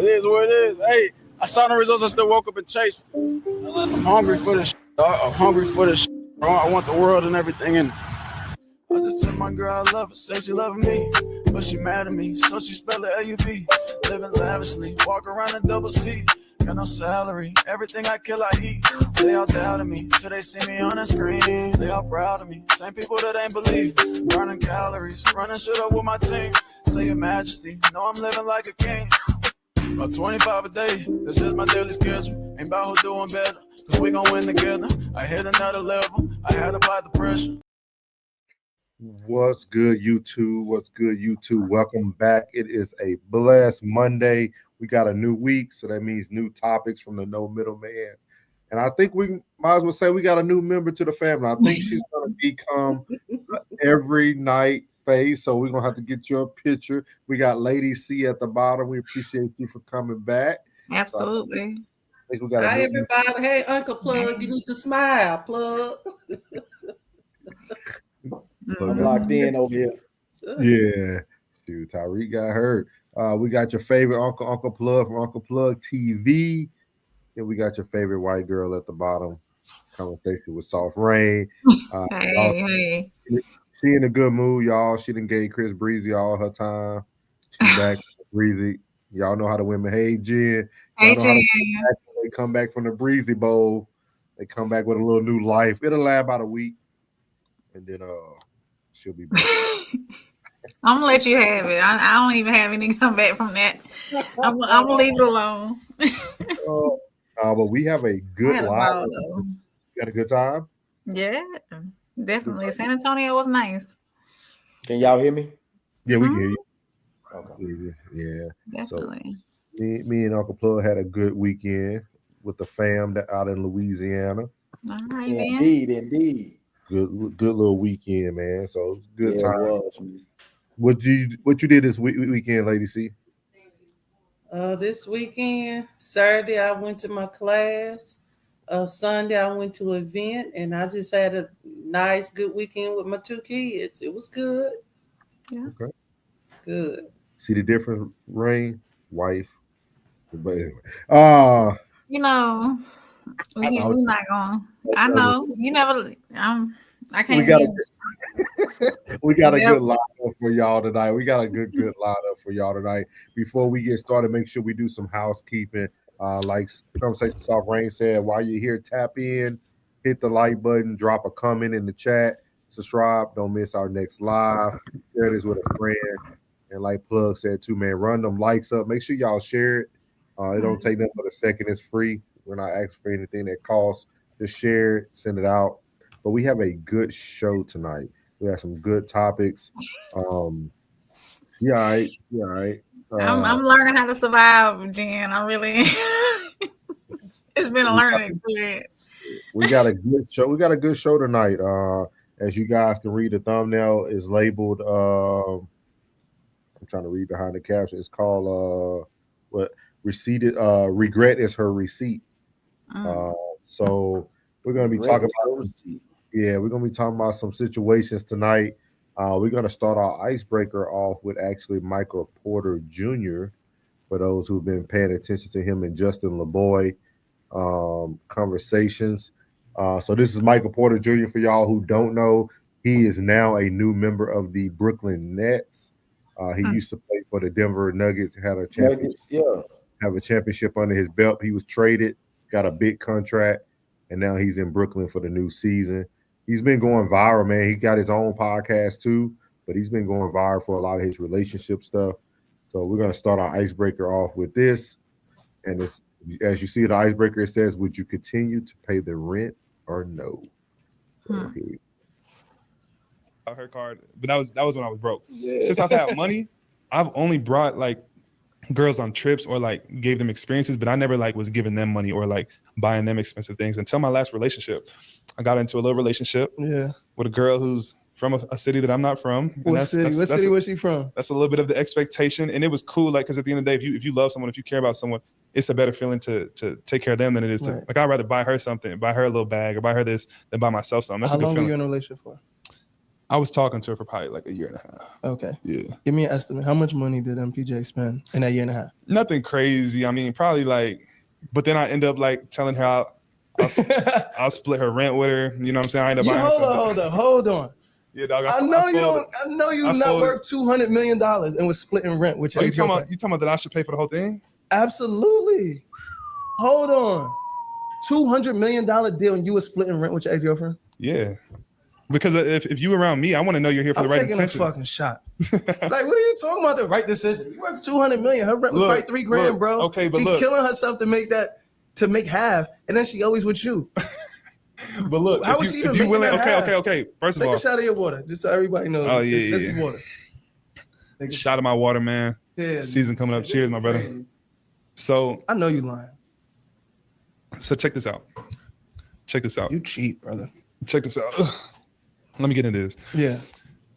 It is what it is. Hey, I saw the results. I still woke up and chased. I'm hungry for this. I'm hungry for this. I want the world and everything in it. I just told my girl I love her, say she loving me, but she mad at me, so she spell it L-U-V. Living lavishly, walk around in double C. Got no salary, everything I kill I eat. They all doubted me, till they see me on the screen. They all proud of me, same people that ain't believe. Burning calories, running shit up with my team. Say your majesty, know I'm living like a king. About 25 a day, that's just my daily schedule. Ain't about who doing better, cause we gon' win together. I hit another level, I had to apply the pressure. What's good, YouTube? What's good, YouTube? Welcome back. It is a blessed Monday. We got a new week, so that means new topics from the No Middleman. And I think we might as well say we got a new member to the family. I think she's going to become every night face, so we're going to have to get your picture. We got Lady C at the bottom. We appreciate you for coming back. Absolutely. So I think we got Hi, everybody. Hey, Uncle Plug, you need to smile, Plug. I'm locked in over here. Yeah. Dude, Tyreek got hurt. We got your favorite Uncle Plug from Uncle Plug TV. And we got your favorite white girl at the bottom. Conversation with Soft Rain. Hey. She in a good mood, y'all. She done gave Chris Breezy all her time. She's back Breezy. Y'all know how the women. Hey, Jen. Hey, Jen. They come back from the Breezy Bowl. They come back with a little new life. It'll last about a week. And then she'll be back. I'm gonna let you have it. I don't even have any come back from that. I'm gonna leave it alone. But we have a good live. You got a good time? Yeah, definitely. San Antonio was nice. Can y'all hear me? Yeah, we can hear you. Okay. Yeah, definitely. So me and Uncle Plug had a good weekend with the fam out in Louisiana. All right, indeed. Good little weekend, man. So good time. It was. What you did this weekend, Lady C? This weekend, Saturday I went to my class. Sunday I went to an event, and I just had a nice, good weekend with my two kids. It was good. Yeah. Okay. Good. See the difference, Rain, wife. But anyway, we're not going. I know you never. I can't. We got a good lineup for y'all tonight. We got a good lineup for y'all tonight. Before we get started, make sure we do some housekeeping. Like Conversation Soft Rain said, while you're here, tap in, hit the like button, drop a comment in the chat, subscribe. Don't miss our next live. Share this with a friend. And like Plug said too, man, run them likes up. Make sure y'all share it. It don't take nothing but a second. It's free. We're not asking for anything that costs. Just share it, send it out. But we have a good show tonight. We have some good topics. Yeah, all right. I'm learning how to survive, Jen. I really. It's been a learning experience. We got a good show. We got a good show tonight. As you guys can read, the thumbnail is labeled. I'm trying to read behind the caption. It's called regret is her receipt. So we're gonna be talking about. Yeah, we're gonna be talking about some situations tonight. We're gonna start our icebreaker off with actually Michael Porter Jr. For those who've been paying attention to him and Justin LeBoy conversations. So this is Michael Porter Jr. For y'all who don't know, he is now a new member of the Brooklyn Nets. He used to play for the Denver Nuggets. Had a championship. Have a championship under his belt. He was traded, got a big contract, and now he's in Brooklyn for the new season. He's been going viral, man. He got his own podcast too, but he's been going viral for a lot of his relationship stuff. So we're going to start our icebreaker off with this. And it's, as you see the icebreaker, it says, would you continue to pay the rent or no? Her card, but that was when I was broke. Yeah. Since I've had money, I've only brought like girls on trips or like gave them experiences, but I never like was giving them money or like buying them expensive things until my last relationship. I got into a little relationship with a girl who's from a city that I'm not from. What city was she from? That's a little bit of the expectation. And it was cool, like, because at the end of the day, if you love someone, if you care about someone, it's a better feeling to take care of them than it is to, like, I'd rather buy her something, buy her a little bag or buy her this than buy myself something. That's How a good long feeling. were you in a relationship for? I was talking to her for probably like a year and a half. Okay. Yeah. Give me an estimate. How much money did MPJ spend in that year and a half? Nothing crazy. I mean, probably like, but then I end up like telling her I'll split her rent with her. You know what I'm saying? I end up buying her something. Hold on. Yeah, dog. I know you're not worth $200 million and was splitting rent with your You ex-girlfriend. talking about that I should pay for the whole thing? Absolutely. Hold on. $200 million deal and you were splitting rent with your ex-girlfriend? Yeah. Because if you around me, I want to know you're here for the right taking intention. a fucking shot. Like, what are you talking about? The right decision. You worth $200 million. Her rent was probably $3,000, bro. Okay, but she's killing herself to make half, and then she always with you. But look, how was she even willing? Okay. First of all, take a shot of your water, just so everybody knows. Oh, this is water. Shot of my water, man. Yeah, season coming up. Cheers, my brother. Crazy. So I know you lying. So check this out. You cheat, brother. Check this out. Let me get into this. Yeah.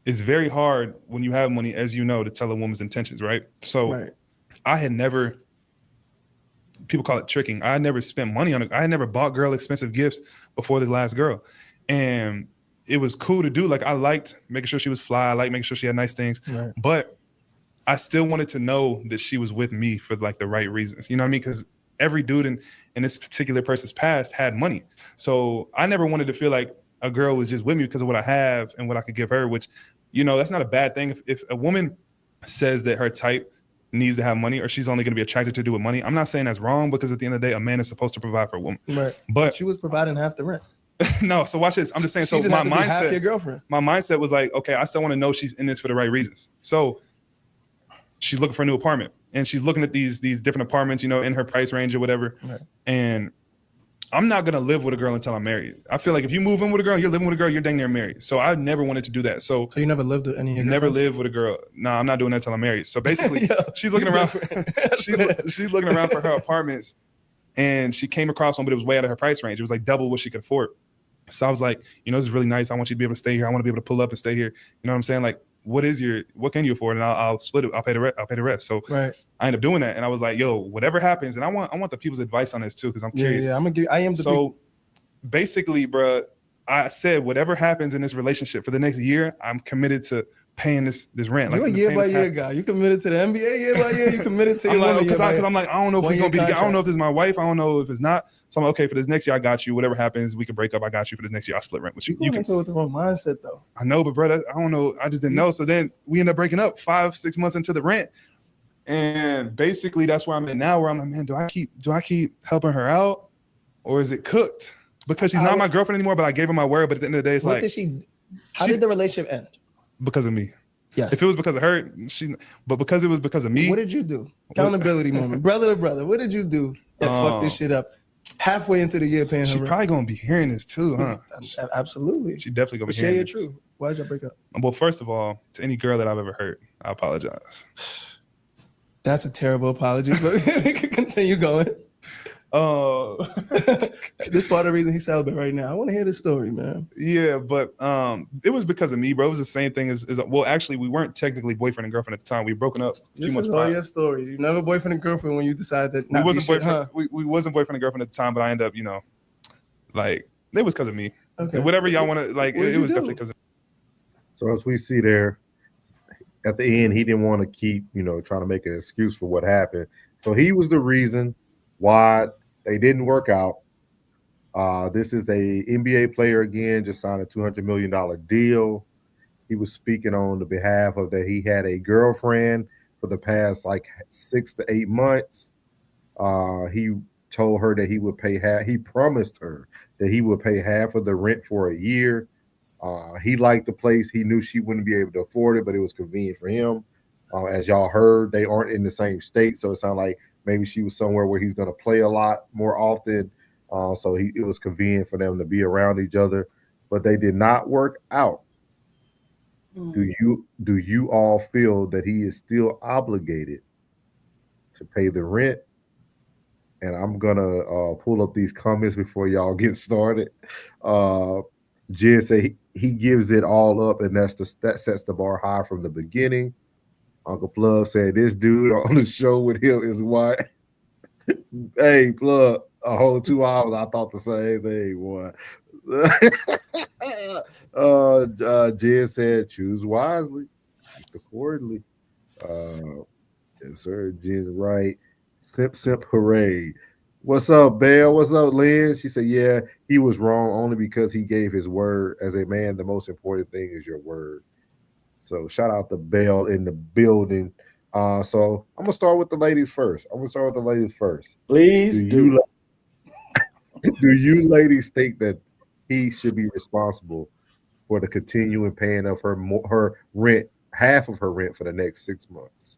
It's very hard when you have money, as you know, to tell a woman's intentions, right? So I had never, people call it tricking. I had never spent money on it. I had never bought girl expensive gifts before this last girl. And it was cool to do. Like, I liked making sure she was fly. I liked making sure she had nice things. Right. But I still wanted to know that she was with me for like the right reasons. You know what I mean? Because every dude in this particular person's past had money. So I never wanted to feel like a girl was just with me because of what I have and what I could give her, which, you know, that's not a bad thing. If a woman says that her type needs to have money or she's only going to be attracted to do with money, I'm not saying that's wrong, because at the end of the day, a man is supposed to provide for a woman. Right. But she was providing half the rent. No, so watch this. I'm just saying, She so just my had to be half mindset, your girlfriend. my mindset was like, okay, I still want to know she's in this for the right reasons. So she's looking for a new apartment and she's looking at these different apartments, you know, in her price range or whatever. Right. And I'm not going to live with a girl until I'm married. I feel like if you move in with a girl, you're living with a girl, you're dang near married. So I never wanted to do that. So you never lived with any of your never girlfriends? lived with a girl. No, I'm not doing that until I'm married. So basically she's looking around, she's looking around for her apartments, and she came across one, but it was way out of her price range. It was like double what she could afford. So I was like, you know, this is really nice. I want you to be able to stay here. I want to be able to pull up and stay here. You know what I'm saying? Like, what can you afford? And I'll split it. I'll pay the rest. So I ended up doing that. And I was like, yo, whatever happens. And I want the people's advice on this too, because I'm curious. Yeah, Basically, bro, I said, whatever happens in this relationship for the next year, I'm committed to paying this rent. You're a year by year guy. You committed to the NBA year by year. You committed to your woman. Because I'm like, I don't know if we're gonna be together. I don't know if this is my wife. I don't know if it's not. So I'm like, okay, for this next year, I got you. Whatever happens, we can break up. I got you for this next year. I'll split rent with you. You into it with the wrong mindset, though. I know, but bro, I don't know. I just didn't know. So then we end up breaking up 5-6 months into the rent, and basically that's where I'm at now. Where I'm like, man, do I keep helping her out, or is it cooked? Because she's not my girlfriend anymore. But I gave her my word. But at the end of the day, it's like, how did the relationship end? Because of me. Yes. If it was because of her, but because it was because of me. What did you do? Accountability moment. Brother to brother. What did you do that fucked this shit up halfway into the year paying her rent? She's probably going to be hearing this too, huh? Absolutely. She definitely going to be hearing hearing this. Share your truth. Why did y'all break up? Well, first of all, to any girl that I've ever hurt, I apologize. That's a terrible apology, but continue going. This part of the reason he's celibate right now. I want to hear this story, man. Yeah, but it was because of me, bro. It was the same thing as well, actually, we weren't technically boyfriend and girlfriend at the time. We broken up a few months prior. This is all your story. You never boyfriend and girlfriend when you decided that we wasn't boyfriend and girlfriend at the time, but I ended up, you know, like, it was because of me. Okay. Whatever y'all want to, like, it was definitely because of me. So as we see there, at the end, he didn't want to keep, you know, trying to make an excuse for what happened. So he was the reason why they didn't work out. This is a NBA player again, just signed a $200 million deal. He was speaking on the behalf of that he had a girlfriend for the past like 6 to 8 months. He told her that he would pay half. He promised her that he would pay half of the rent for a year. He liked the place. He knew she wouldn't be able to afford it, but it was convenient for him. As y'all heard, they aren't in the same state, so it sounded like maybe she was somewhere where he's going to play a lot more often. So it was convenient for them to be around each other, but they did not work out. Do you all feel that he is still obligated to pay the rent? And I'm gonna pull up these comments before y'all get started. Jen said he gives it all up, and that sets the bar high from the beginning. Uncle Plug said this dude on the show with him is why. Hey, Plug, a whole 2 hours. I thought the same thing, boy. Jen said, choose wisely, act accordingly. Yes, sir. Jen's right. Simp, simp, hooray. What's up, Belle? What's up, Lynn? She said, yeah, he was wrong only because he gave his word. As a man, the most important thing is your word. So shout out to Belle in the building. So I'm gonna start with the ladies first. Please do. Do you ladies think that he should be responsible for the continuing paying of her rent, half of her rent for the next 6 months?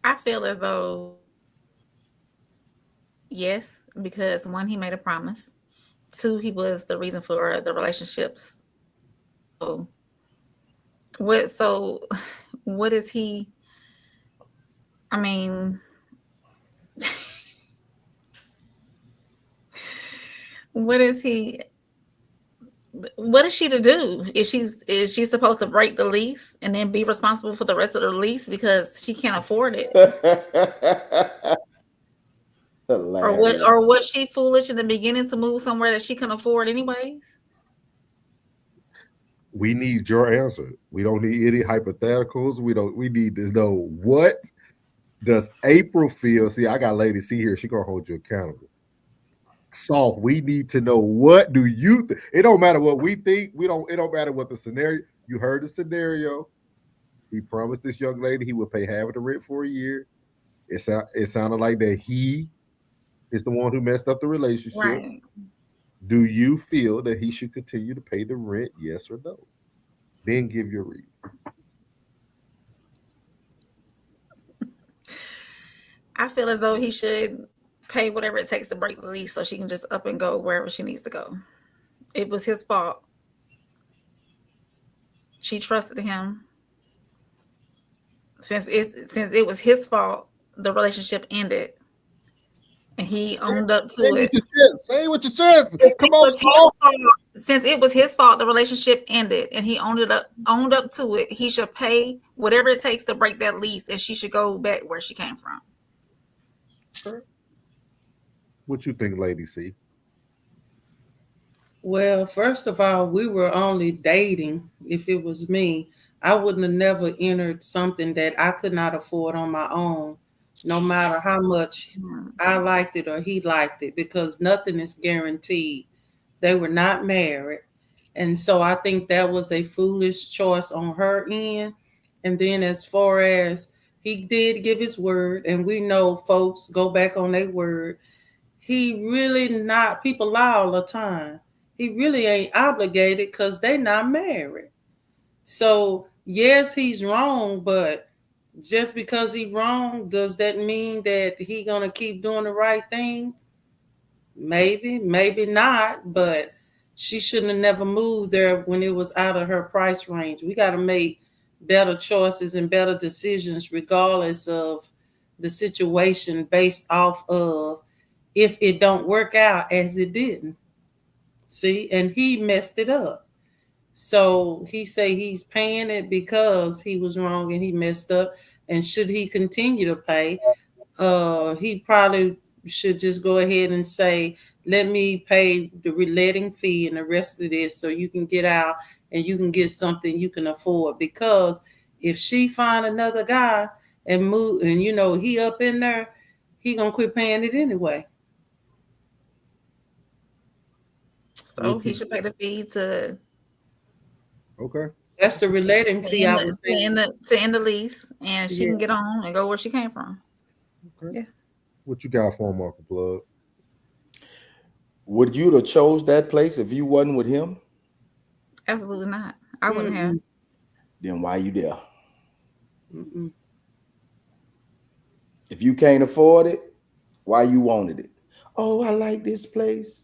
I feel as though yes, because one, he made a promise. Two, he was the reason for the relationships. So what? So what is he? I mean, what is he? What is she to do? Is she supposed to break the lease and then be responsible for the rest of the lease because she can't afford it? Hilarious. Or was she foolish in the beginning to move somewhere that she can afford anyways? We need your answer. We don't need any hypotheticals. We need to know, what does April feel? See, I got Lady C here. She gonna hold you accountable. Soft, we need to know, what do you think? It don't matter what we think. It don't matter what the scenario. You heard the scenario. He promised this young lady he would pay half of the rent for a year. It sounded like that he is the one who messed up the relationship. Right. Do you feel that he should continue to pay the rent? Yes or no? Then give your reason. I feel as though he should pay whatever it takes to break the lease so she can just up and go wherever she needs to go. It was his fault. She trusted him. Since it was his fault, the relationship ended. And he owned up to it. Say what you said. Come on. Since it was his fault, the relationship ended, and he owned up to it. He should pay whatever it takes to break that lease, and she should go back where she came from. Sure. What you think, Lady C? Well, first of all, we were only dating. If it was me, I wouldn't have never entered something that I could not afford on my own, no matter how much I liked it or he liked it, because nothing is guaranteed. They were not married. And so I think that was a foolish choice on her end. And then as far as he did give his word, and we know folks go back on their word, he really not, people lie all the time. He really ain't obligated because they not married. So yes, he's wrong, but just because he's wrong, does that mean that he gonna keep doing the right thing? Maybe, maybe not, but she shouldn't have never moved there when it was out of her price range. We got to make better choices and better decisions regardless of the situation, based off of if it don't work out as it didn't. See, and he messed it up. So he say he's paying it because he was wrong and he messed up. And should he continue to pay, he probably should just go ahead and say, let me pay the reletting fee and the rest of this so you can get out and you can get something you can afford. Because if she find another guy and move, and he up in there, he gonna quit paying it anyway. So he should pay the fee to. Okay. That's the relating fee. To end the lease, and she can get on and go where she came from. Okay. Yeah. What you got for him, Uncle Plug? Would you have chose that place if you wasn't with him? Absolutely not. I wouldn't have. Then why you there? If you can't afford it, why you wanted it? Oh, I like this place.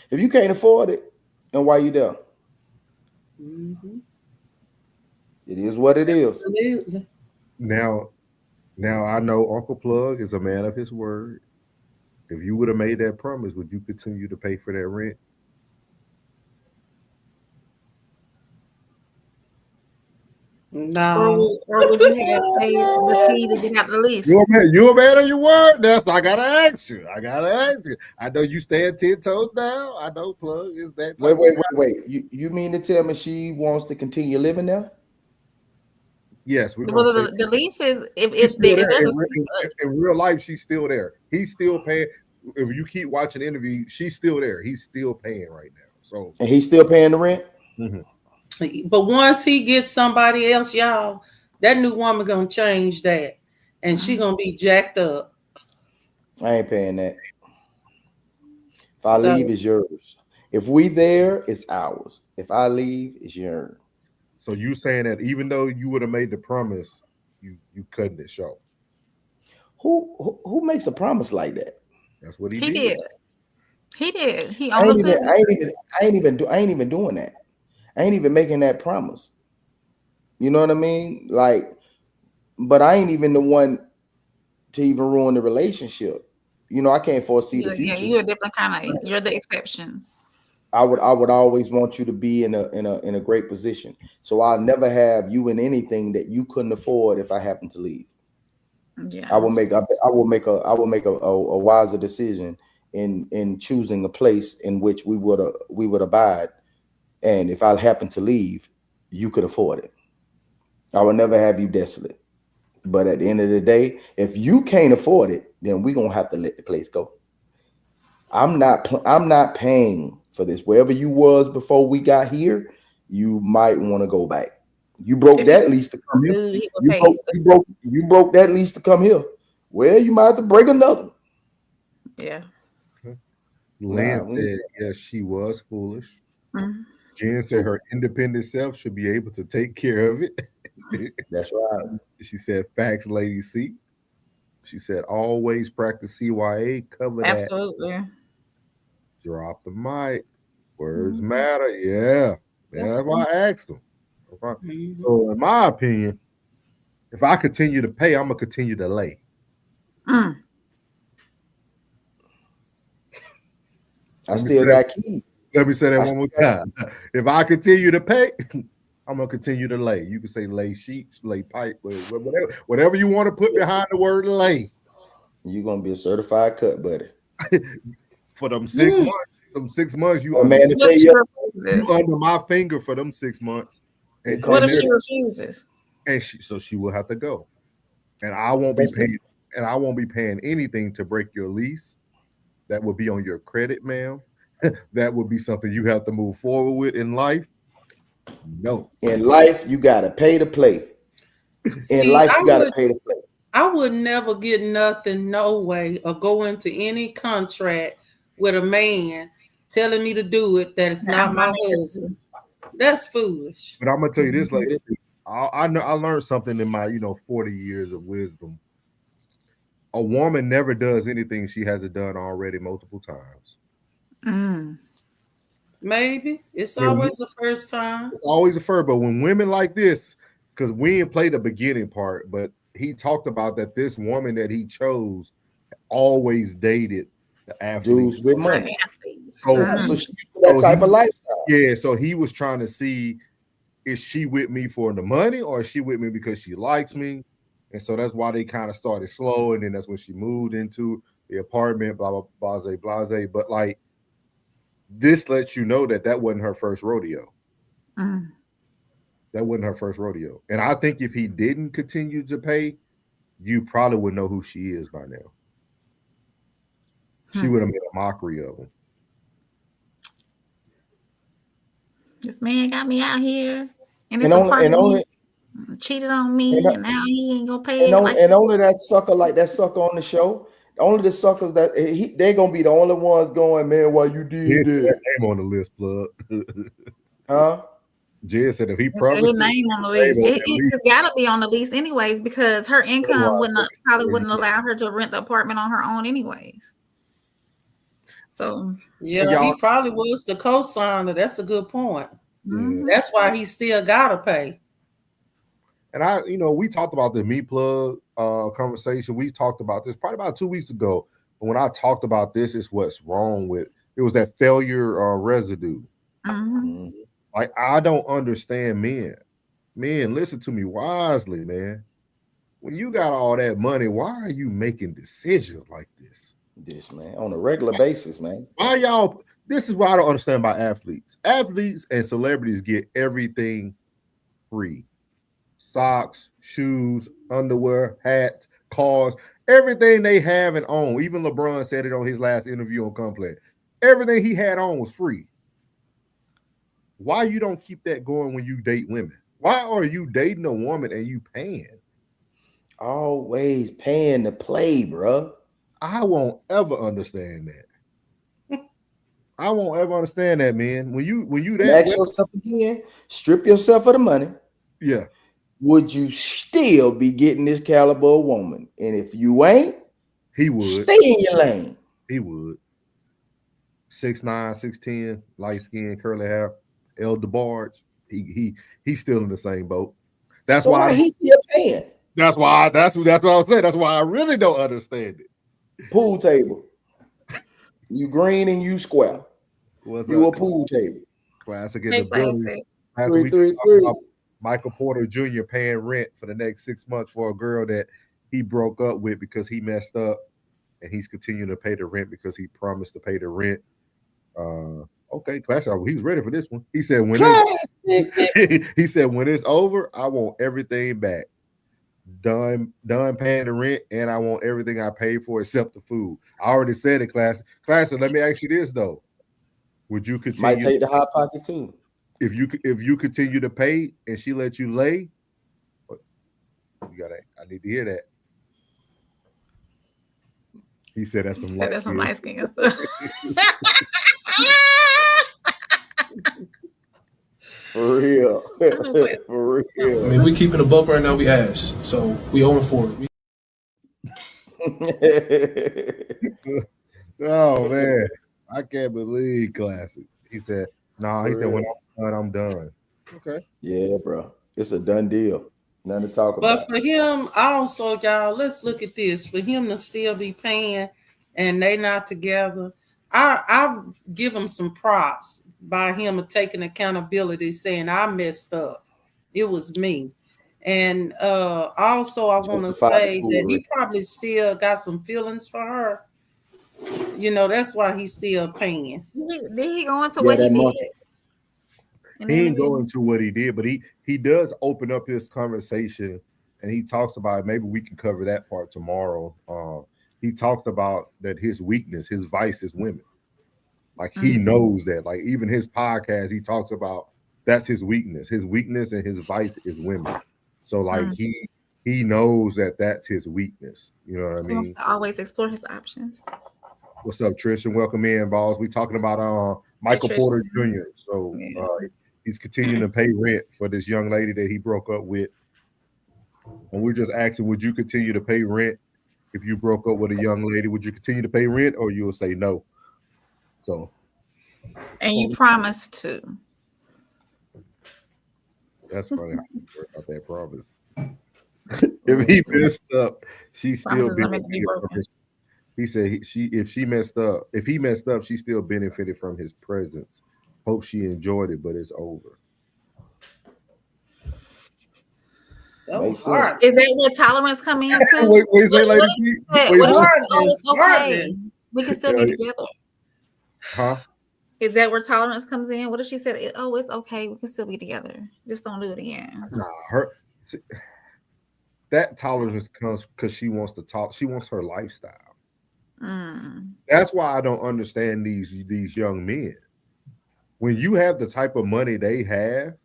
If you can't afford it, then why you there? It is what it is. Now I know Uncle Plug is a man of his word. If you would have made that promise, would you continue to pay for that rent? No. Or would you have paid the fee to get out the lease? You a man of your word. That's I gotta ask you. I know you stand 10 toes down. I know, plug is that. Wait. You mean to tell me she wants to continue living there? Yes, we're Well, gonna say the lease is she's if still there's there. a In real life, she's still there. He's still paying. If you keep watching the interview, she's still there. He's still paying right now. So And he's still paying the rent? But once he gets somebody else, y'all, that new woman gonna change that, and she gonna be jacked up. I ain't paying that. If I So- leave, it's yours. If we there, it's ours. If I leave, it's yours. So you saying that even though you would have made the promise, you couldn't it show? Who makes a promise like that? That's what he he did. did. He did. He I owned up to ain't even doing that. I ain't even making that promise. You know what I mean? Like, but I ain't even the one to even ruin the relationship. You know, I can't foresee the Yeah, future. you're a different kind of. You're the exception. I would always want you to be in a great position. So I'll never have you in anything that you couldn't afford if I happen to leave. Yeah. I will make a wiser decision in choosing a place in which we would abide. And if I happen to leave, you could afford it. I will never have you desolate. But at the end of the day, if you can't afford it, then we're gonna have to let the place go. I'm not paying for this. Wherever you was before we got here, you might want to go back. You broke that lease to come here. He will pay You broke that lease to come here. Well, you might have to break another. Yeah. Lynn Nah, said, yes, she was foolish. Mhm. Jen said her independent self should be able to take care of it. That's right. She said, facts, Lady C. She said, always practice CYA, cover that. Absolutely. Drop the mic. Words matter. Yeah. That's why I asked them. So in my opinion, if I continue to pay, I'm going to continue to lay. Mm. I still got keys. Let me say that one more time. If I continue to pay, I'm going to continue to lay. You can say lay sheets, lay pipe, whatever you want to put behind the word lay. You're going to be a certified cut, buddy. For them 6 months. Them 6 months, you man, What if she refuses? under my finger for them 6 months. And What if she refuses? And she will have to go. And I won't be paying. And I won't be paying anything to break your lease. That would be on your credit, ma'am. That would be something you have to move forward with in life. No. In life, you gotta pay to play. In life, you gotta pay to play. I would never get nothing, no way, or go into any contract with a man telling me to do it that it's not my husband. That's foolish. But I'm gonna tell you this, like I know I learned something in my 40 years of wisdom. A woman never does anything she hasn't done already multiple times. Maybe it's always the first time. It's always the first, but when women like this, because we didn't play the beginning part, but he talked about that this woman that he chose always dated the athletes dudes with money. So that type of lifestyle. Yeah, so he was trying to see, is she with me for the money or is she with me because she likes me? And so that's why they kind of started slow, and then that's when she moved into the apartment, blah, blah, blase, blase. But like, this lets you know that wasn't her first rodeo. That wasn't her first rodeo. And I think if he didn't continue to pay, you probably would know who she is by now. She would have made a mockery of him. This man got me out here in this apartment, cheated on me, and now he ain't gonna pay. And only that sucker on the show. Only the suckers that they're gonna be the only ones going, man. Why you did that? Name on the list, plug. Huh? Jay said if he promised his name on the lease, it gotta be on the lease anyways, because her income probably wouldn't allow her to rent the apartment on her own anyways. So yeah, he probably was the co-signer. That's a good point. That's why he still gotta pay. And we talked about the meat plug conversation. We talked about this probably about 2 weeks ago. But when I talked about this, is what's wrong with it was that failure residue. Like, I don't understand men. Men, listen to me wisely, man. When you got all that money, why are you making decisions like this? This man on a regular basis, man. Why y'all? This is why I don't understand about athletes. Athletes and celebrities get everything free: socks, shoes, underwear, hats, cars, everything they have and own. Even LeBron said it on his last interview on Complex. Everything he had on was free. Why you don't keep that going when you date women? Why are you dating a woman and you paying? Always paying to play, bro. I won't ever understand that. I won't ever understand that, man. When you Ask yourself again, strip yourself of the money. Yeah. Would you still be getting this caliber of woman? And if you ain't, he would stay in your lane. He would. 6'9", 6'10", light skin, curly hair, El DeBarge. He's still in the same boat. That's so why he's still paying. That's what I was saying. That's why I really don't understand it. Pool table. You green and you square. You a pool table. Classic in the building. Michael Porter Jr. paying rent for the next 6 months for a girl that he broke up with because he messed up, and he's continuing to pay the rent because he promised to pay the rent. Okay, classic. He's ready for this one. He said when it's over, I want everything back. Done paying the rent, and I want everything I paid for except the food. I already said it, Classic. Classic, let me ask you this though: would you continue? Might take the hot pockets too. If you continue to pay and she let you lay, I need to hear that. He said that's some light skin stuff. For real. For real. I mean, we keeping a buck right now. We ass, so we 0-4. Oh man, I can't believe Classic. He said, "Nah." He said, "When I'm done, I'm done." Okay. Yeah, bro. It's a done deal. Nothing to talk about. But for him, also, y'all, let's look at this. For him to still be paying and they not together, I give him some props by him taking accountability, saying I messed up. It was me. And also I want to say that he probably still got some feelings for her. You know, that's why he's still paying. Did he go into what he did? He ain't go into what he did, but he does open up his conversation and he talks about, maybe we can cover that part tomorrow. He talks about that his weakness, his vice is women. Like he knows that. Like even his podcast, he talks about that's his weakness. His weakness and his vice is women. So like he knows that that's his weakness. You know what I mean? He wants to always explore his options. What's up, Trish? And welcome in, boss. We talking about Michael Porter Jr. So he's continuing to pay rent for this young lady that he broke up with. And we're just asking, would you continue to pay rent if you broke up with a young lady? Would you continue to pay rent, or you'll say no? So, and you promised to. That's funny. I forgot about that promise. If he messed up, she still benefited from his. He said if he messed up, she still benefited from his presence. Hope she enjoyed it, but it's over. So hard. Is that where tolerance come in too? Wait, say like okay. We can still be together. Huh? Is that where tolerance comes in? What if she said, "Oh, it's okay, we can still be together. Just don't do it again." Nah, that tolerance comes because she wants to talk. She wants her lifestyle. That's why I don't understand these young men. When you have the type of money they have,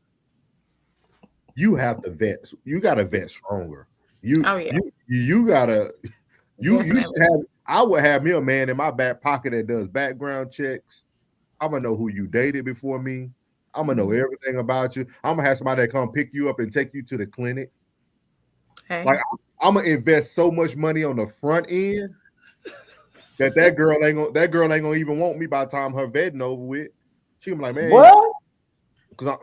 you have to vet. You got to vet stronger. You gotta. You should have. I would have me a man in my back pocket that does background checks. I'm gonna know who you dated before me. I'm gonna know everything about you. I'm gonna have somebody that come pick you up and take you to the clinic. Hey. Like I'm gonna invest so much money on the front end that girl ain't gonna even want me by the time her vetting over with. She gonna be like, man, what? Because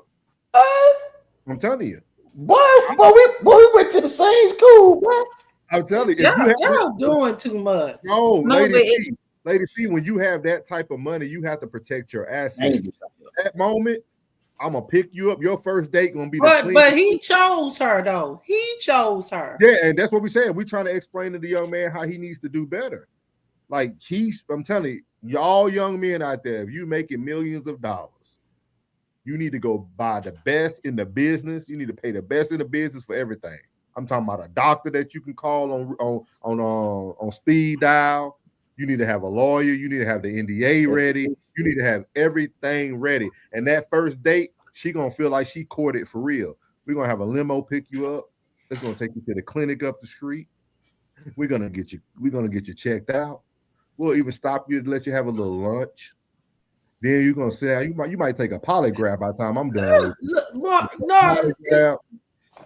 I'm telling you, boy, we went to the same school, boy. I'm telling you, y'all doing too much. No, Lady C, when you have that type of money, you have to protect your assets. At that moment, I'm gonna pick you up. Your first date gonna be the But cleanest. he chose her though. He chose her. Yeah, and that's what we said. We're trying to explain to the young man how he needs to do better. Like I'm telling you, y'all young men out there, if you making millions of dollars, you need to go buy the best in the business. You need to pay the best in the business for everything. I'm talking about a doctor that you can call on speed dial. You need to have a lawyer. You need to have the NDA ready. You need to have everything ready. And that first date, she gonna feel like she courted for real. We're gonna have a limo pick you up. It's gonna take you to the clinic up the street. We're gonna get you checked out. We'll even stop you to let you have a little lunch. Then you're gonna sit down. You might take a polygraph by the time I'm done. No,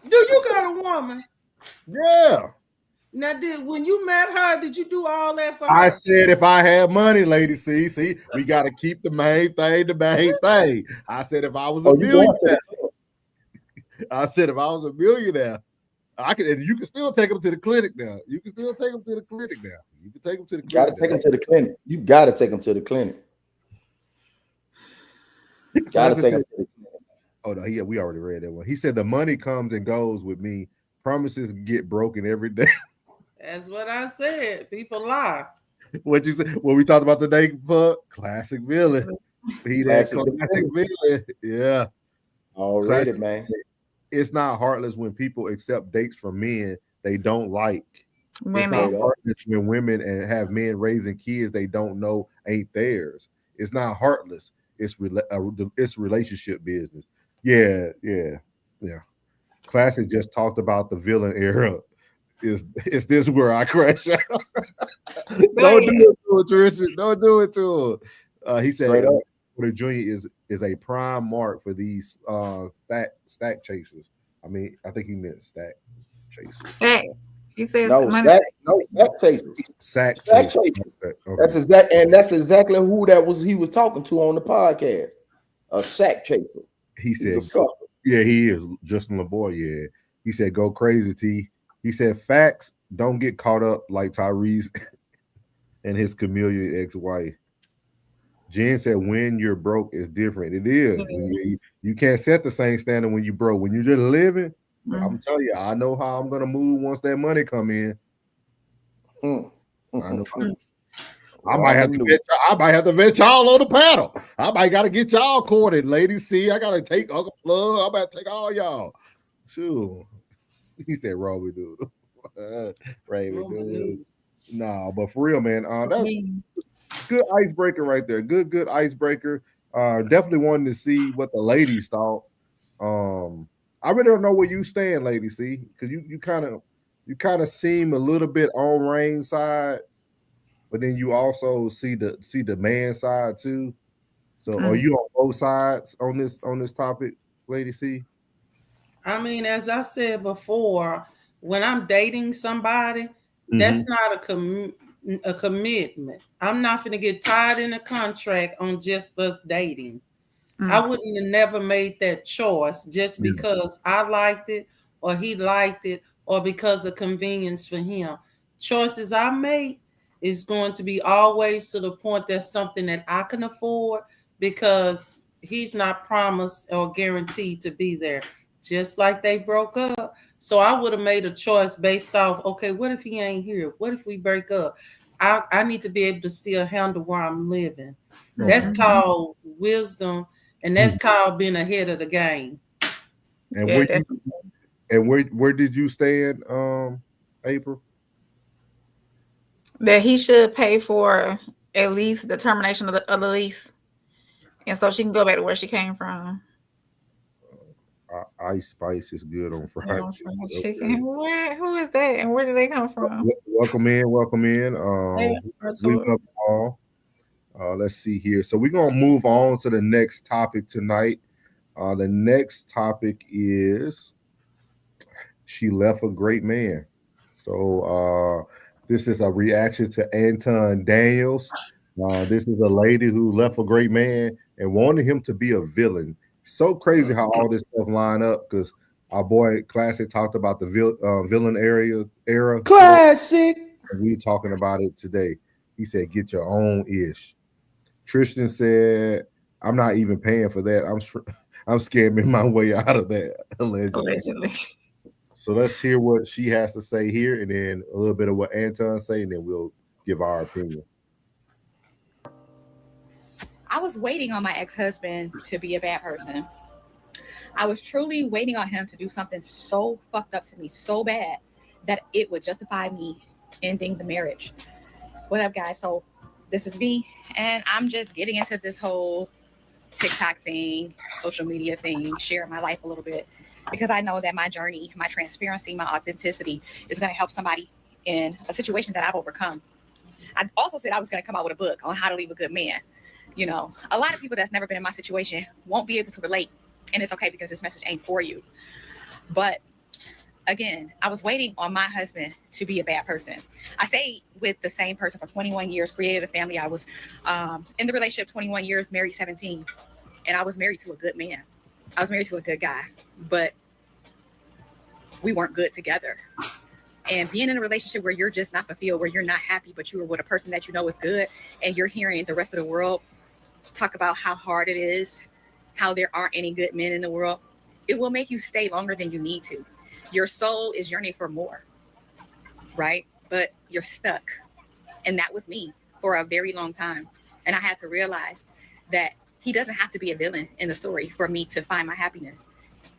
do you got a woman? Yeah. Now, when you met her, did you do all that for her? I said if I had money, lady, see, we got to keep the main thing the main thing. I said if I was a millionaire, I could, and you can still take them to the clinic now. You can take them to the clinic. Got to take them to the clinic. You got to take them to the clinic. Got to take them to the clinic. Oh no, yeah, we already read that one. He said the money comes and goes with me. Promises get broken every day. That's what I said. People lie. What you say? What we talked about today? Classic villain. He that classic villain. Yeah. Already, man. It's not heartless when people accept dates from men they don't like. Women. It's not heartless when women and have men raising kids they don't know ain't theirs. It's not heartless. It's relationship business. Yeah. Classic just talked about the villain era. Is this where I crash out? Don't do it to her, Trisha. Don't do it to her. He said the junior is a prime mark for these stack chasers. I mean, I think he meant stack chasers. Sack. He says sack chasers. Sack chasers. Okay. That's exactly who he was talking to on the podcast. A sack chaser. He said, yeah, he is. Justin LeBoy, yeah. He said, go crazy, T. He said, facts, don't get caught up like Tyrese and his chameleon ex-wife. Jen said, when you're broke, it's different. It is. You can't set the same standard when you're broke. When you're just living, I'm telling you, I know how I'm going to move once that money come in. I know. I might have to vet y'all on the panel. I might got to get y'all courted, ladies. See, I got to take Uncle Plug. I'm about to take all y'all. Sure. He said, Roby dude. Raven dude. No, but for real, man. That's good icebreaker right there. Good icebreaker. Definitely wanted to see what the ladies thought. I really don't know where you stand, lady. See, because you kind of seem a little bit on Rain's side, but then you also see the man side too. So are you on both sides on this topic, lady C? I mean, as I said before, when I'm dating somebody, that's not a commitment. I'm not going to get tied in a contract on just us dating. I wouldn't have never made that choice just because I liked it or he liked it or because of convenience for him. Choices I make is going to be always to the point that's something that I can afford because he's not promised or guaranteed to be there. Just like they broke up. So I would have made a choice based off, okay, what if he ain't here? What if we break up? I need to be able to still handle where I'm living. That's called wisdom, and that's called being ahead of the game. And where did you stand, April? That he should pay for at least the termination of the lease, and so she can go back to where she came from. Ice Spice is good on fried chicken. Who is that, and where did they come from? Welcome in. We love all. Let's see here. So we're gonna move on to the next topic tonight. The next topic is she left a great man. So this is a reaction to Anton Daniels. This is a lady who left a great man and wanted him to be a villain. So crazy how all this stuff line up because our boy Classic talked about the villain era. Classic. And we talking about it today. He said, get your own ish. Tristan said, I'm not even paying for that. I'm scamming my way out of that allegedly. Allegedly. So let's hear what she has to say here, and then a little bit of what Anton say, and then we'll give our opinion. I was waiting on my ex-husband to be a bad person. I was truly waiting on him to do something so fucked up to me, so bad, that it would justify me ending the marriage. What up, guys? So this is me, and I'm just getting into this whole TikTok thing, social media thing, sharing my life a little bit, because I know that my journey, my transparency, my authenticity is going to help somebody in a situation that I've overcome. I also said I was going to come out with a book on how to leave a good man. You know, a lot of people that's never been in my situation won't be able to relate, and it's okay because this message ain't for you. But again, I was waiting on my husband to be a bad person. I stayed with the same person for 21 years, created a family. I was in the relationship 21 years, married 17, and I was married to a good man. I was married to a good guy, but we weren't good together. And being in a relationship where you're just not fulfilled, where you're not happy, but you are with a person that you know is good, and you're hearing the rest of the world talk about how hard it is, how there aren't any good men in the world, it will make you stay longer than you need to. Your soul is yearning for more, right? But you're stuck. And that was me for a very long time. And I had to realize that he doesn't have to be a villain in the story for me to find my happiness.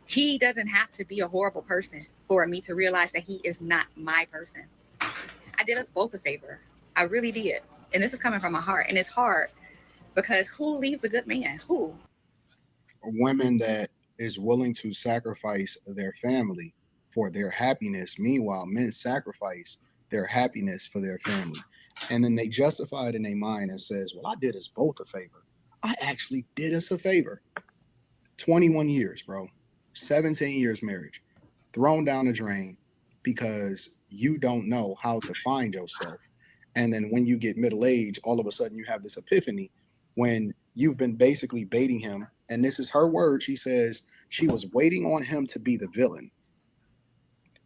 He doesn't have to be a horrible person for me to realize that he is not my person. I did us both a favor. I really did. And this is coming from my heart. And it's hard because who leaves a good man? Who? Women that is willing to sacrifice their family for their happiness. Meanwhile, men sacrifice their happiness for their family. And then they justify it in their mind and says, well, I did us both a favor. I actually did us a favor. 21 years, bro. 17 years marriage. Thrown down the drain because you don't know how to find yourself. And then when you get middle age, all of a sudden you have this epiphany when you've been basically baiting him. And this is her word. She says she was waiting on him to be the villain.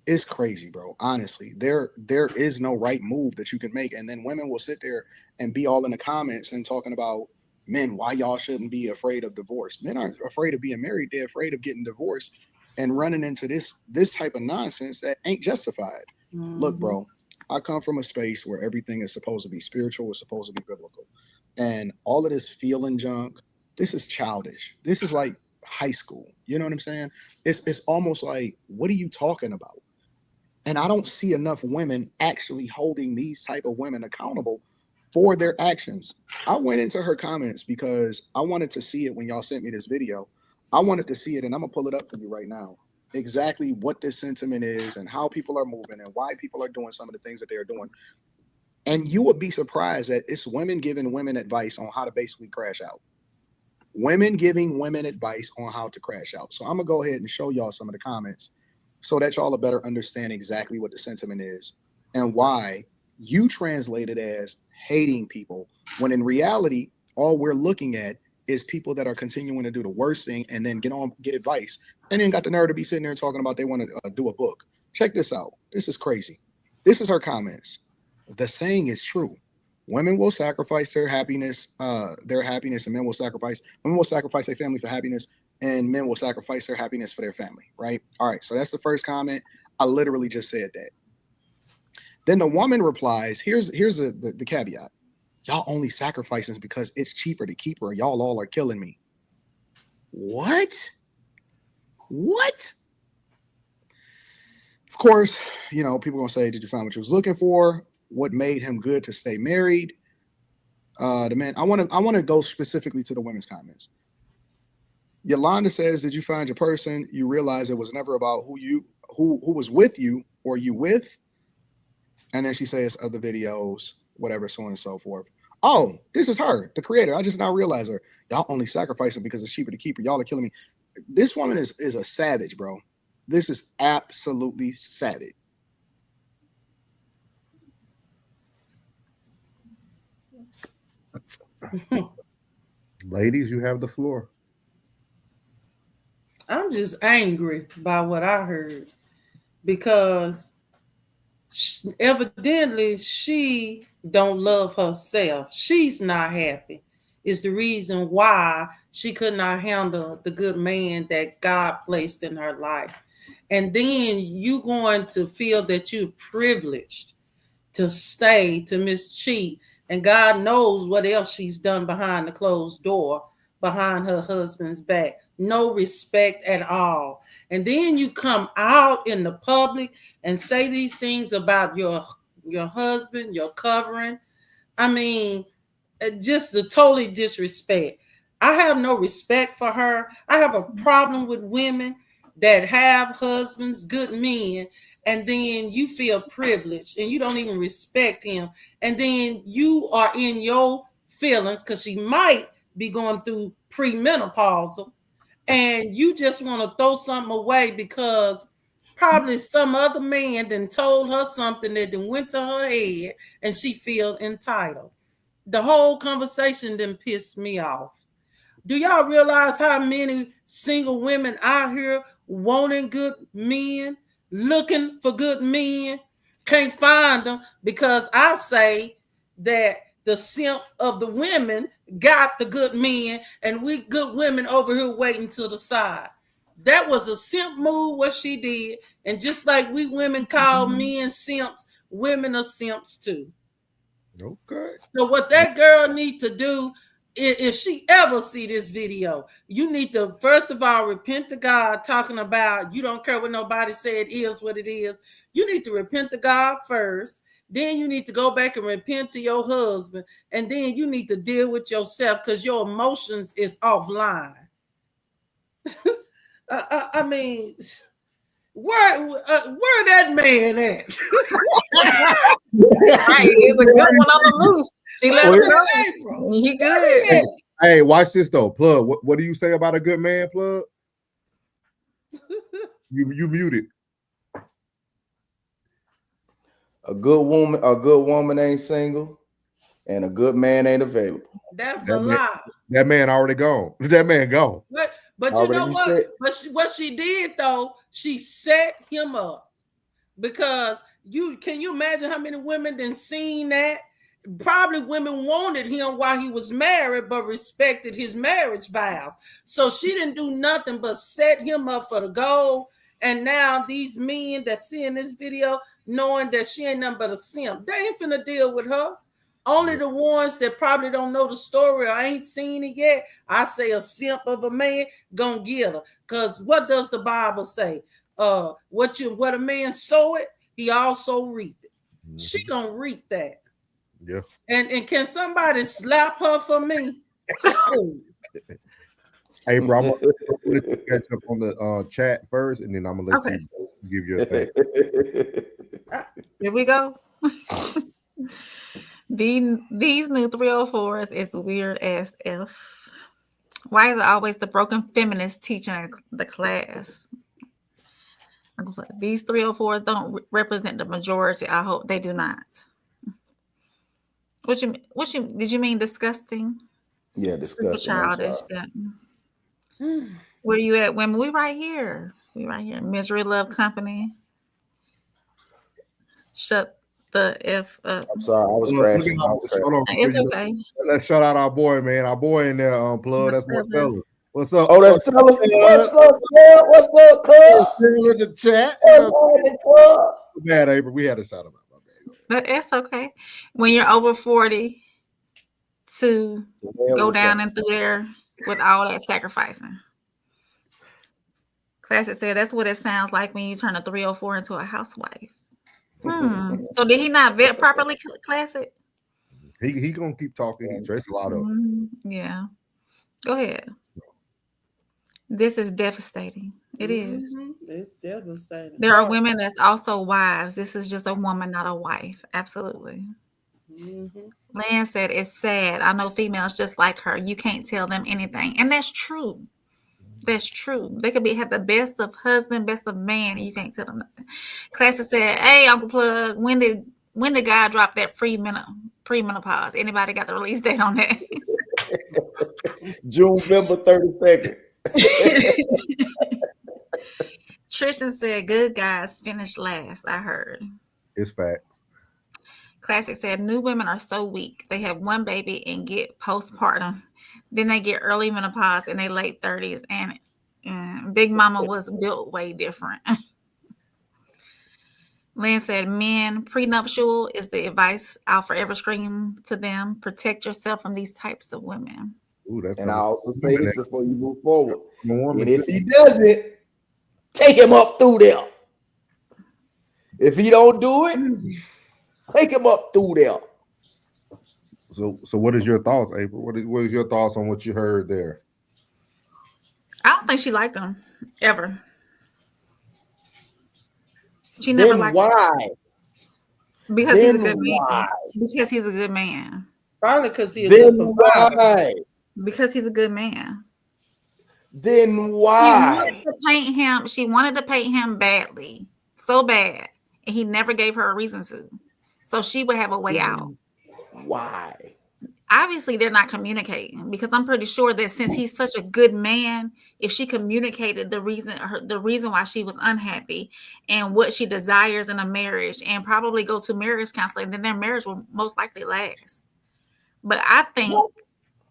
It's crazy, bro. Honestly, there is no right move that you can make. And then women will sit there and be all in the comments and talking about, men, why y'all shouldn't be afraid of divorce. Men aren't afraid of being married. They're afraid of getting divorced and running into this type of nonsense that ain't justified. Mm-hmm. Look, bro, I come from a space where everything is supposed to be spiritual, it's supposed to be biblical. And all of this feeling junk, this is childish. This is like high school. You know what I'm saying? It's almost like, what are you talking about? And I don't see enough women actually holding these type of women accountable for their actions. I went into her comments because I wanted to see it when y'all sent me this video. I wanted to see it, and I'm gonna pull it up for you right now. Exactly what this sentiment is and how people are moving and why people are doing some of the things that they're doing. And you would be surprised that it's women giving women advice on how to basically crash out. Women giving women advice on how to crash out. So I'm gonna go ahead and show y'all some of the comments so that y'all will better understand exactly what the sentiment is and why you translate it as hating people, when in reality, all we're looking at is people that are continuing to do the worst thing and then get advice and then got the nerve to be sitting there talking about they want to do a book. Check this out. This is crazy. This is her comments. The saying is true. Women will sacrifice their happiness, and women will sacrifice their family for happiness, and men will sacrifice their happiness for their family, right? All right, so that's the first comment. I literally just said that. Then the woman replies, here's the caveat. Y'all only sacrificing because it's cheaper to keep her. Y'all all are killing me. What? Of course, you know, people gonna say, did you find what you was looking for? What made him good to stay married? The man, I want to go specifically to the women's comments. Yolanda says, did you find your person? You realize it was never about who was with you or you with. And then she says other videos, whatever, so on and so forth. Oh, this is her, the creator. I just now realized her. Y'all only sacrificing because it's cheaper to keep her. Y'all are killing me. This woman is a savage, bro. This is absolutely savage. Ladies, you have the floor. I'm just angry by what I heard because evidently she don't love herself. She's not happy. is the reason why she could not handle the good man that God placed in her life. And then you going to feel that you're privileged to stay, to mistreat, and God knows what else she's done behind the closed door, behind her husband's back. No respect at all. And then you come out in the public and say these things about your husband, your covering. I mean, just the totally disrespect. I have no respect for her. I have a problem with women that have husbands, good men, and then you feel privileged and you don't even respect him. And then you are in your feelings because she might be going through premenopausal, and you just want to throw something away because probably some other man then told her something that then went to her head and she feel entitled. The whole conversation then pissed me off. Do y'all realize how many single women out here wanting good men, looking for good men, can't find them because I say that the simp of the women got the good men and we good women over here waiting to the side. That was a simp move what she did. And just like we women call men simps, women are simps too. Okay. So what that girl need to do, if she ever see this video, you need to first of all repent to God, talking about you don't care what nobody said, it is what it is. You need to repent to God first. Then you need to go back and repent to your husband, and then you need to deal with yourself because your emotions is offline. I mean, where that man at? Right, he's a good one on the loose. She let him go. He good. Hey, watch this though, Plug. What do you say about a good man, Plug? You muted. A good woman ain't single, and a good man ain't available. That's a lie. That man already gone. That man gone. But you know what? But what she did though, she set him up because can you imagine how many women done seen that? Probably women wanted him while he was married, but respected his marriage vows. So she didn't do nothing but set him up for the goal. And now these men that seeing this video, knowing that she ain't nothing but a simp, they ain't finna deal with her. Only the ones that probably don't know the story or ain't seen it yet, I say a simp of a man gonna get her. Because what does the Bible say? What a man sow it, he also reap it. Mm-hmm. She gonna reap that. Yeah. And can somebody slap her for me? Hey, bro, I'm gonna catch up on the chat first, and then I'm gonna let you give your thing. Here we go. These new 304s is weird as F. Why is it always the broken feminist teaching the class? These 304s don't represent the majority. I hope they do not. What you did you mean disgusting? Yeah, disgusting. Super childish. Yeah. Where you at, women? We right here. Misery Love Company. Shut the F up. I'm sorry, I was crashing. It's okay. Let's shout out our boy, man. Our boy in there, Plug. That's Marcella. What's up? Oh, that's Marcella. What's up, Cub? What's up, Cub? In the chat. Man, April, we had to shout him out. But it's okay. When you're over 40 to go down and through there with all that sacrificing. Classic said that's what it sounds like when you turn a 304 into a housewife. So did he not vet properly, Classic? He gonna keep talking. He dresses a lot of. Yeah. Go ahead. This is devastating. It is. It's devastating. There are women that's also wives. This is just a woman, not a wife. Absolutely. Lan said it's sad. I know females just like her. You can't tell them anything. And that's true. That's true. They could have the best of husband, best of man, and you can't tell them nothing. Classic said, hey, Uncle Plug, when did God drop that premenopause? Anybody got the release date on that? June 32nd. Tristan said, good guys finish last. I heard. It's facts. Classic said, new women are so weak. They have one baby and get postpartum. Then they get early menopause in their late 30s. And Big Mama was built way different. Lynn said, men, prenuptial is the advice I'll forever scream to them. Protect yourself from these types of women. Ooh, that's And a- I also say this before you move forward. woman And if too. he doesn't, take him up through there. If he don't do it, take him up through there. So what is your thoughts, April? What is your thoughts on what you heard there? I don't think she liked him ever. She never Then liked why? him because he's a Then good man. why? Because he's a good man. Probably because he's a Then good provider. why? Because he's a good man. Then why? She wanted to paint him badly, so bad, and he never gave her a reason to. So she would have a way out. Why? Obviously, they're not communicating because I'm pretty sure that since he's such a good man, if she communicated the reason why she was unhappy and what she desires in a marriage, and probably go to marriage counseling, then their marriage will most likely last. But I think,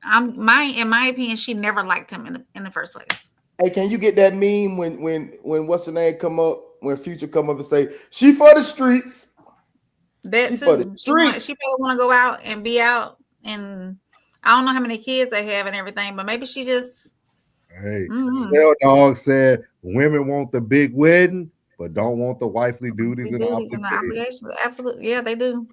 in my opinion, she never liked him in the first place. Hey, can you get that meme when what's the name come up, when Future come up and say she for the streets? That She too. for the streets. She probably want to go out and be out, and I don't know how many kids they have and everything, but maybe she just. Hey, Cell Dog said women want the big wedding, but don't want the wifely duties and obligations. Obligations. Absolutely, yeah, they do.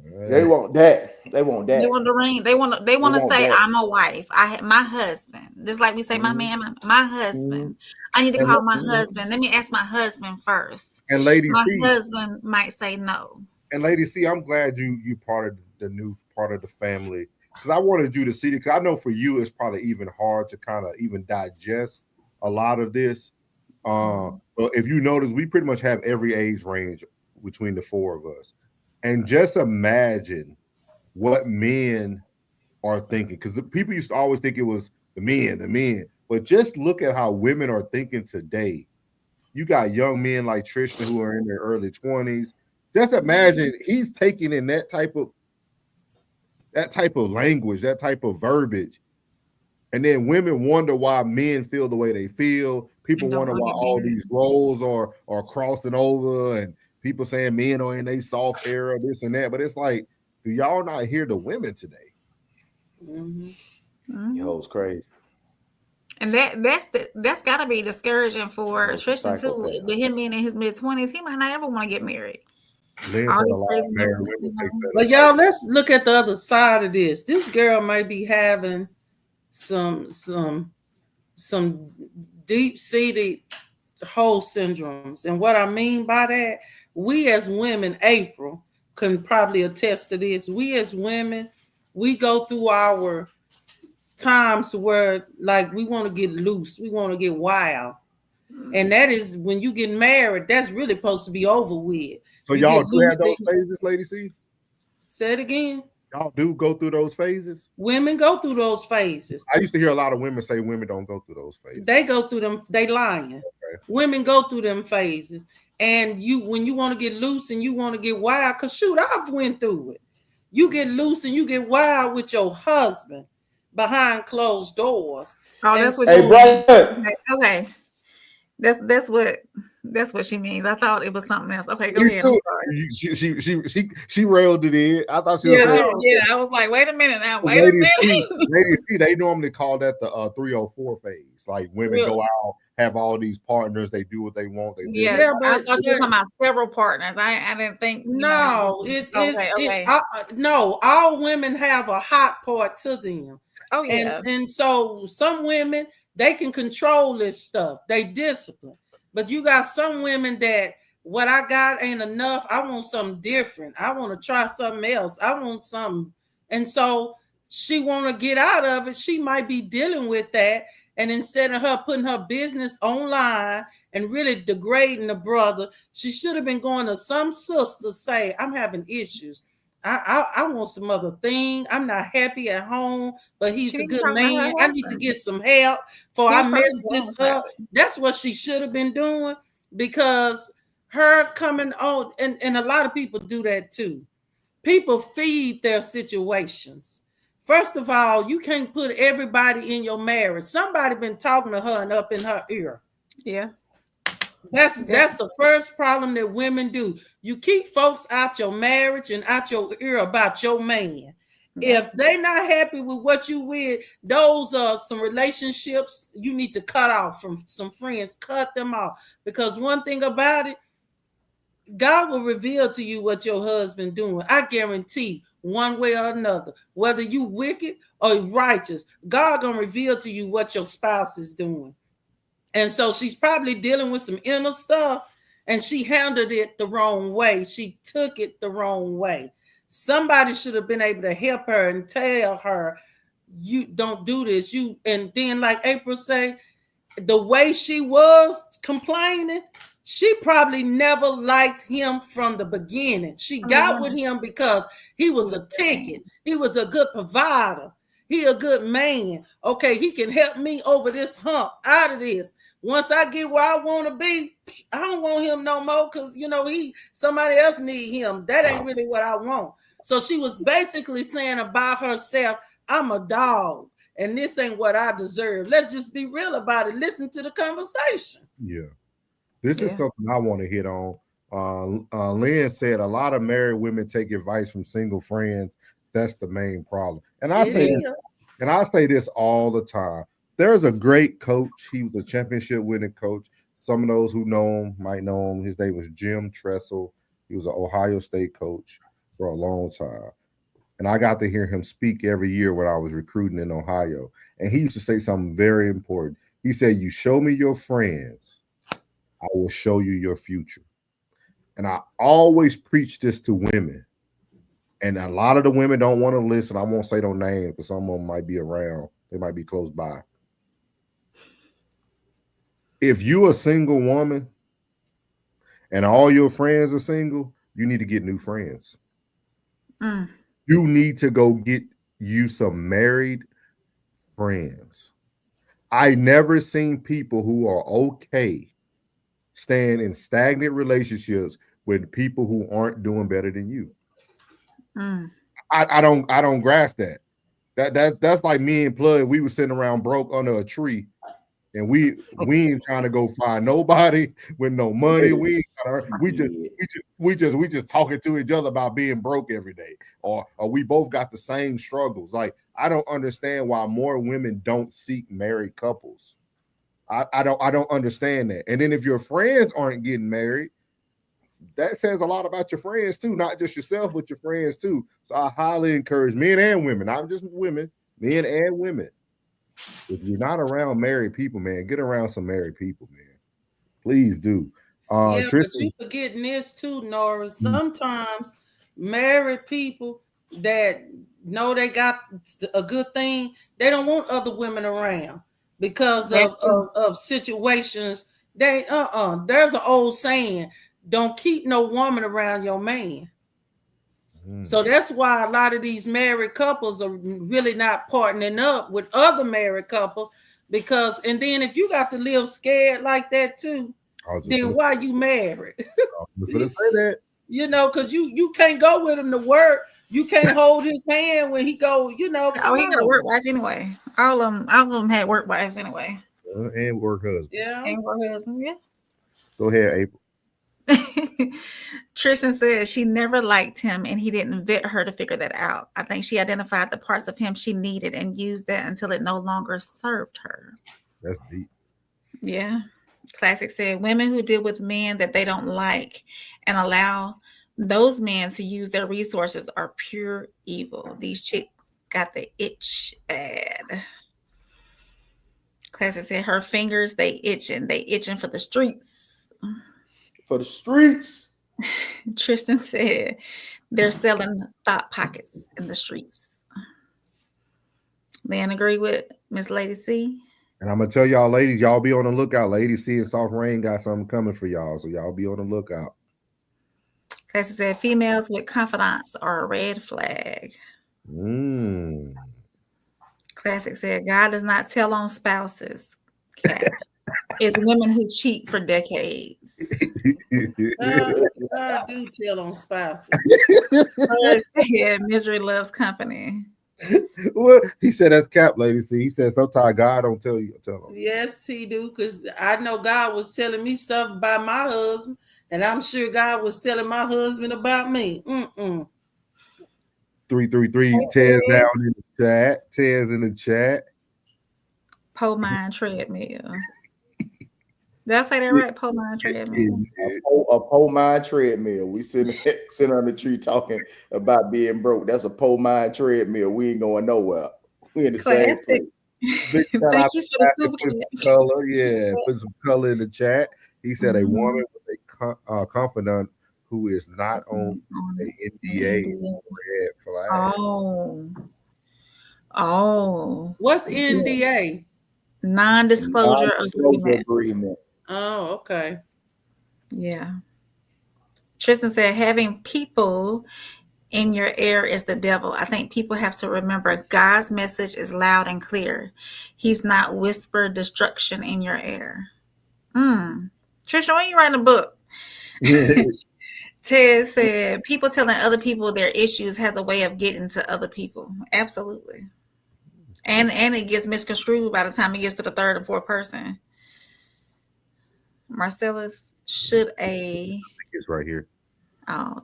They want that. They want that. They want the ring. They want to say, that. "I'm a wife. I have my husband." Just like we say, "My man, my husband." I need to And call my husband. Let me ask my husband first. And Lady My C, husband might say no. and Lady C, I'm glad you part of the new part of the family, because I wanted you to see it. Because I know for you it's probably even hard to kind of even digest a lot of this. But if you notice, we pretty much have every age range between the four of us. And just imagine what men are thinking, because the people used to always think it was the men. But just look at how women are thinking today. You got young men like Tristan who are in their early 20s. Just imagine he's taking in that type of language, that type of verbiage. And then women wonder why men feel the way they feel. People wonder why all these roles are crossing over, and people saying men are in a soft era, this and that. But it's like, do y'all not hear the women today? Yo, it's crazy. And that's got to be discouraging for That's Tristan too. psychopath. With him being in his mid-20s, he might not ever want to get married. Lynn All said a these lot crazy of married women, women take that. But y'all, let's look at the other side of this. This girl might be having some deep-seated whole syndromes. And what I mean by that, we as women, April can probably attest to this. We as women, we go through our times where like we want to get loose, we want to get wild. And that is when you get married, that's really supposed to be over with. So You y'all get do have loose, those phases, Lady C? Say it again. Y'all do go through those phases? Women go through those phases. I used to hear a lot of women say women don't go through those phases. They go through them. They lying. Okay. Women go through them phases. And when you want to get loose and you want to get wild, because shoot, I've went through it. You get loose and you get wild with your husband behind closed doors. Oh, that's what. Hey, you Brian. mean. Okay, that's what she means. I thought it was something else. Okay, go You ahead. I'm too. sorry. She railed it in. I thought she was Yeah, saying, I was like, wait a minute now. Wait a Lady minute. C, Lady C, they normally call that the 304 phase. Like women Really? go out, have all these partners, they do what they want. They do Yeah, Yeah, I but- thought you were talking about several partners. I didn't think. No, no. All women have a hot part to them. Oh yeah. And so some women, they can control this stuff. They discipline. But you got some women that what I got ain't enough. I want something different. I want to try something else. I want something. And so she want to get out of it. She might be dealing with that. And instead of her putting her business online and really degrading the brother, she should have been going to some sister say, I'm having issues. I want some other thing. I'm not happy at home, but he's She a didn't good talk about her man. I need to husband. get some help before She I was mess probably this going up. That's what she should have been doing, because her coming on, and a lot of people do that too. people feed their situations. First of all, you can't put everybody in your marriage. Somebody been talking to her and up in her ear. Yeah. That's the first problem that women do. You keep folks out your marriage and out your ear about your man. Yeah. If they not happy with what you with, those are some relationships you need to cut off from some friends. Cut them off. Because one thing about it, God will reveal to you what your husband doing. I guarantee one way or another, whether you wicked or righteous, God gonna reveal to you what your spouse is doing. And so she's probably dealing with some inner stuff, and she handled it the wrong way. She took it the wrong way. Somebody should have been able to help her and tell her, you don't do this. And then, like April say, the way she was complaining, she probably never liked him from the beginning. She got with him because he was a ticket. He was a good provider. He a good man. Okay, he can help me over this hump, out of this. Once I get where I want to be, I don't want him no more because, somebody else need him. That ain't really what I want. So she was basically saying about herself, I'm a dog and this ain't what I deserve. Let's just be real about it. Listen to the conversation. Yeah. This is something I want to hit on. Lynn said a lot of married women take advice from single friends. That's the main problem. And I say this all the time. There's a great coach. He was a championship winning coach. Some of those who know him might know him. His name was Jim Tressel. He was an Ohio State coach for a long time. And I got to hear him speak every year when I was recruiting in Ohio. And he used to say something very important. He said, you show me your friends, I will show you your future. And I always preach this to women. And a lot of the women don't want to listen. I won't say no names because some of them might be around. They might be close by. If you're a single woman and all your friends are single, you need to get new friends. You need to go get you some married friends. I never seen people who are okay staying in stagnant relationships with people who aren't doing better than you. I don't grasp that. That's like me and Plug. We were sitting around broke under a tree, and we ain't trying to go find nobody with no money. We just talking to each other about being broke every day, or we both got the same struggles. Like, I don't understand why more women don't seek married couples. I don't understand that. And then if your friends aren't getting married, that says a lot about your friends too, not just yourself, but your friends too. So I highly encourage men and women, not just women, men and women. If you're not around married people, man, get around some married people, man. Please do. But you forgetting this too, Nora. Sometimes married people that know they got a good thing, they don't want other women around because of situations. There's an old saying, don't keep no woman around your man. So that's why a lot of these married couples are really not partnering up with other married couples, because, and then if you got to live scared like that too, then why you married? I was gonna say that. Because you can't go with him to work. You can't hold his hand when he go, he got a work wife anyway. All of them had work wives anyway. And work husband. Yeah. And work husband, yeah. Go ahead, April. Tristan says she never liked him and he didn't vet her to figure that out. I think she identified the parts of him she needed and used that until it no longer served her. That's deep. Yeah. Classic said women who deal with men that they don't like and allow those men to use their resources are pure evil. These chicks got the itch bad. Classic said her fingers, they itching for the streets. For the streets. Tristan said they're selling thought pockets in the streets. Man, agree with Miss Lady C. And I'm gonna tell y'all, ladies, y'all be on the lookout. Lady C and Soft Rain got something coming for y'all, so y'all be on the lookout. Classy said females with confidants are a red flag. Classic said God does not tell on spouses. It's women who cheat for decades. God do tell on spouses. Yeah, misery loves company. Well, he said that's cap, lady. See, he said sometimes God don't tell you. Tell him. Yes, he do, because I know God was telling me stuff about my husband, and I'm sure God was telling my husband about me. 333 Tez down in the chat. Tez in the chat. Pole mine treadmill. Did I say that right? Pole mine treadmill. A pole mine treadmill. We sitting on the tree talking about being broke. That's a pole mine treadmill. We ain't going nowhere. We in the same place. Big shout Thank out you to for the Pat, super put some chat. color. Yeah, put some color in the chat. He said a woman with a confidant who is not on a NDA red flag. Oh. What's NDA? Non-disclosure agreement. Oh, okay. Yeah. Tristan said having people in your ear is the devil. I think people have to remember God's message is loud and clear. He's not whisper destruction in your ear. Tristan, when you writing a book? Ted said people telling other people their issues has a way of getting to other people. Absolutely. And it gets misconstrued by the time it gets to the third and fourth person. Marcellus, should it's right here.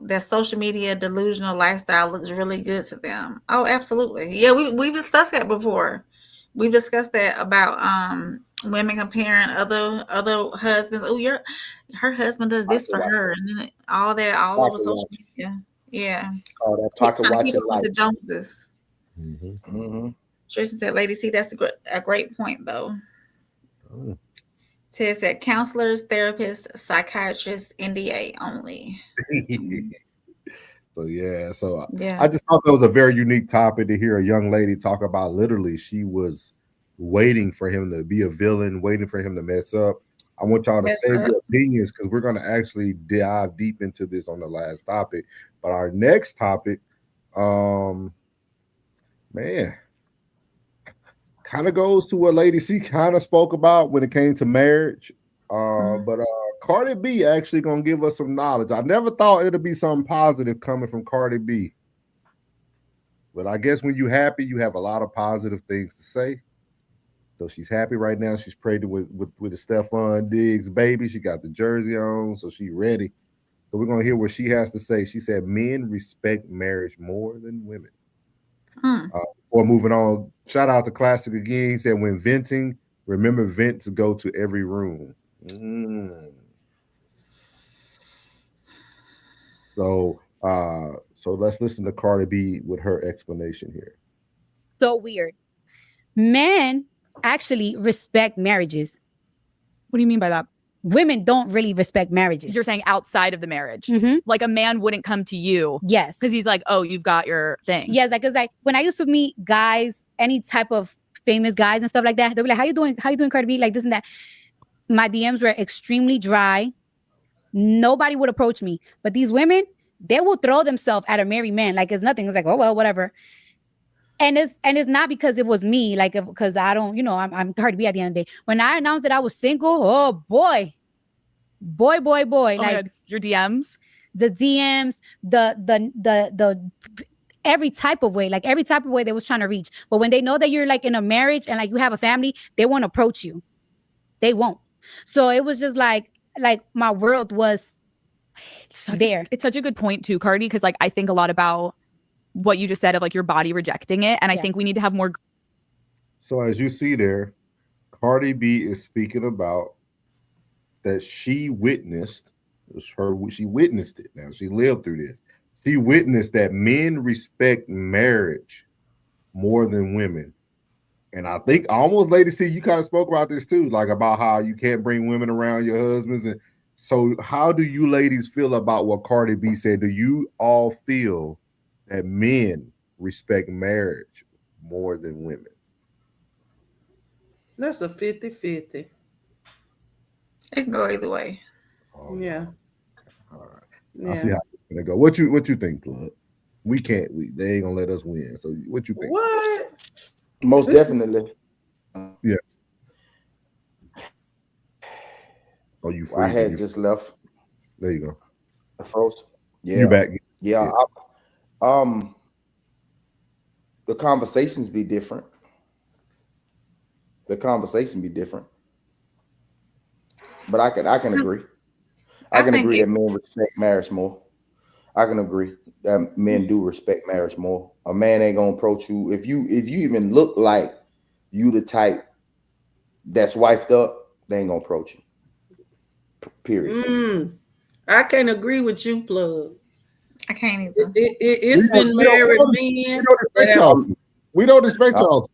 That social media delusional lifestyle looks really good to them. Oh, absolutely. Yeah, we've discussed that before. We've discussed that about women comparing other husbands. Oh, her husband does this for her, and then all over social media. Yeah. Oh, that pocket watching like the Joneses. Mm-hmm. Tristan said, "Lady, see, that's a great point, though." Ted said, "Counselors, therapists, psychiatrists, NDA only." So I just thought that was a very unique topic to hear a young lady talk about. Literally, she was waiting for him to be a villain, waiting for him to mess up. I want y'all to save your opinions because we're going to actually dive deep into this on the last topic. But our next topic, man, kind of goes to what Lady C kind of spoke about when it came to marriage. But Cardi B actually gonna give us some knowledge. I never thought it'd be something positive coming from Cardi B. But I guess when you're happy, you have a lot of positive things to say. So she's happy right now. She's pregnant with the Stephon Diggs baby. She got the jersey on, so she's ready. So we're gonna hear what she has to say. She said men respect marriage more than women. Before moving on, shout out to Classic again. He said, when venting, remember vent to go to every room. So let's listen to Cardi B with her explanation here. So weird. Men actually respect marriages. What do you mean by that? Women don't really respect marriages. You're saying outside of the marriage. Mhm. Like a man wouldn't come to you. Yes. Because he's like, oh, you've got your thing. Yes, because when I used to meet guys, any type of famous guys and stuff like that, they'll be like, how you doing, Cardi B? Like this and that. My DMs were extremely dry. Nobody would approach me. But these women, they will throw themselves at a married man like it's nothing. It's like, oh well, whatever. And it's not because it was me, like because I don't, I'm Cardi B at the end of the day. When I announced that I was single, oh boy. Oh like my God. Your DMs, the DMs, the every type of way, like every type of way they was trying to reach. But when they know that you're like in a marriage and like you have a family, they won't approach you. They won't. So it was just like my world was there. It's such a good point too, Cardi, because like I think a lot about what you just said of like your body rejecting it. And I think we need to have more. So as you see there, Cardi B is speaking about that she witnessed. She witnessed it. Now she lived through this. She witnessed that men respect marriage more than women. And I think almost, Lady C, you kind of spoke about this too, like about how you can't bring women around your husbands. And so how do you ladies feel about what Cardi B said? Do you all feel that men respect marriage more than women? That's a 50-50. It can go either way. Yeah. All right. Yeah. I see how it's gonna go. What you think, Plug? They ain't gonna let us win. So what you think? What? Most definitely. Yeah. Oh, you free? I had just left. There you go. Froze. Yeah. You back? Yeah. The conversations be different. The conversation be different. But I can agree. I can agree that men respect marriage more. I can agree that men do respect marriage more. A man ain't gonna approach you if you even look like you the type that's wifed up, they ain't gonna approach you. Period. I can't agree with you, Plug. I can't either. It's been married men. We don't expect y'all.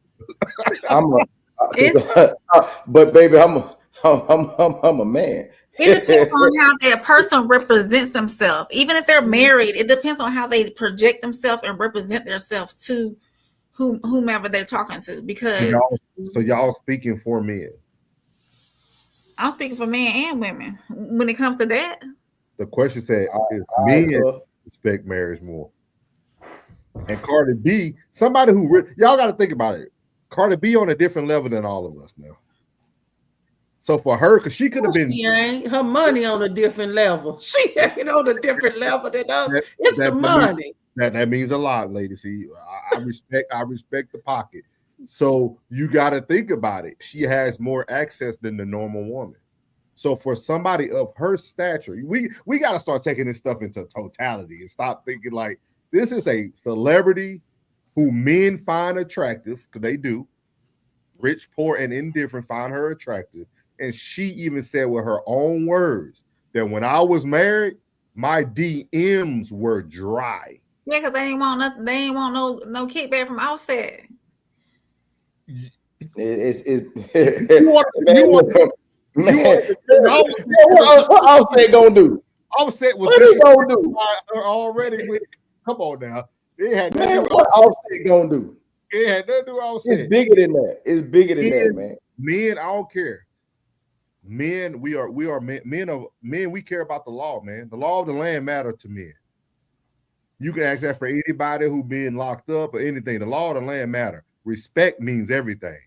But baby, I'm a man. It depends on how that person represents themselves. Even if they're married, it depends on how they project themselves and represent themselves to whomever they're talking to. Because so y'all speaking for men. I'm speaking for men and women. When it comes to that, the question said is men respect marriage more. And Cardi B, somebody who y'all got to think about it. Cardi B on a different level than all of us now. So for her, because she could have been, she ain't her money on a different level. She ain't on a different level than us. It's the money. That means a lot, ladies. See, I respect the pocket. So you got to think about it. She has more access than the normal woman. So for somebody of her stature, we got to start taking this stuff into totality and stop thinking like this is a celebrity who men find attractive, because they do. Rich, poor, and indifferent find her attractive. And she even said with her own words that when I was married, my DMs were dry. Yeah, because they ain't want nothing. They ain't want no kickback from Offset. What Offset gonna do? Offset was what he gonna do already. Come on now, it had man. What Offset gonna do? It had nothing to do with Offset. It's bigger than that. It's bigger than that, man. Men, I don't care. Men, we are men. We care about the law, man. The law of the land matter to men. You can ask that for anybody who been locked up or anything. The law of the land matter. Respect means everything.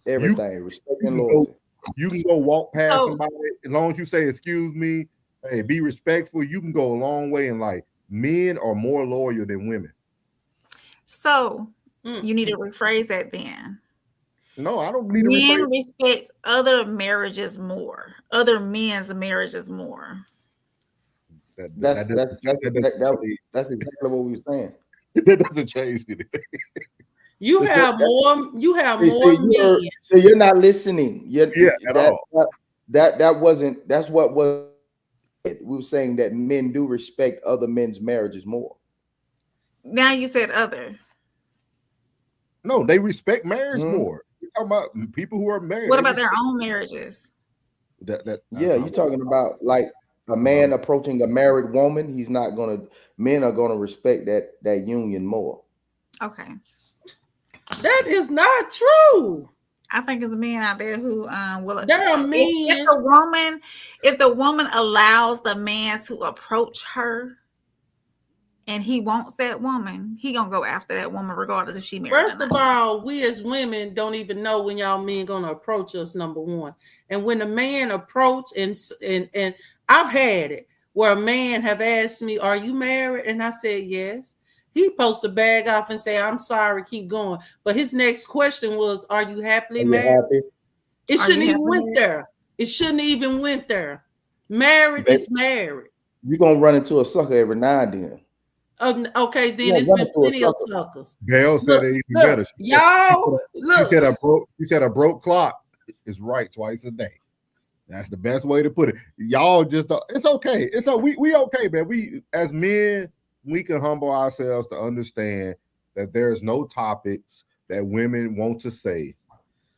Everything. Respect and loyalty. You can go walk past somebody as long as you say, "Excuse me," hey, be respectful. You can go a long way in life. Men are more loyal than women. So you need to rephrase that then. No, I don't need to. Men respect other marriages more. Other men's marriages more. That's exactly what we were saying. That doesn't change anything. You have more men. So you're not listening. At all. That's what was. We were saying that men do respect other men's marriages more. Now you said other. No, they respect marriage more. You're talking about people who are married. What about their own marriages? You're talking about like a man approaching a married woman. Men are gonna respect that union more. Okay. That is not true. I think there's men out there who will. There are men. If the woman allows the man to approach her, and he wants that woman, he gonna go after that woman regardless if she married. First of all, we as women don't even know when y'all men gonna approach us. Number one, and when a man approach and I've had it where a man have asked me, "Are you married?" and I said yes. He supposed to bag off and say, "I'm sorry, keep going." But his next question was, "Are you happily married?" Happy? It shouldn't even went there. It shouldn't even went there. Married is married. You're gonna run into a sucker every now and then. Okay, then it's been plenty of suckers. Gail said it even better. Y'all, look. She said a broke clock is right twice a day. That's the best way to put it. Y'all just it's okay. We okay, man. We as men, we can humble ourselves to understand that there's no topics that women want to say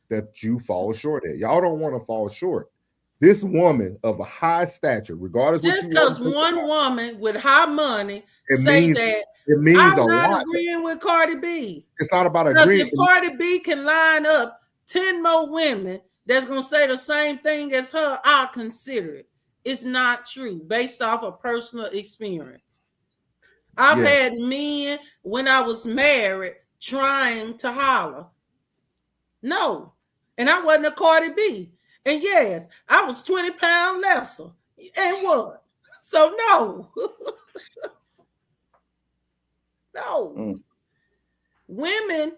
that you fall short at. Y'all don't want to fall short. This woman of a high stature, regardless just because one woman with high money say that, it means I'm a not lot. agreeing with Cardi B. It's not about because agreeing. If Cardi B can line up 10 more women that's gonna say the same thing as her, I'll consider it. It's not true based off of personal experience. I've had men when I was married trying to holler. No, and I wasn't a Cardi B. And yes, I was 20 pounds lesser. And what? So no. No. Women,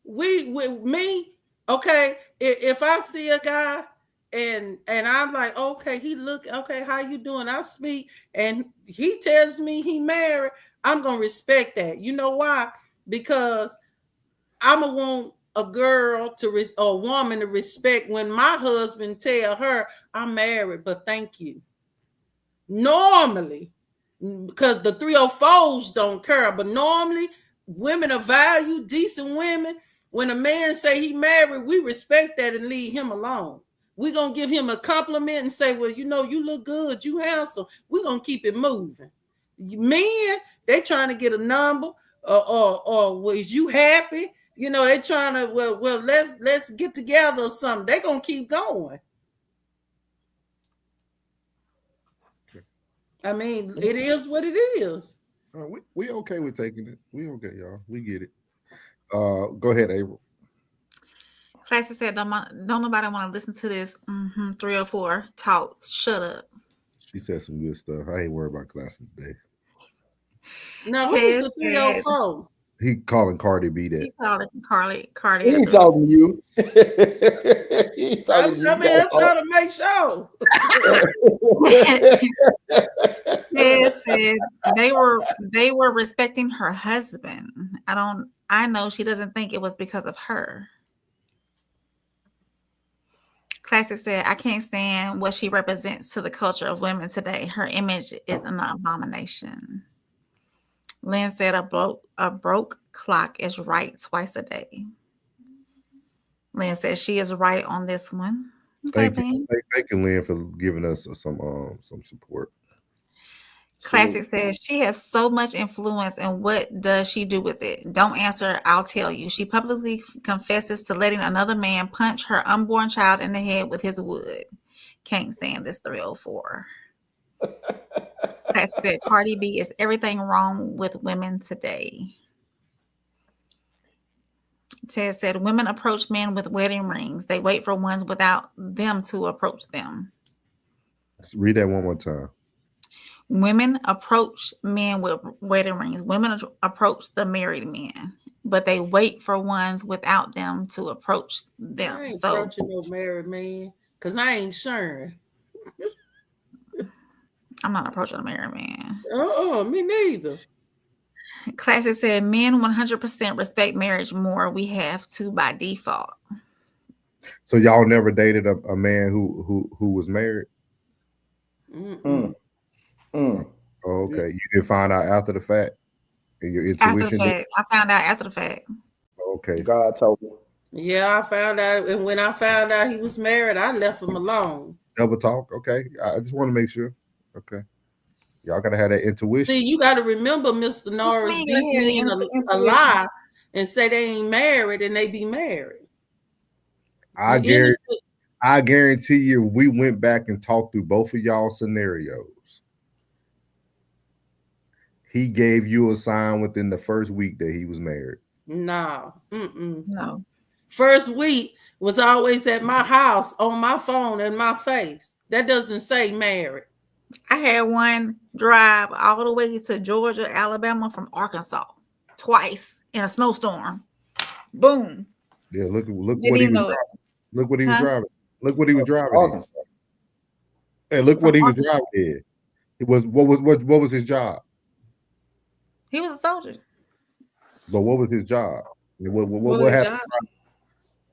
we with me, okay, if I see a guy and I'm like, okay, he look, okay, how you doing? I speak and he tells me he married, I'm gonna respect that. You know why? Because I'm gonna want a girl to or a woman to respect when my husband tell her I'm married, but thank you. Normally, because the 304s don't care, but normally women are valued, decent women. When a man say he married, we respect that and leave him alone. We're gonna give him a compliment and say, well, you know, you look good, you handsome. We're gonna keep it moving. Men, they trying to get a number, or was you happy? You know, they trying to, well, let's get together or something. They gonna keep going. I mean, it is what it is. We okay with taking it. We okay, y'all. We get it. Go ahead, April. Classy said, don't nobody want to listen to this 304 talk. Shut up. She said some good stuff. I ain't worried about Classy today. Now, who's the 304? He calling Cardi B that. He's calling Cardi. He ain't talking to you. I'm trying to make sure. Ted said they were respecting her husband. I know she doesn't think it was because of her. Classic said, I can't stand what she represents to the culture of women today. Her image is an abomination. Lynn said a broke clock is right twice a day. Lynn said she is right on this one. Okay, Thank you, Lynn, for giving us some support. Classic says she has so much influence, and what does she do with it? Don't answer, I'll tell you. She publicly confesses to letting another man punch her unborn child in the head with his wood. Can't stand this 304. Classic said Cardi B is everything wrong with women today. Ted said women approach men with wedding rings. They wait for ones without them to approach them. Let's read that one more time. Women approach men with wedding rings. Women approach the married men, but they wait for ones without them to approach them. I ain't approaching no married man because I ain't sure. I'm not approaching a married man. Me neither. Classic said men 100% respect marriage more. We have to by default. So y'all never dated a man who was married? Oh, okay. You didn't find out after the fact? And your intuition? After the fact. I found out after the fact. Okay. God told me. Yeah, I found out. And when I found out he was married, I left him alone. Double talk. Okay. I just want to make sure. Okay. Y'all got to have that intuition. See, you got to remember, Mr. Norris, these men a lie and say they ain't married and they be married. I guarantee you, we went back and talked through both of y'all scenarios. He gave you a sign within the first week that he was married. No. No. First week was always at my house on my phone in my face. That doesn't say married. I had one drive all the way to Georgia, Alabama from Arkansas twice in a snowstorm. Boom. Yeah, look what he was driving. Look what he was driving. Look what he was driving. And look what he was driving in. It was what was his job? He was a soldier. But what was his job? What happened?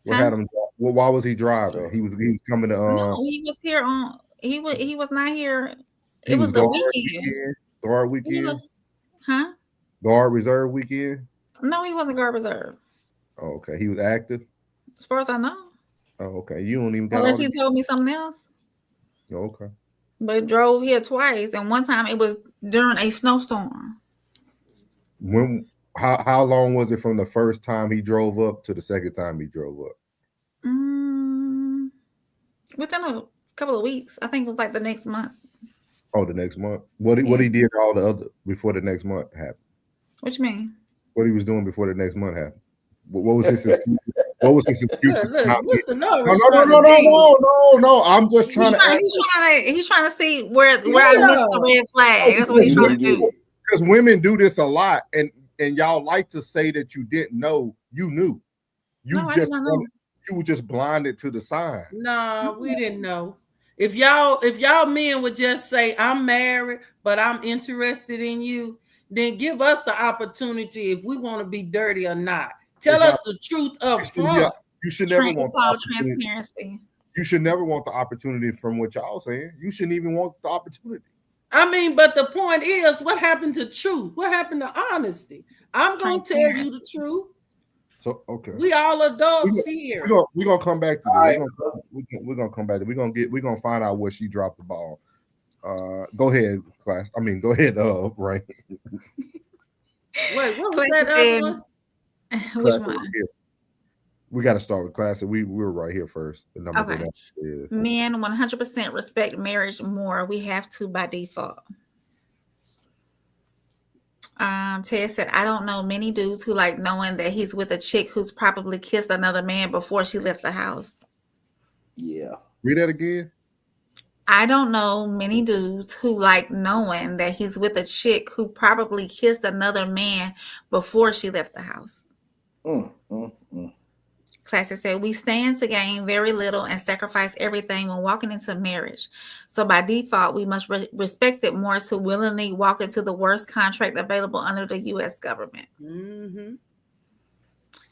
What had him? Why was he driving? He was coming to. No, he was here on. He was not here. It was the weekend. Guard weekend. Huh? Guard reserve weekend. No, he wasn't guard reserve. Oh, okay, he was active. As far as I know. Oh, okay. You don't even. Unless he told me something else. Okay. But drove here twice, and one time it was during a snowstorm. How long was it from the first time he drove up to the second time he drove up? Within a couple of weeks. I think it was like the next month. Oh, the next month. What he did all the other before the next month happened? What you mean? What he was doing before the next month happened? What was his excuse? What was his excuse? Look, Mr. No, Norris. no. I'm just trying to ask. He's trying to see where I missed the red flag. That's what he's trying to do. Because women do this a lot, and y'all like to say that you didn't know, you knew. You were just blinded to the sign. No, we didn't know. If y'all men would just say, I'm married, but I'm interested in you, then give us the opportunity if we want to be dirty or not. Tell us the truth up front. You should never want transparency. You should never want the opportunity from what y'all saying. You shouldn't even want the opportunity. I mean, but the point is, what happened to truth? What happened to honesty? I'm going to tell you the truth. So, okay. We all adults here. We're gonna come back to this. We're gonna come back to we're gonna find out where she dropped the ball. Go ahead, class. I mean, go ahead, Ray. Wait, what was that other one? Which one? We got to start with class. We were right here first. Okay. Men 100% respect marriage more. We have to by default. Ted said, I don't know many dudes who like knowing that he's with a chick who's probably kissed another man before she left the house. Yeah. Read that again. I don't know many dudes who like knowing that he's with a chick who probably kissed another man before she left the house. Classic said, we stand to gain very little and sacrifice everything when walking into marriage. So by default, we must respect it more to willingly walk into the worst contract available under the U.S. government.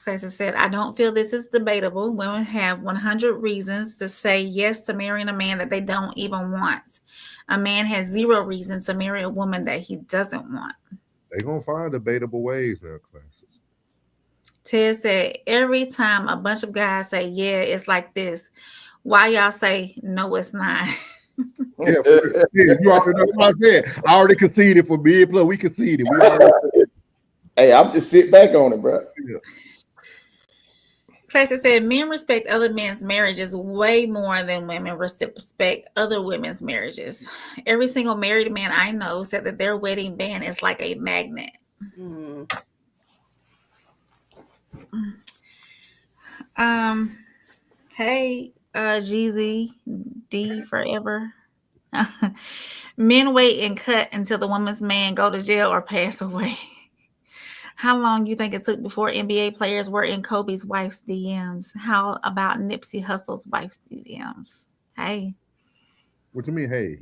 Classic said, I don't feel this is debatable. Women have 100 reasons to say yes to marrying a man that they don't even want. A man has 0 reason to marry a woman that he doesn't want. They're going to find debatable ways now, Classic. Ted said, every time a bunch of guys say, yeah, it's like this, why y'all say, no, it's not? You already know what I said. I already conceded for bid play. We conceded. Hey, I'm just sit back on it, bro. Yeah. Classic said, men respect other men's marriages way more than women respect other women's marriages. Every single married man I know said that their wedding band is like a magnet. Hey, GZ D forever. Men wait and cut until the woman's man go to jail or pass away. How long do you think it took before NBA players were in Kobe's wife's DMs? How about Nipsey Hussle's wife's DMs? Hey. What you mean? Hey,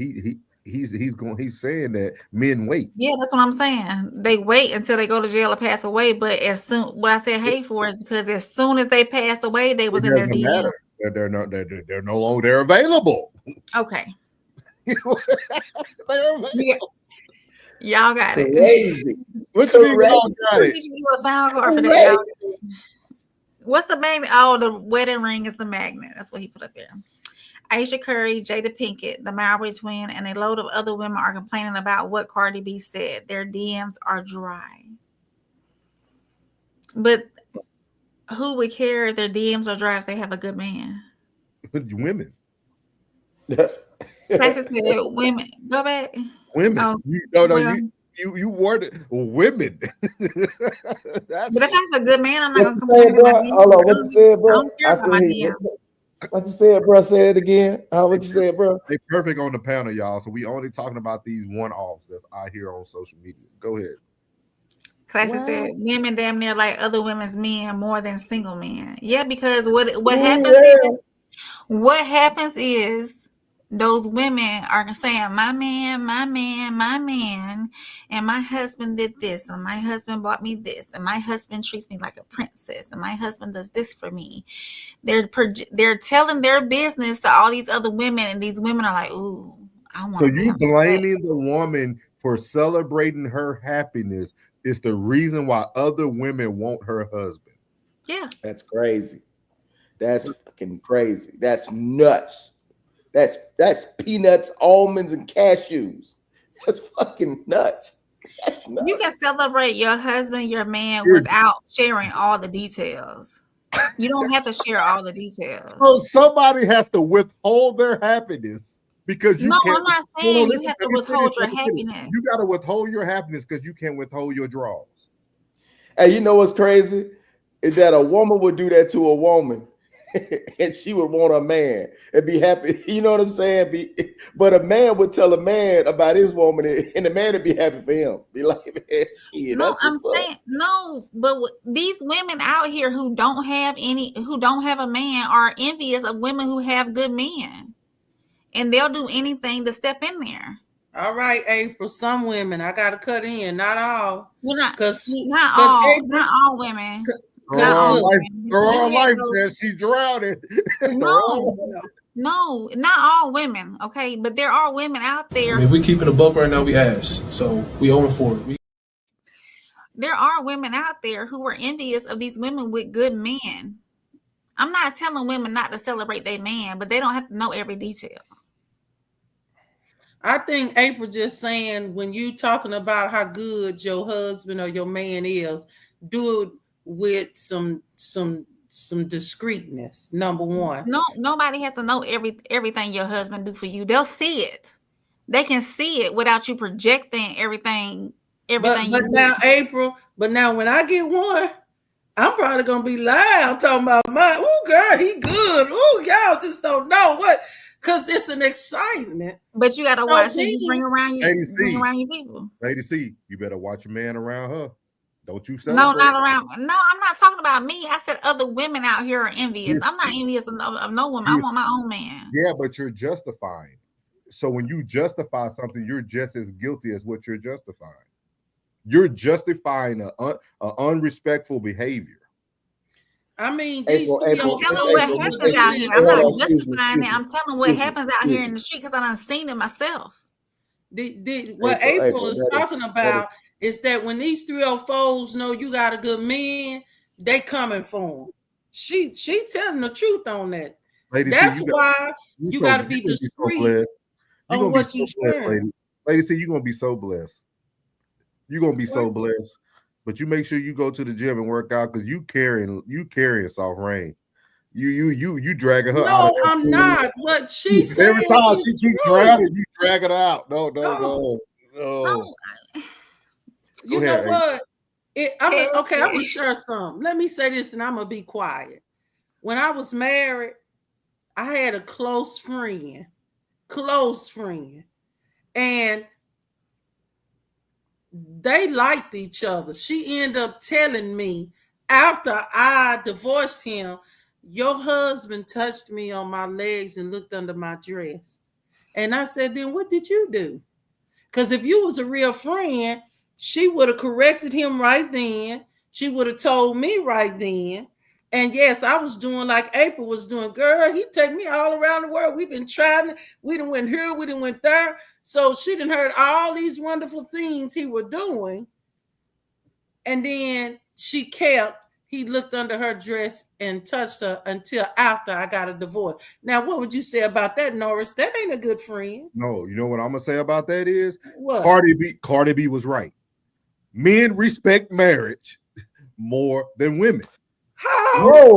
he's saying that men wait. Yeah, that's what I'm saying. They wait until they go to jail or pass away. But as soon, what I said hey for is because as soon as they passed away, they was in their DM. They're no longer available. Okay. Yeah. Y'all got it. Crazy. What you mean y'all got it? You a sound card for that. What's the magnet? Oh, the wedding ring is the magnet. That's what he put up there. Aisha Curry, Jada Pinkett, the Mowry twin, and a load of other women are complaining about what Cardi B said. Their DMs are dry. But who would care if their DMs are dry if they have a good man? Women. Said, women. Go back. Women. Oh, you worded women. But if I have a good man, I'm not going to complain about my DMs. Hold on, what you said, bro? I don't care about my DMs. What you said, bro? Say it again. What you said, bro? They perfect on the panel, y'all. So we only talking about these one-offs that's out here on social media. Go ahead. Classic said women damn near like other women's men more than single men. Yeah, because what happens is those women are saying my man, and my husband did this, and my husband bought me this, and my husband treats me like a princess, and my husband does this for me. They're telling their business to all these other women, and these women are like, ooh, I want. So you blaming the woman for celebrating her happiness is the reason why other women want her husband. Yeah, that's crazy. That's fucking crazy. That's nuts. That's peanuts, almonds, and cashews. That's fucking nuts. That's nuts. You can celebrate your husband, your man, without sharing all the details. You don't have to share all the details. So somebody has to withhold their happiness because you can't. I'm not saying you have to withhold your happiness. You got to withhold your happiness because you can't withhold your draws. Hey, you know what's crazy? is that a woman would do that to a woman, and she would want a man and be happy. You know what I'm saying? But a man would tell a man about his woman, and the man would be happy for him. Be like, man, shit. No, I'm saying no, but these women out here who don't have a man are envious of women who have good men, and they'll do anything to step in there. All right, April. Some women, I gotta cut in, not all. Well, not April, not all women. Girl, life, man, she's drowning. No, not all women. Okay, but there are women out there. I mean, if we keeping a buck right now, we ass. So we 0-4. There are women out there who are envious of these women with good men. I'm not telling women not to celebrate their man, but they don't have to know every detail. I think April just saying when you talking about how good your husband or your man is, do it with some discreetness. Number one. No, nobody has to know everything your husband do for you. They'll see it. They can see it without you projecting everything. But now, April. But now, when I get one, I'm probably gonna be loud talking about mine. Oh, girl, he good. Oh, y'all just don't know what. Because it's an excitement. But you got to watch who you bring around your people. Lady C, you better watch your man around her. Don't you celebrate? No, not around. No, I'm not talking about me. I said other women out here are envious. I'm not envious of no woman. I want my own man. Yeah, but you're justifying. So when you justify something, you're just as guilty as what you're justifying. You're justifying an unrespectful behavior. I mean, I'm telling what happens out here. I'm not justifying it. I'm telling what happens out here in the street because I done seen it myself. What April is talking about is that when these 304s know you got a good man, they coming for him. She telling the truth on that. Lady, that's why you got to be discreet on what you share. Lady, see, you're gonna be so blessed. You're gonna be so blessed. But you make sure you go to the gym and work out because you carrying Soft Rain. You dragging her out. No, I'm not. What she said. Every time she keeps drowning, you drag it out. No. You know what? I'm gonna share some. Let me say this, and I'm gonna be quiet. When I was married, I had a close friend, and they liked each other. She ended up telling me after I divorced him, your husband touched me on my legs and looked under my dress. And I said, then what did you do? Because if you was a real friend, she would have corrected him right then. She would have told me right then. And yes, I was doing like April was doing. Girl, he take me all around the world. We've been traveling. We done went here. We done went there. So she done heard all these wonderful things he was doing. And then he looked under her dress and touched her until after I got a divorce. Now, what would you say about that, Norris? That ain't a good friend. No, you know what I'm going to say about that is? What? Cardi B was right. Men respect marriage more than women. How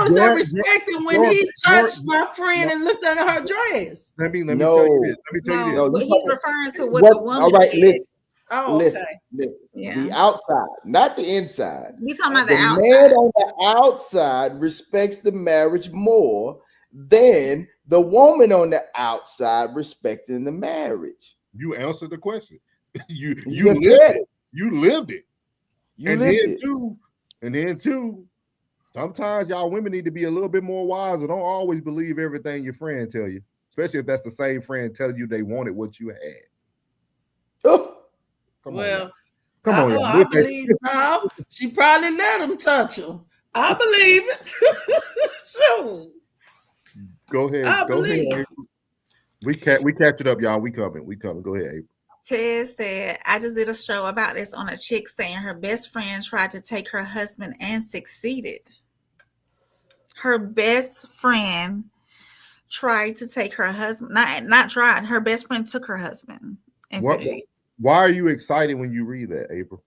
is that respected when he touched my friend and looked under her dress? Let me tell you this. But he's referring to what the woman all right, did. listen. Oh, listen. Yeah. The outside, not the inside. He's talking about the outside. Man on the outside respects the marriage more than the woman on the outside respecting the marriage. You answered the question. You You lived it. And then too, sometimes y'all women need to be a little bit more wise and don't always believe everything your friend tell you, especially if that's the same friend telling you they wanted what you had. Oh. Come on. I believe so. She probably let him touch her. I believe it. Sure. Go ahead. April. We catch it up, y'all. We coming. Go ahead, April. Ted said, I just did a show about this on a chick saying her best friend tried to take her husband and succeeded. Her best friend tried to take her husband, not tried. Her best friend took her husband and succeeded. Why are you excited when you read that, April?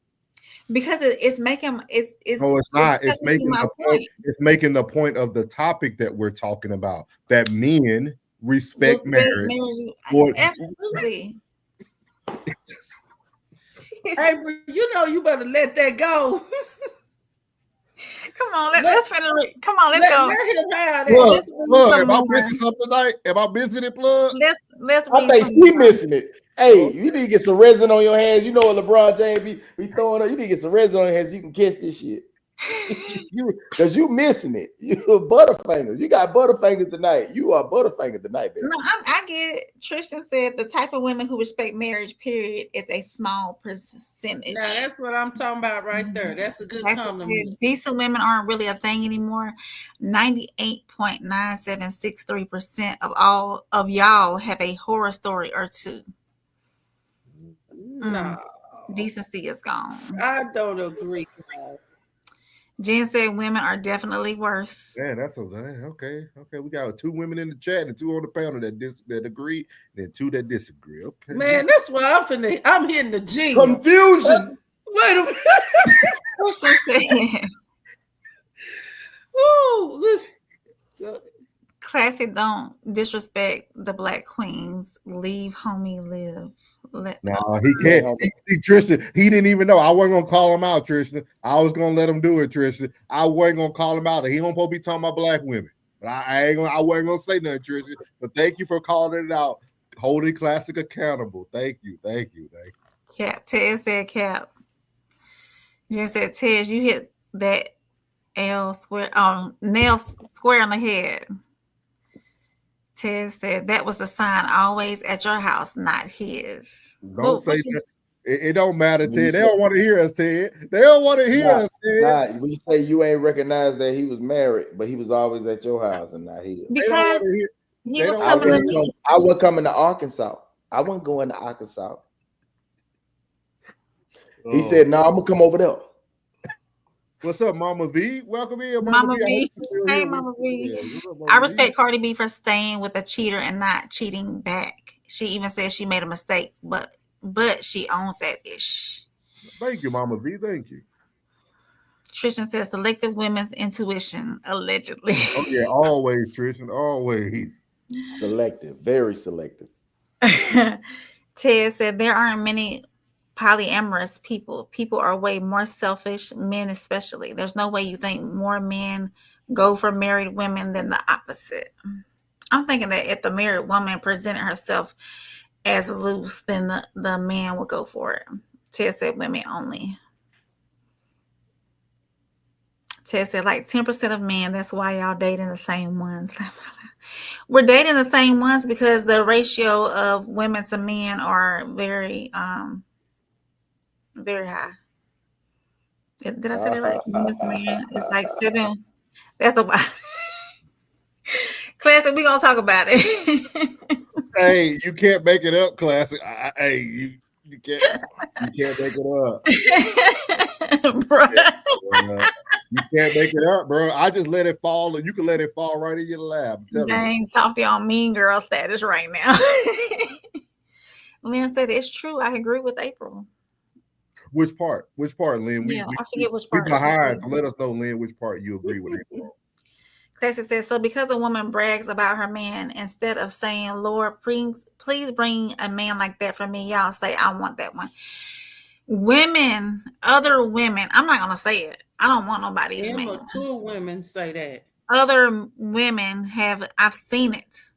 Because it's making it's no, it's not. It's making the point. It's making the point of the topic that we're talking about. That men respect marriage. Absolutely. April, you know you better let that go. Come on, let's come on, let's go. Let him have that. Plug, Let's read plug. some Am I more. missing something tonight? Am I missing it, plug? Let's I read think some she more. missing it. Hey, you need to get some resin on your hands. You know what LeBron James be throwing up. You need to get some resin on your hands. So you can catch this shit. Because you missing it. You Butterfingers. You got Butterfingers tonight. You are Butterfingers tonight, baby. No, I get it. Tristan said the type of women who respect marriage, period, is a small percentage. Now that's what I'm talking about right there. That's a good compliment. Decent women aren't really a thing anymore. 98.9763% of all of y'all have a horror story or two. No, decency is gone. I don't agree. Jen said women are definitely worse. Yeah, that's okay. We got 2 women in the chat and 2 on the panel that agree, and 2 that disagree. Okay, Man, that's why I'm hitting the G. Confusion. Wait a minute. What's she saying? Ooh, this. Classy, don't disrespect the black queens. Leave homie live. No, he can't. See, Tristan, he didn't even know. I wasn't gonna call him out, Tristan. I was gonna let him do it, Tristan. I wasn't gonna call him out. He don't supposed to be talking about black women. But I wasn't gonna say nothing, Tristan. But thank you for calling it out, holding Classic accountable. Thank you. Cap. Ted said Cap. Jen said Ted, you hit that nail square on the head. Ted said that was a sign always at your house, not his. Don't say that. It don't matter, Ted. They don't want to hear us, Ted. They don't want to hear us, Ted. We say you ain't recognized that he was married, but he was always at your house and not his. Because he was coming to me. I wasn't coming to Arkansas. I wasn't going to Arkansas. He said, "No, I'm gonna come over there." What's up, Mama V? Welcome in, Mama V. Hey, Mama V. I respect Cardi B for staying with a cheater and not cheating back. She even said she made a mistake, but she owns that ish. Thank you, Mama V. Thank you. Tristan says selective women's intuition, allegedly. Oh yeah, always, Tristan. Always. Selective, very selective. Ted said there aren't many polyamorous people. People are way more selfish, men especially. There's no way you think more men go for married women than the opposite. I'm thinking that if the married woman presented herself as loose, then the man would go for it. Ted said women only. Ted said like 10% of men. That's why y'all dating the same ones. We're dating the same ones because the ratio of women to men are very very high. Did I say that right? It's like 7. That's a lot. Classic, we're gonna talk about it. Hey, you can't make it up, Classic. Hey, you can't make it up. Bro. You can't make it up, bro. I just let it fall, and you can let it fall right in your lap. Dang, softy on mean girl status right now. Lynn said it's true. I agree with April. Which part? Which part, Lynn? I forget which part. We behind, so let us know, Lynn, which part you agree with. Classic says, so because a woman brags about her man, instead of saying, Lord, please bring a man like that for me, y'all say, I want that one. Women, other women, I'm not going to say it. I don't want nobody's man. 2 women say that. Other women I've seen it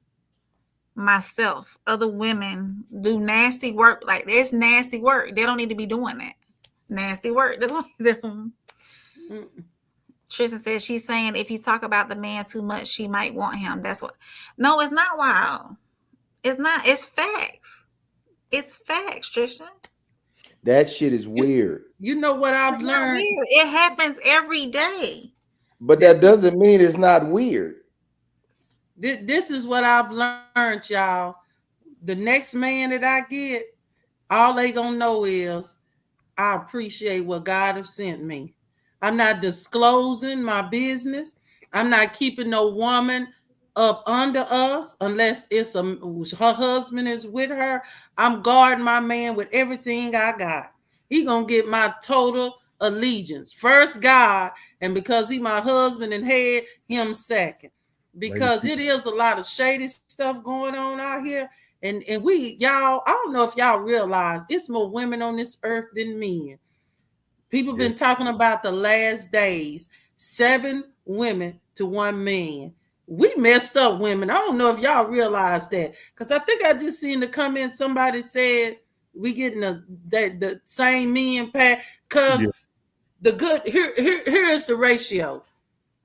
myself. Other women do nasty work. Like, it's nasty work. They don't need to be doing that. Nasty work. That's what they do. Tristan says she's saying if you talk about the man too much, she might want him. That's what. No, it's not wild. It's not. It's facts. It's facts, Tristan. That shit is weird. You know what I've learned? It happens every day. But that doesn't mean it's not weird. This is what I've learned, y'all. The next man that I get, all they gonna know is I appreciate what God have sent me. I'm not disclosing my business. I'm not keeping no woman up under us unless it's her husband is with her. I'm guarding my man with everything I got. He gonna get my total allegiance. First God, and because he my husband and head, him second. Because it is a lot of shady stuff going on out here. And y'all, I don't know if y'all realize it's more women on this earth than men. People been talking about the last days. 7 women to 1 man. We messed up women. I don't know if y'all realize that, because I think I just seen the comment. Somebody said we getting the same men pack. Because the good here is the ratio.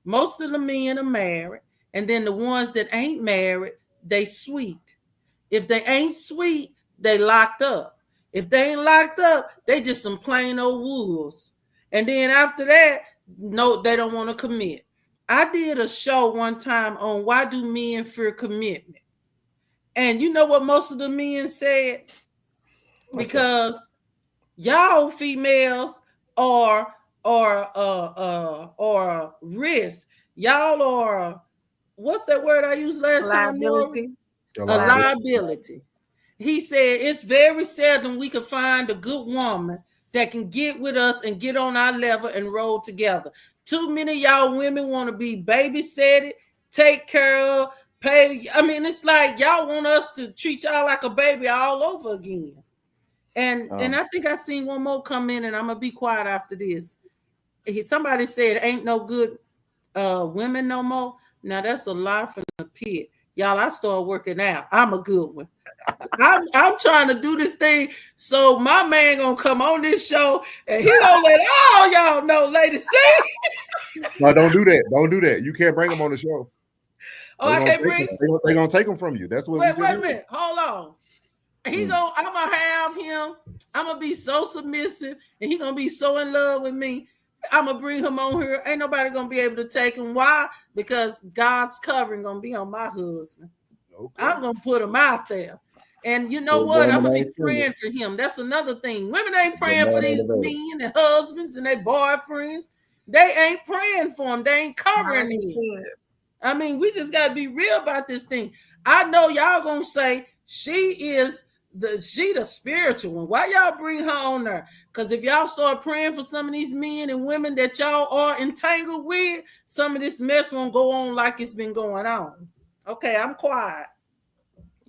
Most of the men are married, and then the ones that ain't married, they sweet. If they ain't sweet, they locked up. If they ain't locked up, they just some plain old wolves. And then after that, no, they don't want to commit. I did a show one time on why do men fear commitment. And you know what most of the men said? Because y'all females are risk. Y'all are, what's that word I used last time? Liability. A liability. He said it's very seldom we can find a good woman that can get with us and get on our level and roll together. Too many of y'all women want to be babysitted, take care of, pay. I mean, it's like y'all want us to treat y'all like a baby all over again. And I think I seen one more come in, and I'm gonna be quiet after this. Somebody said ain't no good women no more. Now that's a lie from the pit. Y'all, I started working out. I'm a good one. I'm trying to do this thing, so my man gonna come on this show and he gonna let all y'all know, ladies. See? No, don't do that. Don't do that. You can't bring them on the show. Oh, I can't bring. They're gonna take them from you. That's what. Wait a minute. Hold on. I'm gonna have him. I'm gonna be so submissive, and he's gonna be so in love with me. I'm gonna bring him on here. Ain't nobody gonna be able to take him. Why? Because God's covering gonna be on my husband. Okay. I'm gonna put him out there. And you know what? I'm gonna be praying for him. That's another thing. Women ain't praying for these men and husbands and their boyfriends. They ain't praying for them. They ain't covering them. I mean, we just gotta be real about this thing. I know y'all gonna say she the spiritual one. Why y'all bring her on there? Because if y'all start praying for some of these men and women that y'all are entangled with, some of this mess won't go on like it's been going on. Okay, I'm quiet.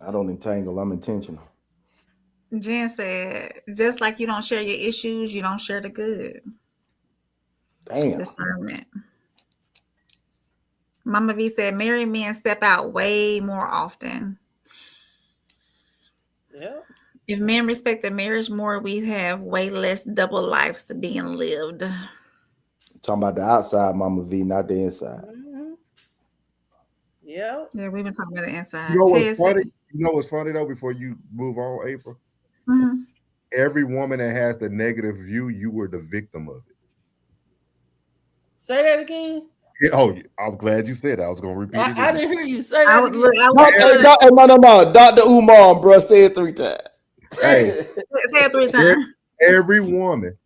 I don't entangle, I'm intentional. Jen said, just like you don't share your issues, you don't share the good. Damn. Discernment. Mama V said, married men step out way more often. Yeah. If men respect the marriage more, we have way less double lives being lived. Talking about the outside, Mama V, not the inside. Mm-hmm. Yeah. Yeah, we've been talking about the inside. You know what's funny though, before you move on, April? Mm-hmm. Every woman that has the negative view, you were the victim of it. Say that again. Yeah, I'm glad you said that. I was going to repeat it. I didn't hear you say that again. No. Dr. Umar, bro, say it 3 times. Hey, say it 3 times. Every woman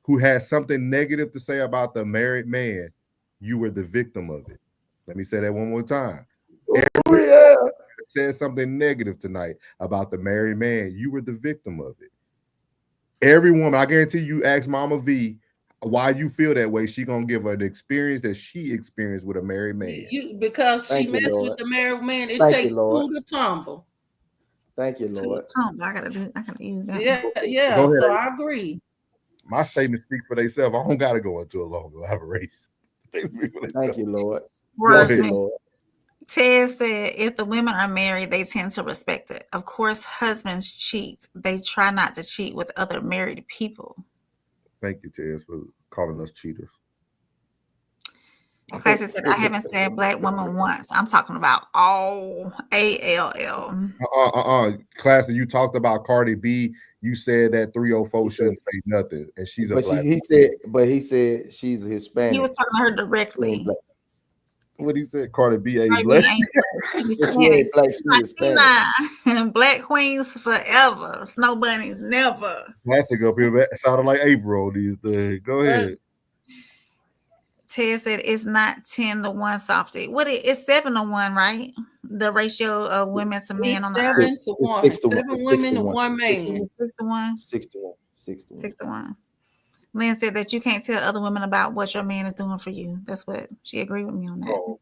who has something negative to say about the married man, you were the victim of it. Let me say that one more time. Every woman that said something negative tonight about the married man, you were the victim of it. Every woman, I guarantee you, ask Mama V why you feel that way. She gonna give her the experience that she experienced with a married man. Because she messed with the married man. It takes 2 to tumble. Thank you, Lord. I gotta use that. Yeah. So I agree. My statements speak for themselves. I don't gotta go into a long elaboration. Thank you, Lord. Ted said, if the women are married, they tend to respect it. Of course, husbands cheat. They try not to cheat with other married people. Thank you, Ted, for calling us cheaters. Classic said, I haven't said black woman once. I'm talking about all ALL. Classic, you talked about Cardi B. You said that 304 shouldn't say nothing, and she's a black. He said she's a Hispanic. He was talking to her directly. What he said, Cardi B ain't black. Black queens forever. Snow bunnies never. Classic up here sounded like April. These things. Go ahead. Ted said it's not 10 to 1 softy. It's 7 to 1, right? The ratio of women to men on the earth. 7 to 1. 7 women to 1 man. 6 to 1. 6 to 1. 6 to 1. Lynn said that you can't tell other women about what your man is doing for you. That's what she agreed with me on that.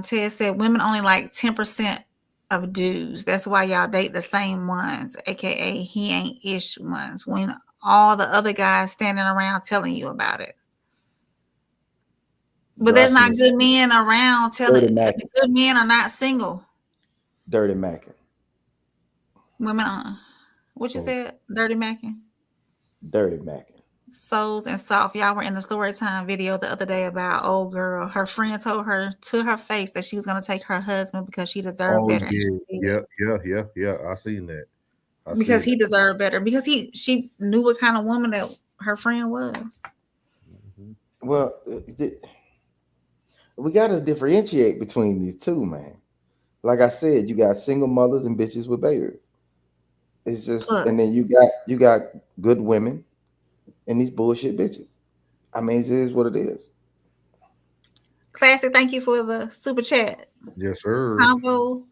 Ted said women only like 10% of dudes. That's why y'all date the same ones, aka he ain't ish ones. When all the other guys standing around telling you about it. But there's not Dry good men around telling Dirty Mackin. good men are not single. Dirty Mackin. Women are. What you Oh. said? Dirty Mackin. Dirty Mackin. Souls and Soft. Y'all were in the story time video the other day about old girl. Her friend told her to her face that she was gonna take her husband because she deserved Oh better. yeah. I seen that. Because he deserved better. Because she knew what kind of woman that her friend was. Well, we got to differentiate between these two, man. Like I said, you got single mothers and bitches with babies. It's just, and then you got good women and these bullshit bitches. I mean, it is what it is. Classic, thank you for the super chat. Yes, sir. Combo,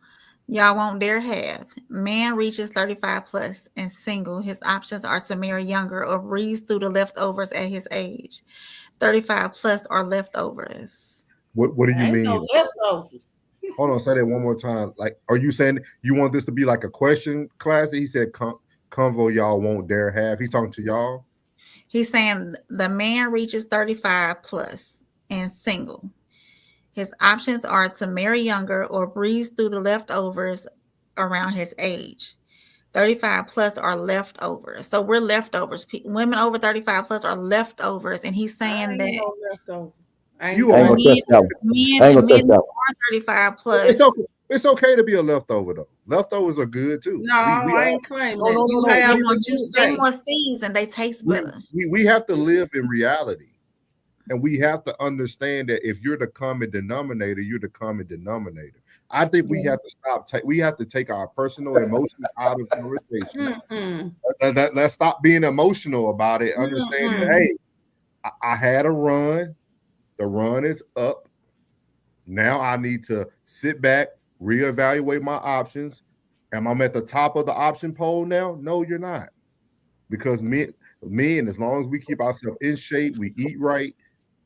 y'all won't dare have. Man reaches 35 plus and single. His options are to marry younger or breeze through the leftovers at his age. 35 plus are leftovers. What do you mean? No leftovers. Hold on, say that one more time. Like, are you saying you want this to be like a question, Classy? He said, "Convo, y'all won't dare have." He's talking to y'all. He's saying the man reaches 35 plus and single. His options are to marry younger or breeze through the leftovers around his age. 35 plus are leftovers. So we're leftovers. Women over 35 plus are leftovers. And he's saying that No leftovers. You I ain't gonna touch that one. I ain't gonna touch that one. are 35 plus. It's okay to be a leftover though. Leftovers are good too. No, I ain't claiming that. No, You have They what you say. more seasoned. They taste better. We have to live in reality. And we have to understand that if you're the common denominator, you're the common denominator. I think we have to stop. We have to take our personal emotions out of conversation. Let's stop being emotional about it. Understand that, hey, I had a run. The run is up. Now I need to sit back, reevaluate my options. Am I at the top of the option poll now? No, you're not. Because men, as long as we keep ourselves in shape, we eat right,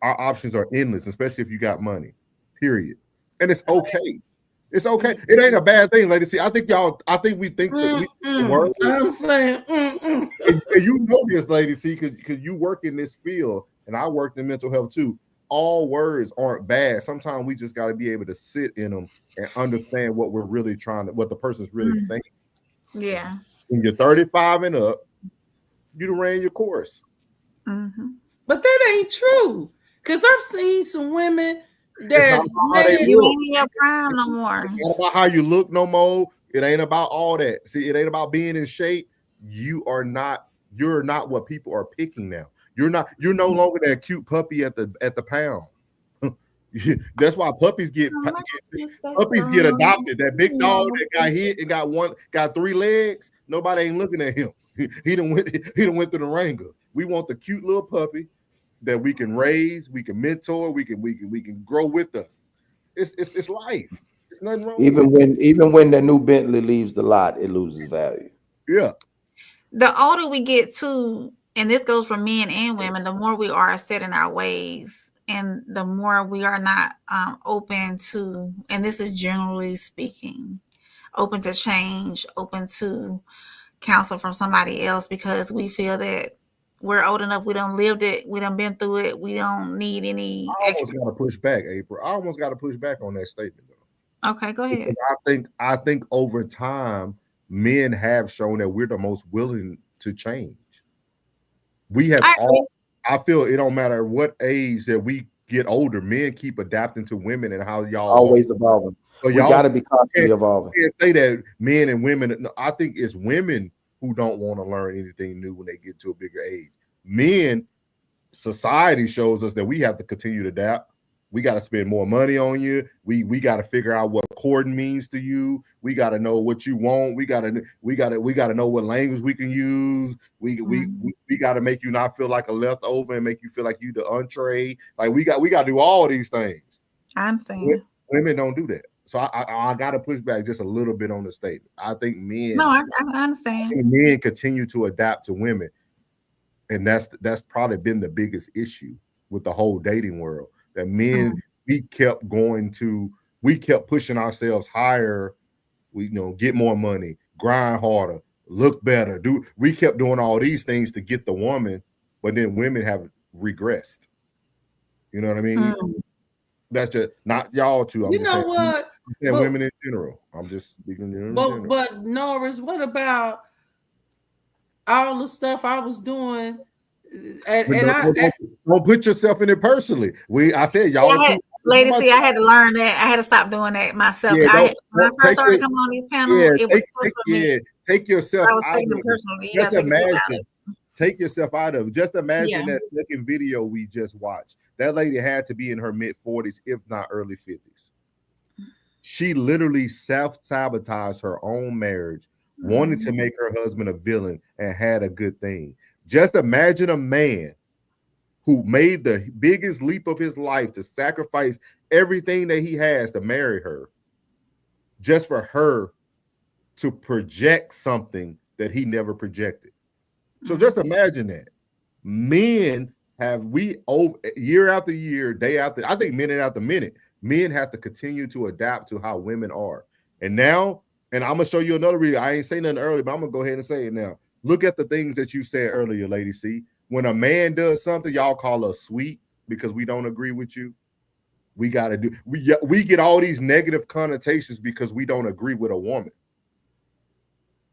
our options are endless, especially if you got money, period. And it's okay. It's okay. It ain't a bad thing, ladies. See, I think we think that I'm saying, and you know this, lady, see, because you work in this field and I worked in mental health too. All words aren't bad. Sometimes we just got to be able to sit in them and understand what we're really what the person's really saying. Yeah. When you're 35 and up, you done ran your course. But that ain't true. Because I've seen some women that you ain't in your prime no more. It's not about how you look no more. It ain't about all that. See, it ain't about being in shape. You're not what people are picking now. You're no longer that cute puppy at the pound. That's why puppies get adopted. That big dog that got hit and got 3 legs. Nobody ain't looking at him. He done went through the wringer. We want the cute little puppy that we can raise, we can mentor, we can grow with us. It's life. It's nothing wrong. Even when the new Bentley leaves the lot, it loses value. Yeah. The older we get too, and this goes for men and women, the more we are set in our ways, and the more we are not open to, and this is generally speaking, open to change, open to counsel from somebody else, because we feel that we're old enough, we done lived it, we done been through it, we don't need any I almost got to push back, April. I almost got to push back on that statement though. Okay, go ahead. Because I think over time, men have shown that we're the most willing to change. We have I feel it don't matter what age that we get older, men keep adapting to women and how y'all always evolving. So we got to be constantly evolving. You can't say that men and women. No, I think it's women who don't want to learn anything new when they get to a bigger age. Men, society shows us that we have to continue to adapt. We got to spend more money on you. We got to figure out what courting means to you. We got to know what you want. We got to know what language we can use. We got to make you not feel like a leftover and make you feel like you the entree. Like we got to do all these things. I understand. Women don't do that. So I got to push back just a little bit on the statement. I think men. No, I understand. Men continue to adapt to women, and that's probably been the biggest issue with the whole dating world. That men, we kept pushing ourselves higher. We get more money, grind harder, look better. We kept doing all these things to get the woman, but then women have regressed. You know what I mean? That's just not y'all two. I'm You just know saying, what? saying women in general. I'm just speaking in general. But Norris, what about all the stuff I was doing? Don't put yourself in it personally. I said y'all. Lady, see, I had to learn that. I had to stop doing that myself. When I first started coming on these panels, it was tough for me. Take yourself I was out taking of it it. personally. Just imagine. Take yourself out of it. Just imagine that second video we just watched. That lady had to be in her mid-40s, if not early 50s. She literally self-sabotaged her own marriage, wanted to make her husband a villain, and had a good thing. Just imagine a man who made the biggest leap of his life to sacrifice everything that he has to marry her, just for her to project something that he never projected. So just imagine that. Men year after year, day after, I think minute after minute, men have to continue to adapt to how women are. And now, and I'm gonna show you another reason. I ain't saying nothing earlier, but I'm gonna go ahead and say it now. Look at the things that you said earlier, Lady C. When a man does something, y'all call us sweet because we don't agree with you. We get all these negative connotations because we don't agree with a woman.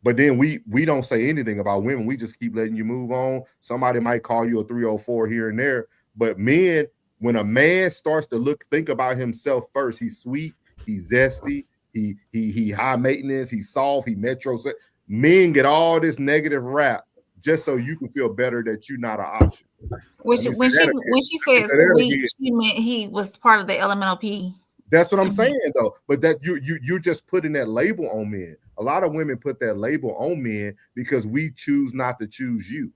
But then we don't say anything about women. We just keep letting you move on. Somebody might call you a 304 here and there. But men, when a man starts to think about himself first, he's sweet, he's zesty, he high maintenance, he's soft, he metro. Men get all this negative rap just so you can feel better that you're not an option. When she said sweet, she meant he was part of the LMNOP. That's what I'm saying, though. But that you're just putting that label on men. A lot of women put that label on men because we choose not to choose you.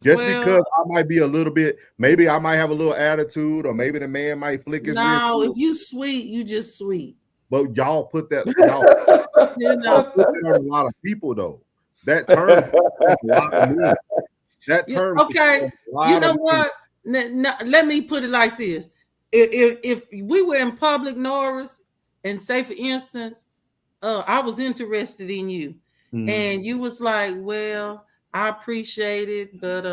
Because I might be a little bit, maybe I might have a little attitude, or maybe the man might flick his wrist. No, if you sweet, you just sweet. But y'all put that, y'all put that on a lot of people, though. That term, that term. Okay, you know what? Let me put it like this: if we were in public, Norris, and say for instance, I was interested in you, and you was like, "Well, I appreciate it, but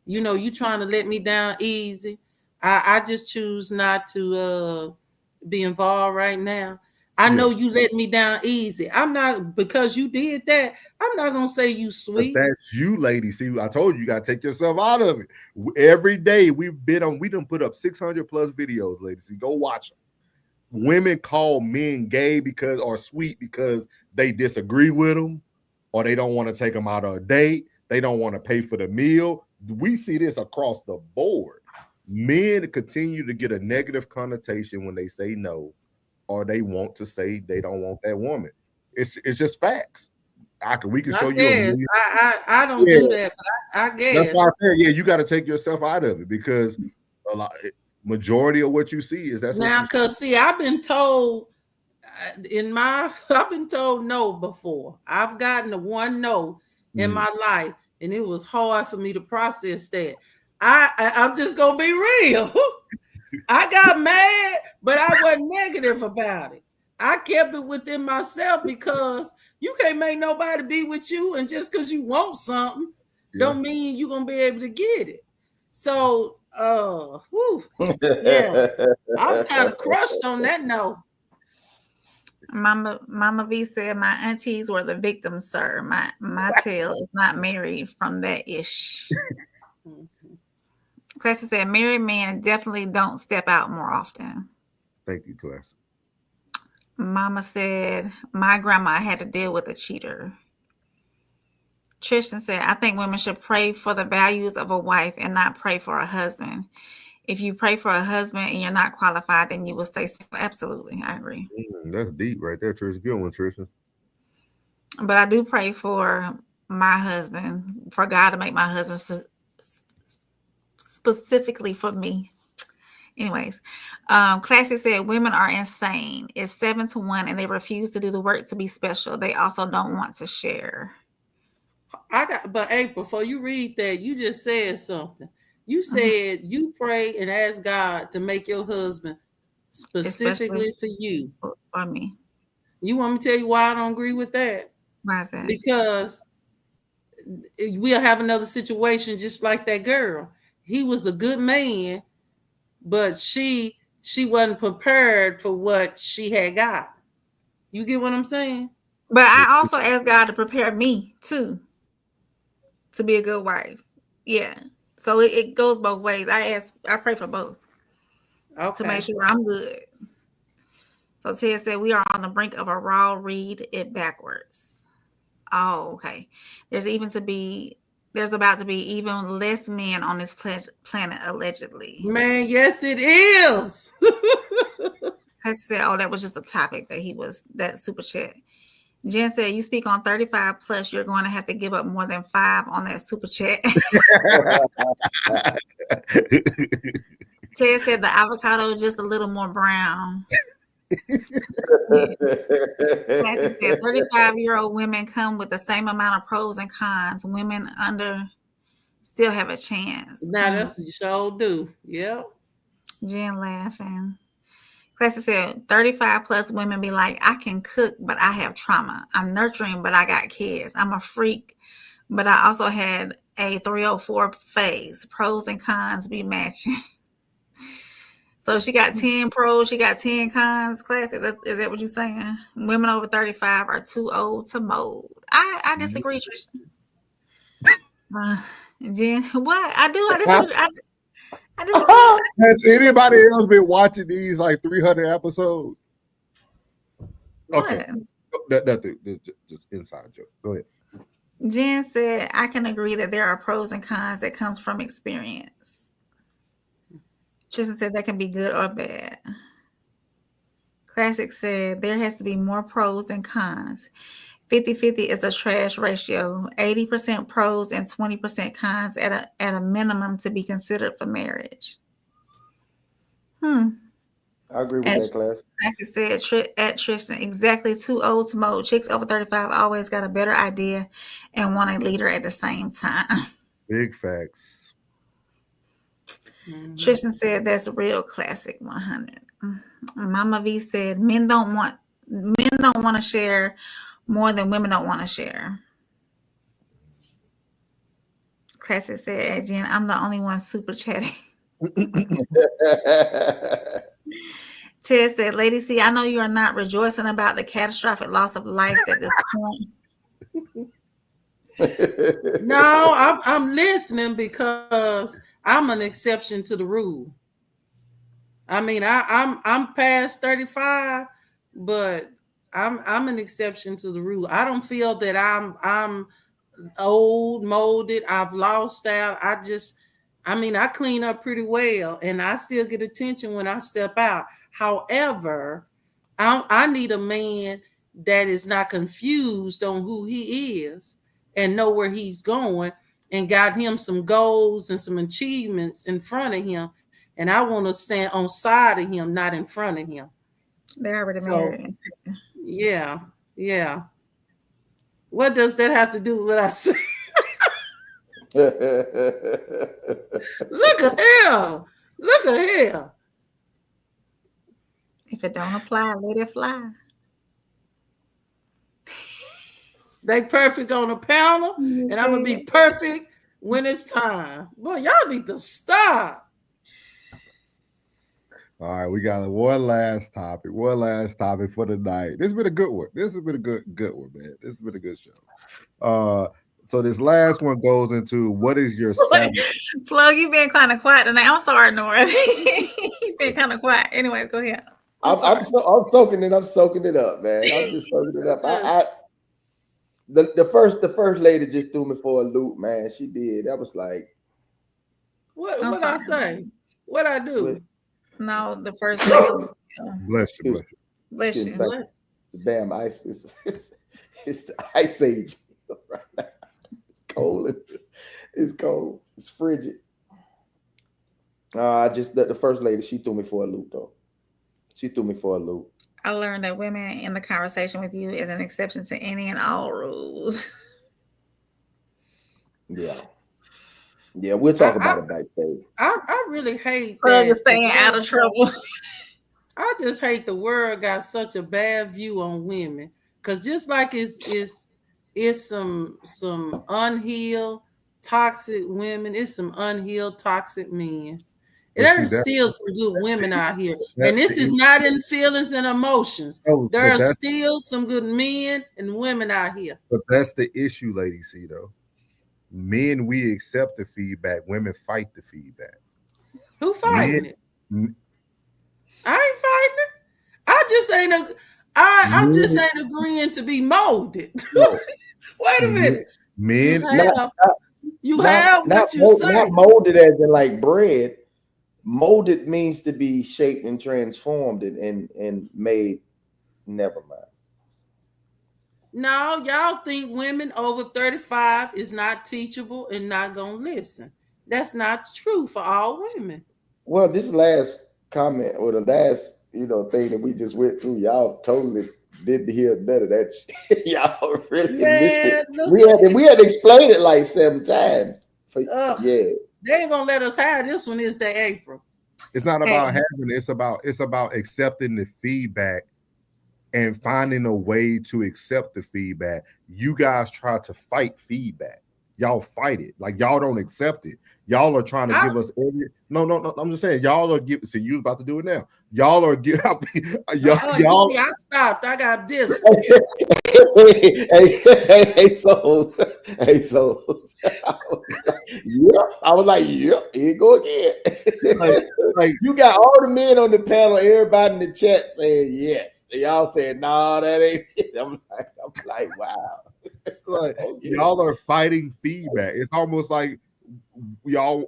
you trying to let me down easy. I just choose not to be involved right now. I know you let me down easy. I'm not, because you did that, I'm not gonna say you sweet. But that's you, lady. See, I told you, you gotta take yourself out of it. Every day we done put up 600 plus videos, ladies. See, go watch them. Women call men gay or sweet because they disagree with them, or they don't want to take them out on a date. They don't want to pay for the meal. We see this across the board. Men continue to get a negative connotation when they say no, or they want to say they don't want that woman. It's just facts. We can show you. I don't do that, but I guess that's why I said, you got to take yourself out of it, because majority of what you see is that's now. Because see, I've been told no before. I've gotten the one no in my life, and it was hard for me to process that. I'm just gonna be real. I got mad, but I wasn't negative about it. I kept it within myself, because you can't make nobody be with you, and just because you want something don't mean you're gonna be able to get it. So yeah, I'm kind of crushed on that note. Mama V said, my aunties were the victims, sir. My tail is not married from that ish. Classy said, married men definitely don't step out more often. Thank you, Class. Mama said, my grandma had to deal with a cheater. Tristan said, I think women should pray for the values of a wife and not pray for a husband. If you pray for a husband and you're not qualified, then you will stay single. Absolutely, I agree. That's deep right there, Tristan. Good one, Tristan. But I do pray for my husband, for God to make my husband specifically for me. Anyways, Classy said, women are insane. It's 7-1 and they refuse to do the work to be special. They also don't want to share. But April, before you read that, you just said something. You said you pray and ask God to make your husband specifically for you. For me. You want me to tell you why I don't agree with that? Why is that? Because we'll have another situation just like that girl. He was a good man, but she wasn't prepared for what she had got. You get what I'm saying? But I also asked God to prepare me too to be a good wife. Yeah. So it goes both ways. I pray for both. Okay. To make sure I'm good. So Ted said we are on the brink of a raw read it backwards. Oh, okay. There's about to be even less men on this planet allegedly. Man, yes it is. I said, oh, that was just a topic that super chat. Jen said, you speak on 35 plus, you're going to have to give up more than 5 on that super chat. Ted said the avocado is just a little more brown. Nancy said 35-year-old women come with the same amount of pros and cons. Women under still have a chance. Now that's you sure do. Yep. Jen laughing. Classy said 35 plus women be like, I can cook, but I have trauma. I'm nurturing, but I got kids. I'm a freak, but I also had a 304 phase. Pros and cons be matching. So she got 10 pros, she got 10 cons. Classy, is that what you're saying? Women over 35 are too old to mold. I disagree, Tristan. Jen, what? I disagree. I disagree. Has anybody else been watching these like 300 episodes? Okay. Nothing. Just inside joke. Go ahead. Jen said, I can agree that there are pros and cons that comes from experience. Tristan said that can be good or bad. Classic said there has to be more pros than cons. 50-50 is a trash ratio. 80% pros and 20% cons at a minimum to be considered for marriage. I agree with that, Class. Classic said at Tristan, exactly too old to mold. Chicks over 35 always got a better idea and want a leader at the same time. Big facts. Tristan said that's a real classic 100. Mama V said men don't want to share more than women don't want to share. Classic said, Jen, I'm the only one super chatting. Ted said, Lady C, I know you are not rejoicing about the catastrophic loss of life at this point. No, I'm listening because I'm an exception to the rule. I mean, I'm past 35, but I'm an exception to the rule. I don't feel that I'm old, molded. I've lost style. I clean up pretty well, and I still get attention when I step out. However, I need a man that is not confused on who he is and know where he's going, and got him some goals and some achievements in front of him. And I want to stand on side of him, not in front of him. They're already married. Yeah. What does that have to do with what I say? Look at here. If it don't apply, let it fly. They perfect on the panel, and I'm gonna be perfect when it's time. Boy, y'all need to stop. All right, we got one last topic for the night. This has been a good one. This has been a good one, man. This has been a good show. So this last one goes into what is your Plug, you've been kind of quiet tonight. I'm sorry, Nora. You've been kind of quiet. Anyway, go ahead. I'm soaking it. I'm soaking it up, man. I'm just soaking it up. The first lady just threw me for a loop, man. She did. That was like, what I say? What I do? No, the first lady. Bless you. Bless you. It's damn ice. It's the ice age right now. It's cold. It's cold. It's frigid. The first lady, she threw me for a loop, though. She threw me for a loop. I learned that women in the conversation with you is an exception to any and all rules. Yeah, we'll talk about it backstage. I really hate that. You're staying out of trouble. I just hate the world got such a bad view on women, because just like it's some unhealed toxic women, it's some unhealed toxic men, There's still some good women out here. And this is not in feelings and emotions. No, There are still some good men and women out here. But that's the issue, Lady C, though. Men, we accept the feedback. Women fight the feedback. Who fighting it? I ain't fighting it. I'm just ain't agreeing to be molded. No. Wait a minute. Men, you have what you say. Not molded as in like bread. Molded means to be shaped and transformed and made. Never mind. No, y'all think women over 35 is not teachable and not gonna listen. That's not true for all women. Well, this last comment or the last thing that we just went through, y'all totally did hear better. That y'all really missed it. We had to explain it like 7 times. They ain't gonna let us have this one. Is the April? It's not about having. It's about accepting the feedback and finding a way to accept the feedback. You guys try to fight feedback. Y'all fight it. Like y'all don't accept it. Y'all are trying to give us every. No. I'm just saying y'all are giving. So you about to do it now. Y'all are giving. Y'all. See, I stopped. I got this. Hey, so. I was like, here you go again. like you got all the men on the panel, everybody in the chat saying yes. And y'all saying, no, that ain't it. I'm like, wow. Like, y'all are fighting feedback. It's almost like we're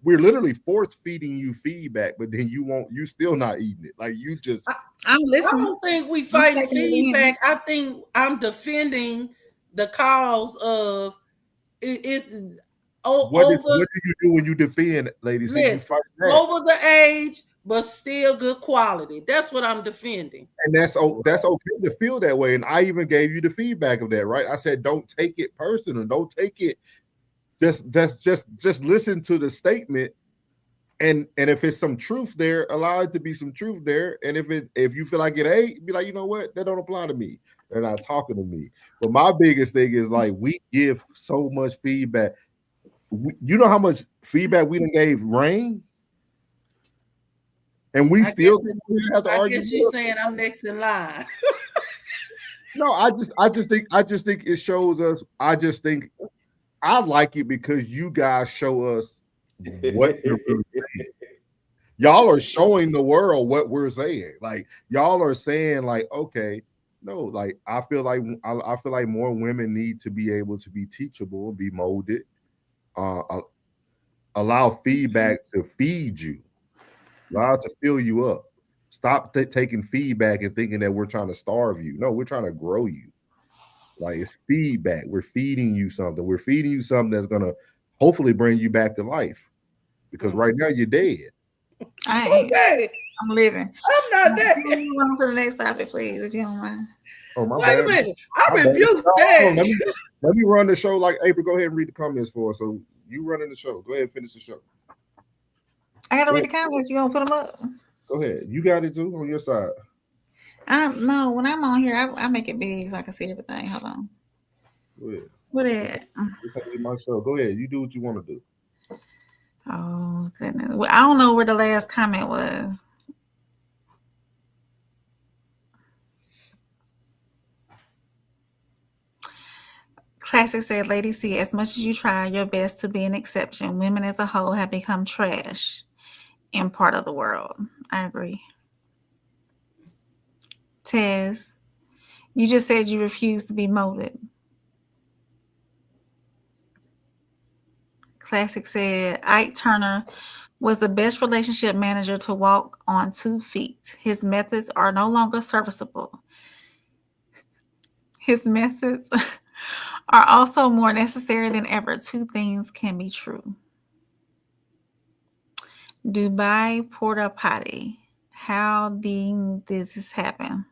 literally force feeding you feedback, but then you still not eating it. Like you just I'm listening. I don't think we fighting feedback. I think I'm defending the cause of it's what do you do when you defend, ladies? Listen, you fight back. Over the age, but still good quality. That's what I'm defending. And that's okay to feel that way. And I even gave you the feedback of that, right? I said, don't take it personal. Don't take it. Just listen to the statement. And if it's some truth there, allow it to be some truth there. And if you feel like it ain't, be like, you know what? That don't apply to me. They're not talking to me. But my biggest thing is like we give so much feedback. You know how much feedback we done gave Rain? And we still have to argue. I guess you're saying I'm next in line. No, I just think it shows us. I just think I like it because you guys show us what you're really saying. Y'all are showing the world what we're saying. Like y'all are saying, like, okay, no, like I feel like more women need to be able to be teachable and be molded. Allow feedback to feed you. Allow it to fill you up. Stop taking feedback and thinking that we're trying to starve you. No, we're trying to grow you. Like it's feedback. We're feeding you something. We're feeding you something that's gonna hopefully bring you back to life. Because right now you're dead. I ain't. Okay. I'm living. I'm not dead. Move on to the next topic, please, if you don't mind. Oh my Wait bad. a minute. I rebuke that. Let me run the show like April. Go ahead and read the comments for us. So you running the show. Go ahead and finish the show. I gotta read the comments. You gonna put them up? Go ahead. You got it too on your side. No, when I'm on here, I make it big so I can see everything. Hold on. Go ahead. What is? This ain't my show. Go ahead. You do what you want to do. Oh goodness. Well, I don't know where the last comment was. Classic said, Lady C, as much as you try your best to be an exception, women as a whole have become trash in part of the world. I agree. Tez, you just said you refuse to be molded. Classic said, Ike Turner was the best relationship manager to walk on 2 feet. His methods are no longer serviceable. His methods are also more necessary than ever. 2 things can be true. Dubai Porta Potty. How did this happen?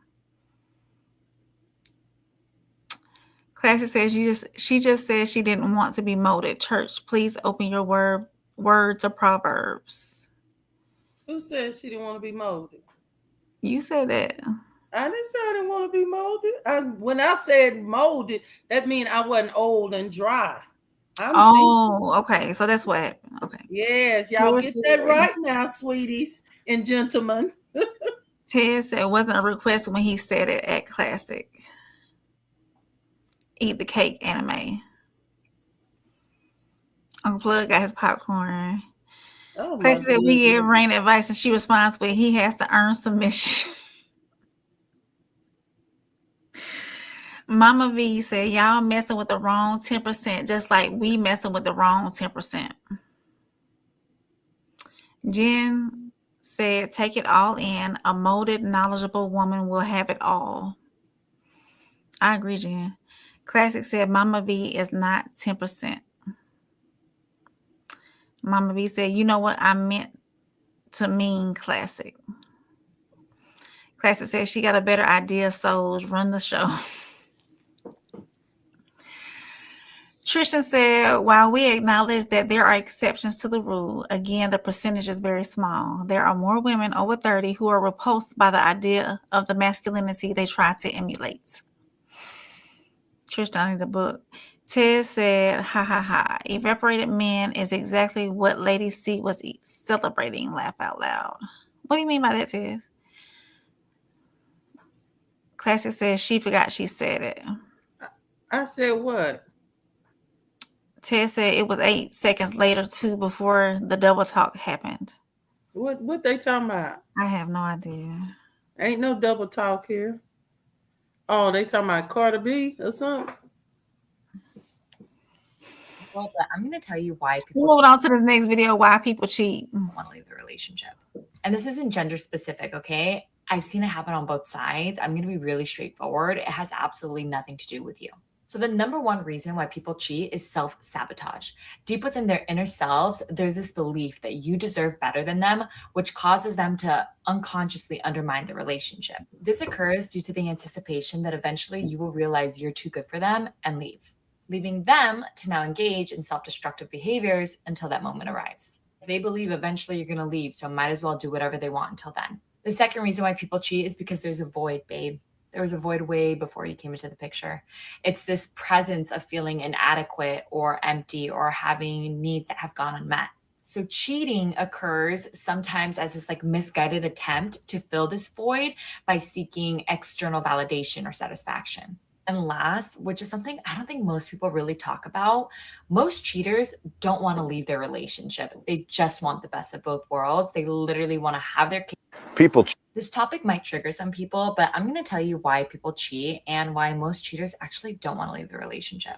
Classic says she just said she didn't want to be molded. Church, please open your word to Proverbs. Who said she didn't want to be molded? You said that. I didn't say I didn't want to be molded. When I said molded, that means I wasn't old and dry. Okay. So that's what happened. Okay. Yes, y'all get that right now, sweeties and gentlemen. Ted said it wasn't a request when he said it at Classic. Eat the cake anime. Uncle Plug got his popcorn. Oh, my Classic said we goodness. give Rain advice and she responds, but he has to earn submission. Mama V said, y'all messing with the wrong 10%, just like we messing with the wrong 10%. Jen said, take it all in. A molded, knowledgeable woman will have it all. I agree, Jen. Classic said, Mama V is not 10%. Mama V said, you know what I meant to mean, Classic. Classic said she got a better idea, souls. Run the show. Tristan said, while we acknowledge that there are exceptions to the rule, again, the percentage is very small. There are more women over 30 who are repulsed by the idea of the masculinity they try to emulate. Tristan, I need the book. Ted said, ha ha ha. Evaporated men is exactly what Lady C was celebrating. Laugh out loud. What do you mean by that, Ted? Classic says she forgot she said it. I said what? Ted said it was 8 seconds later, too, before the double talk happened. What they talking about? I have no idea. Ain't no double talk here. Oh, they talking about Cardi B or something? Well, but I'm going to tell you why people Moving on to this next video, why people cheat. want to leave the relationship. And this isn't gender specific, okay? I've seen it happen on both sides. I'm going to be really straightforward. It has absolutely nothing to do with you. So the number one reason why people cheat is self-sabotage. Deep within their inner selves, there's this belief that you deserve better than them, which causes them to unconsciously undermine the relationship. This occurs due to the anticipation that eventually you will realize you're too good for them and leave, leaving them to now engage in self-destructive behaviors until that moment arrives. They believe eventually you're going to leave, so might as well do whatever they want until then. The second reason why people cheat is because there's a void, babe. There was a void way before you came into the picture. It's this presence of feeling inadequate or empty or having needs that have gone unmet. So cheating occurs sometimes as this like misguided attempt to fill this void by seeking external validation or satisfaction. And last, which is something I don't think most people really talk about, most cheaters don't want to leave their relationship. They just want the best of both worlds. They literally want to have their People. This topic might trigger some people, but I'm going to tell you why people cheat and why most cheaters actually don't want to leave the relationship.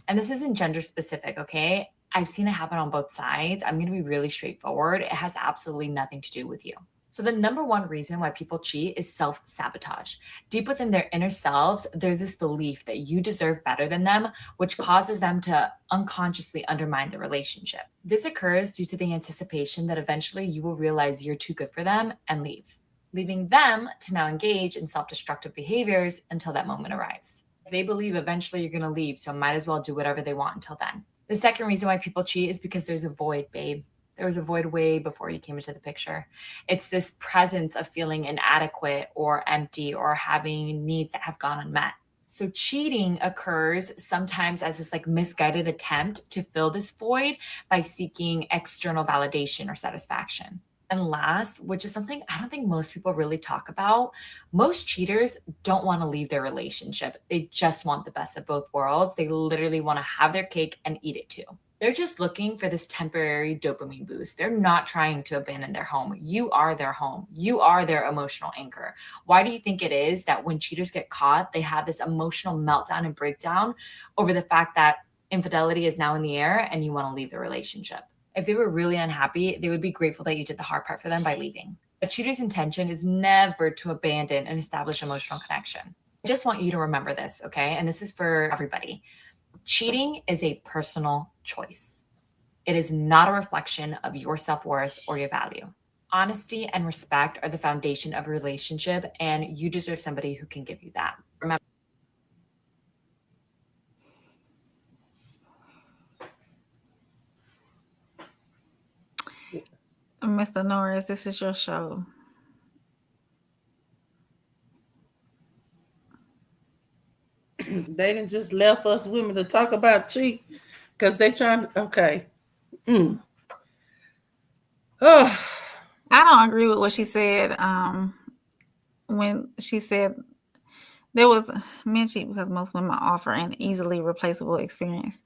And this isn't gender specific, okay? I've seen it happen on both sides. I'm going to be really straightforward. It has absolutely nothing to do with you. So the number one reason why people cheat is self-sabotage. Deep within their inner selves, there's this belief that you deserve better than them, which causes them to unconsciously undermine the relationship. This occurs due to the anticipation that eventually you will realize you're too good for them and leave, leaving them to now engage in self-destructive behaviors until that moment arrives. They believe eventually you're going to leave, so might as well do whatever they want until then. The second reason why people cheat is because there's a void, babe. There was a void way before you came into the picture. It's this presence of feeling inadequate or empty or having needs that have gone unmet. So cheating occurs sometimes as this like misguided attempt to fill this void by seeking external validation or satisfaction. And last, which is something I don't think most people really talk about, most cheaters don't want to leave their relationship. They just want the best of both worlds. They literally want to have their cake and eat it too. They're just looking for this temporary dopamine boost. They're not trying to abandon their home. You are their home. You are their emotional anchor. Why do you think it is that when cheaters get caught, they have this emotional meltdown and breakdown over the fact that infidelity is now in the air and you want to leave the relationship? If they were really unhappy, they would be grateful that you did the hard part for them by leaving. A cheater's intention is never to abandon and establish emotional connection. I just want you to remember this, okay? And this is for everybody. Cheating is a personal choice. It is not a reflection of your self-worth or your value. Honesty and respect are the foundation of a relationship, and you deserve somebody who can give you that. Remember. Mr. Norris, this is your show. They didn't just left us women to talk about cheat because they trying to, okay. Oh, I don't agree with what she said. When she said there was men cheat because most women offer an easily replaceable experience.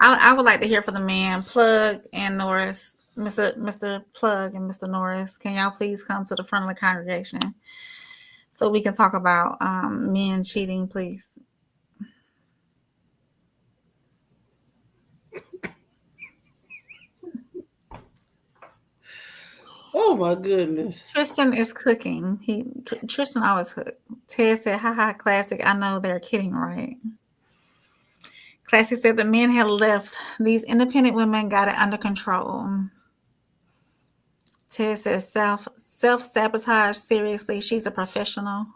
I would like to hear from the man, Plug and Norris, Mr. Plug and Mr. Norris. Can y'all please come to the front of the congregation so we can talk about men cheating, please? oh my goodness. Tristan is cooking. Tristan always cook. Ted said, haha, classic. I know they're kidding, right? Classic said the men had left. These independent women got it under control. Ted says self-sabotage. Seriously, she's a professional.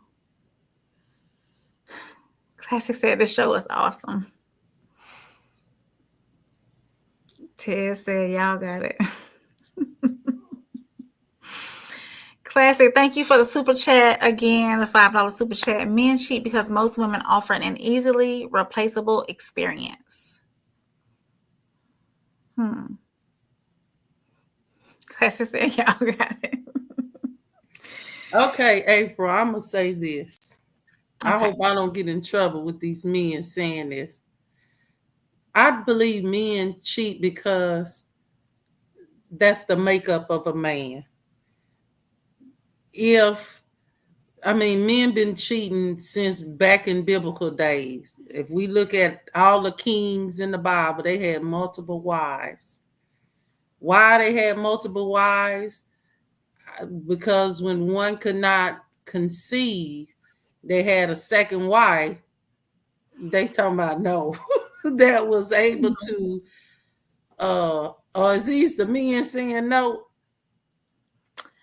Classic said the show is awesome. Ted said y'all got it. Classic, thank you for the super chat again, the $5 super chat. Men cheat because most women offer an easily replaceable experience. Classic said y'all got it. Okay, April, I'm going to say this. I hope I don't get in trouble with these men saying this. I believe men cheat because that's the makeup of a man. Men been cheating since back in biblical days. If we look at all the kings in the Bible, they had multiple wives. Why they had multiple wives? Because when one could not conceive, they had a second wife. They talking about no, that was able to, or is these the men saying no?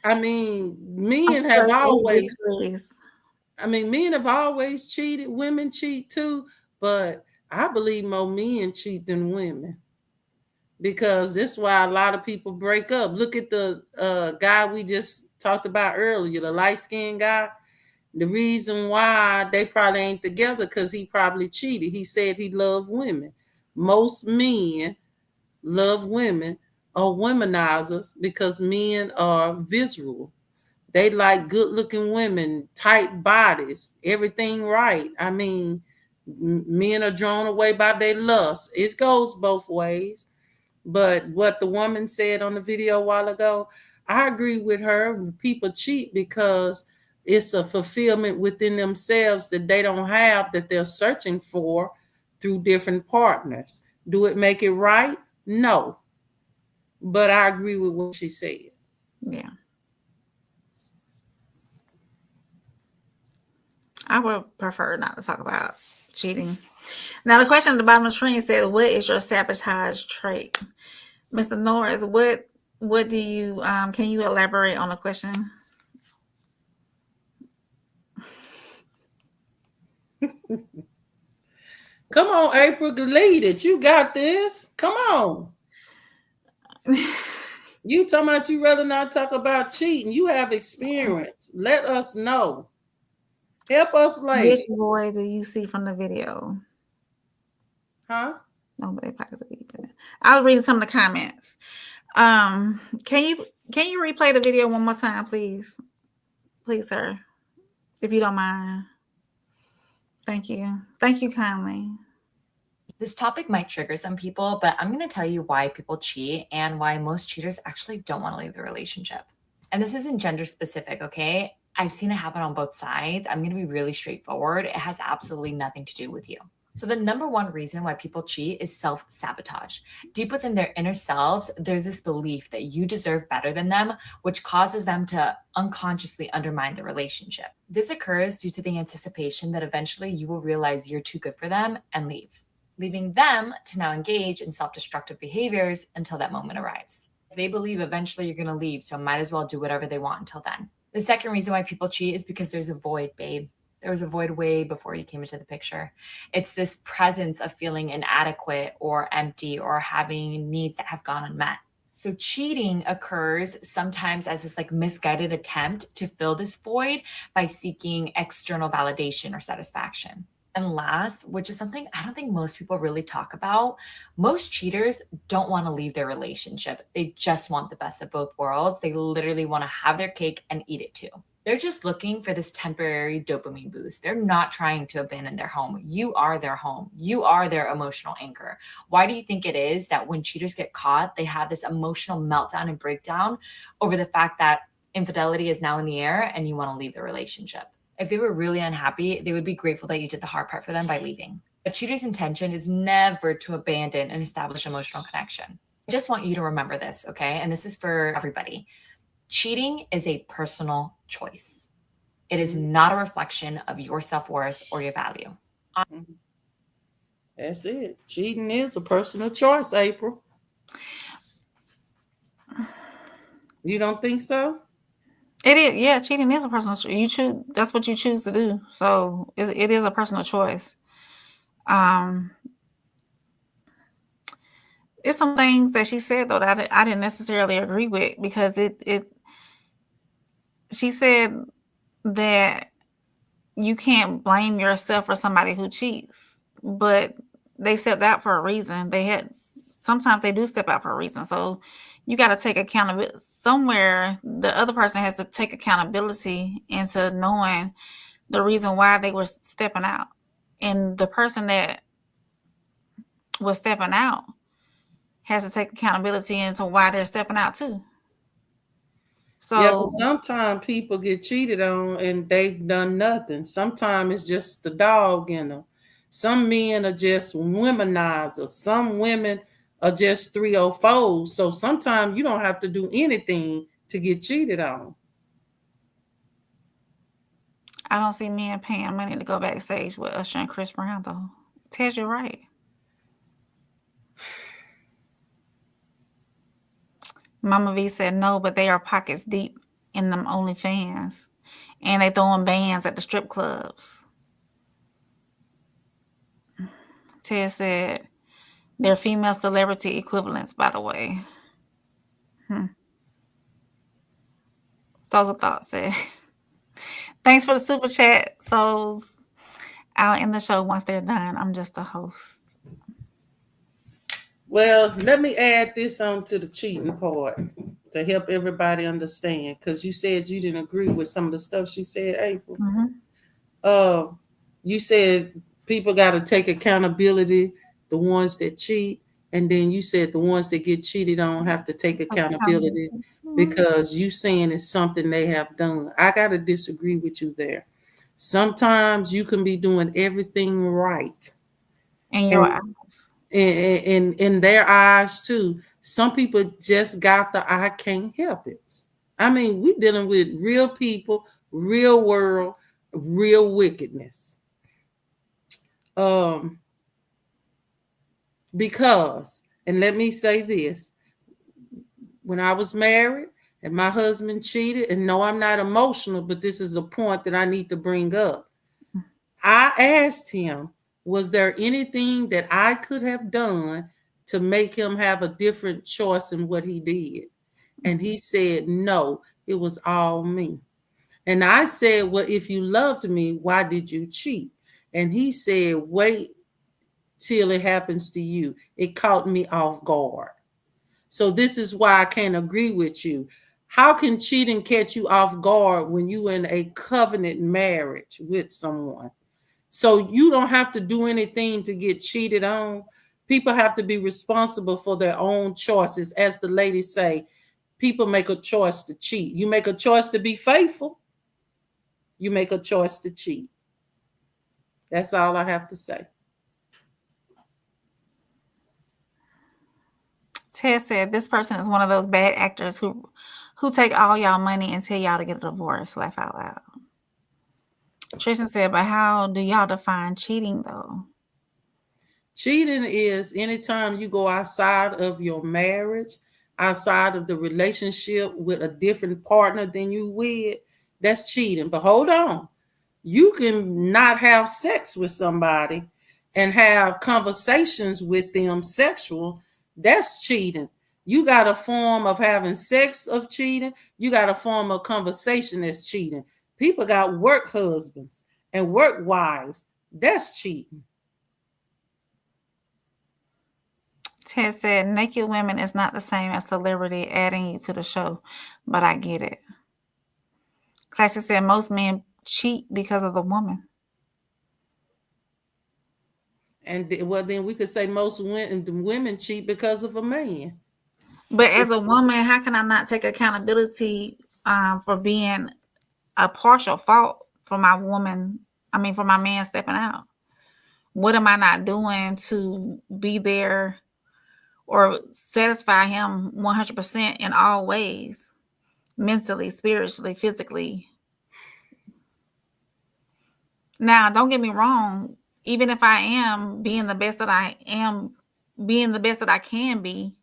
Men have always cheated. Women cheat too, but I believe more men cheat than women because this is why a lot of people break up. Look at the guy we just talked about earlier, the light-skinned guy. The reason why they probably ain't together because he probably cheated. He said he loved women. Most men love women are womenizers because men are visual. They like good-looking women, tight bodies, everything right. Men are drawn away by their lust. It goes both ways. But what the woman said on the video a while ago, I agree with her. People cheat because it's a fulfillment within themselves that they don't have, that they're searching for through different partners. Do it make it right? No. But I agree with what she said. Yeah. I would prefer not to talk about cheating. Now, the question at the bottom of the screen said, what is your sabotage trait? Mr. Norris, what do you, can you elaborate on the question? Come on, April, lead it. You got this. Come on. You talking about you rather not talk about cheating. You have experience. Let us know. Help us, ladies. Which boy do you see from the video? Huh? Nobody possibly. I was reading some of the comments. Can you replay the video one more time, please? Please, sir. If you don't mind. Thank you. Thank you kindly. This topic might trigger some people, but I'm going to tell you why people cheat and why most cheaters actually don't want to leave the relationship. And this isn't gender specific, okay? I've seen it happen on both sides. I'm going to be really straightforward. It has absolutely nothing to do with you. So the number one reason why people cheat is self-sabotage. Deep within their inner selves, there's this belief that you deserve better than them, which causes them to unconsciously undermine the relationship. This occurs due to the anticipation that eventually you will realize you're too good for them and leave, leaving them to now engage in self-destructive behaviors until that moment arrives. They believe eventually you're going to leave, so might as well do whatever they want until then. The second reason why people cheat is because there's a void, babe. There was a void way before you came into the picture. It's this presence of feeling inadequate or empty or having needs that have gone unmet. So cheating occurs sometimes as this misguided attempt to fill this void by seeking external validation or satisfaction. And last, which is something I don't think most people really talk about, most cheaters don't want to leave their relationship. They just want the best of both worlds. They literally want to have their cake and eat it too. They're just looking for this temporary dopamine boost. They're not trying to abandon their home. You are their home. You are their emotional anchor. Why do you think it is that when cheaters get caught, they have this emotional meltdown and breakdown over the fact that infidelity is now in the air and you want to leave the relationship? If they were really unhappy, they would be grateful that you did the hard part for them by leaving. A cheater's intention is never to abandon and establish emotional connection. I just want you to remember this, okay? And this is for everybody. Cheating is a personal choice. It is not a reflection of your self-worth or your value. That's it. Cheating is a personal choice, April. You don't think so? It is, yeah. Cheating is a personal choice. You choose. That's what you choose to do. So it is a personal choice. It's some things that she said though that I didn't necessarily agree with, because she said that you can't blame yourself for somebody who cheats, but they stepped out for a reason. Sometimes they do step out for a reason. So you got to take accountability somewhere. The other person has to take accountability into knowing the reason why they were stepping out. And the person that was stepping out has to take accountability into why they're stepping out too. So yeah, but sometimes people get cheated on and they've done nothing. Sometimes it's just the dog in them. Some men are just womenizers. Some women are just 304s. So sometimes you don't have to do anything to get cheated on. I don't see men paying money to go backstage with Usher and Chris Brown though. Tez, you're right. Mama V said no, but they are pockets deep in them OnlyFans. And they throwing bands at the strip clubs. Ted said they're female celebrity equivalents, by the way. Souls of Thought said, thanks for the super chat, Souls. I'll end the show once they're done. I'm just the host. Well, let me add this on to the cheating part to help everybody understand, because you said you didn't agree with some of the stuff she said, April. Mm-hmm. You said people got to take accountability, the ones that cheat, and then you said the ones that get cheated on have to take accountability because you saying it's something they have done. I got to disagree with you there. Sometimes you can be doing everything right. In your eyes. In their eyes too. Some people just got the I can't help it. I mean, we're dealing with real people, real world, real wickedness. Because, and let me say this, when I was married and my husband cheated, and no, I'm not emotional, but this is a point that I need to bring up. I asked him, was there anything that I could have done to make him have a different choice in what he did? And he said, no, it was all me. And I said, well, if you loved me, why did you cheat? And he said, wait till it happens to you. It caught me off guard. So this is why I can't agree with you. How can cheating catch you off guard when you're in a covenant marriage with someone? So you don't have to do anything to get cheated on. People have to be responsible for their own choices. As the ladies say, people make a choice to cheat. You make a choice to be faithful. You make a choice to cheat. That's all I have to say. Ted said this person is one of those bad actors who take all y'all money and tell y'all to get a divorce. Laugh out loud. Tristan said, but how do y'all define cheating though? Cheating is anytime you go outside of your marriage, outside of the relationship with a different partner than you with, that's cheating. But hold on. You can not have sex with somebody and have conversations with them sexual. That's cheating. You got a form of having sex of cheating. You got a form of conversation that's cheating. People got work husbands and work wives. That's cheating. Ted said, naked women is not the same as celebrity adding you to the show, but I get it. Classic said, most men cheat because of the woman. And well, then we could say most women cheat because of a man. But as a woman, how can I not take accountability for being a partial fault for my woman? I mean, for my man stepping out. What am I not doing to be there or satisfy him 100% in all ways? Mentally, spiritually, physically. Now, don't get me wrong. Even if I am being the best that I am, being the best that I can be,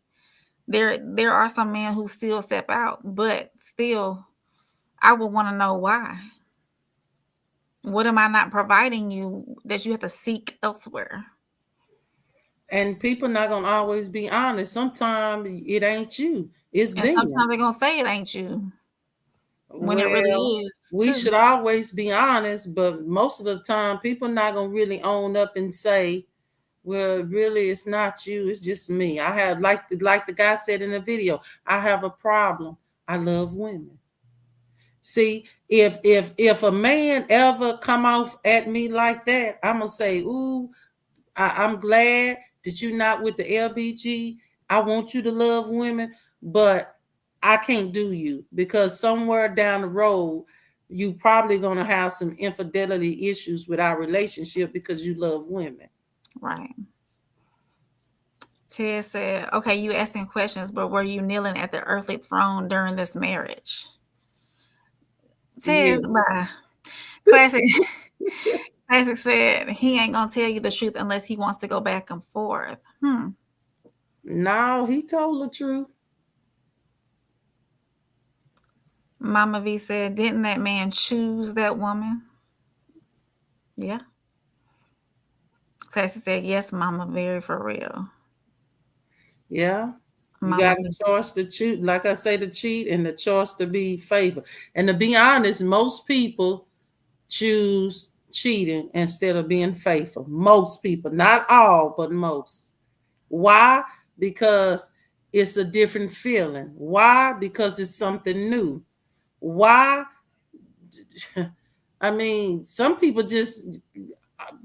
there are some men who still step out, but still, I would want to know why. What am I not providing you that you have to seek elsewhere? And people not gonna always be honest. Sometimes it ain't you. It's them. Sometimes they're gonna say it ain't you. When it really is. We should always be honest, but most of the time people not gonna really own up and say, well, really it's not you, it's just me. I have like the guy said in the video, I have a problem. I love women. See, if a man ever come off at me like that, I'm gonna say, ooh, I'm glad that you're not with the LBG. I want you to love women, but I can't do you, because somewhere down the road, you probably gonna have some infidelity issues with our relationship because you love women. Right. Ted said, okay, you asking questions, but were you kneeling at the earthly throne during this marriage? Ted, bye. Classic. Classic said he ain't gonna tell you the truth unless he wants to go back and forth. No, he told the truth. Mama V said, didn't that man choose that woman? Yeah. Classic said, yes, Mama, very for real. Yeah. You got a choice to cheat, like I say, to cheat, and the choice to be faithful. And to be honest, most people choose cheating instead of being faithful. Most people, not all, but most. Why? Because it's a different feeling. Why? Because it's something new. Why? I mean, some people just,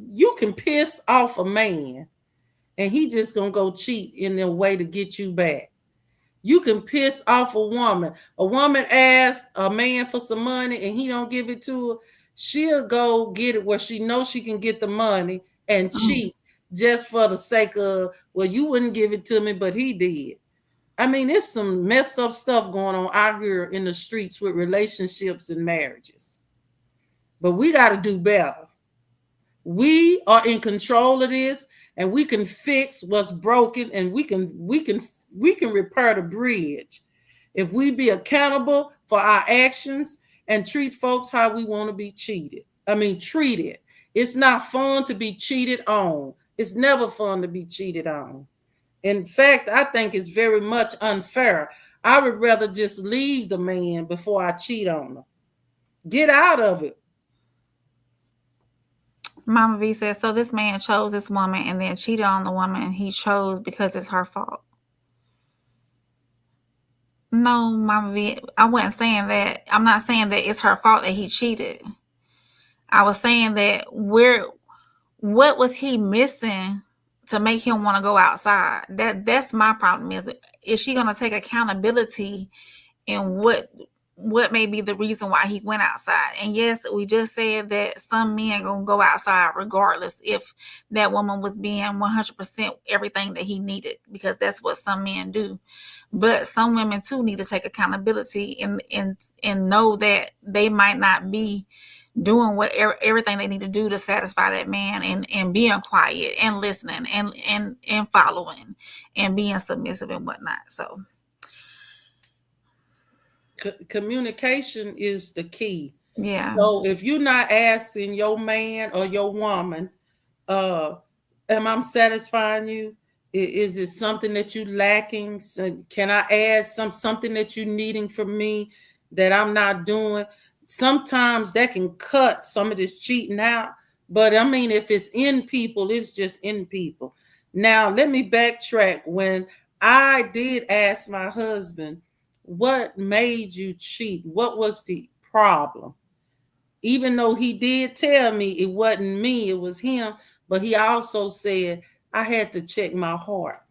you can piss off a man and he just gonna go cheat in a way to get you back. You can piss off a woman. A woman asked a man for some money and he don't give it to her. She'll go get it where she knows she can get the money and cheat just for the sake of, well, you wouldn't give it to me, but he did. I mean, there's some messed up stuff going on out here in the streets with relationships and marriages. But we got to do better. We are in control of this, and we can fix what's broken, and we can repair the bridge if we be accountable for our actions and treat folks how we want to be treated. It's not fun to be cheated on. It's never fun to be cheated on. In fact, I think it's very much unfair. I would rather just leave the man before I cheat on him. Get out of it. Mama V says, so this man chose this woman and then cheated on the woman he chose because it's her fault. No, Mama V, I wasn't saying that. I'm not saying that it's her fault that he cheated. I was saying that what was he missing to make him want to go outside? That's my problem. Is she going to take accountability in what may be the reason why he went outside? And yes, we just said that some men gonna go outside regardless if that woman was being 100% everything that he needed, because that's what some men do. But some women too need to take accountability and know that they might not be doing everything they need to do to satisfy that man, and being quiet and listening and following and being submissive and whatnot. So communication is the key. Yeah. So if you're not asking your man or your woman, am I satisfying you? Is it something that you lacking? Can I add something that you're needing from me that I'm not doing? Sometimes that can cut some of this cheating out, But I mean, if it's in people, it's just in people. Now, let me backtrack. When I did ask my husband, what made you cheat? What was the problem? Even though he did tell me it wasn't me, it was him, but he also said, I had to check my heart.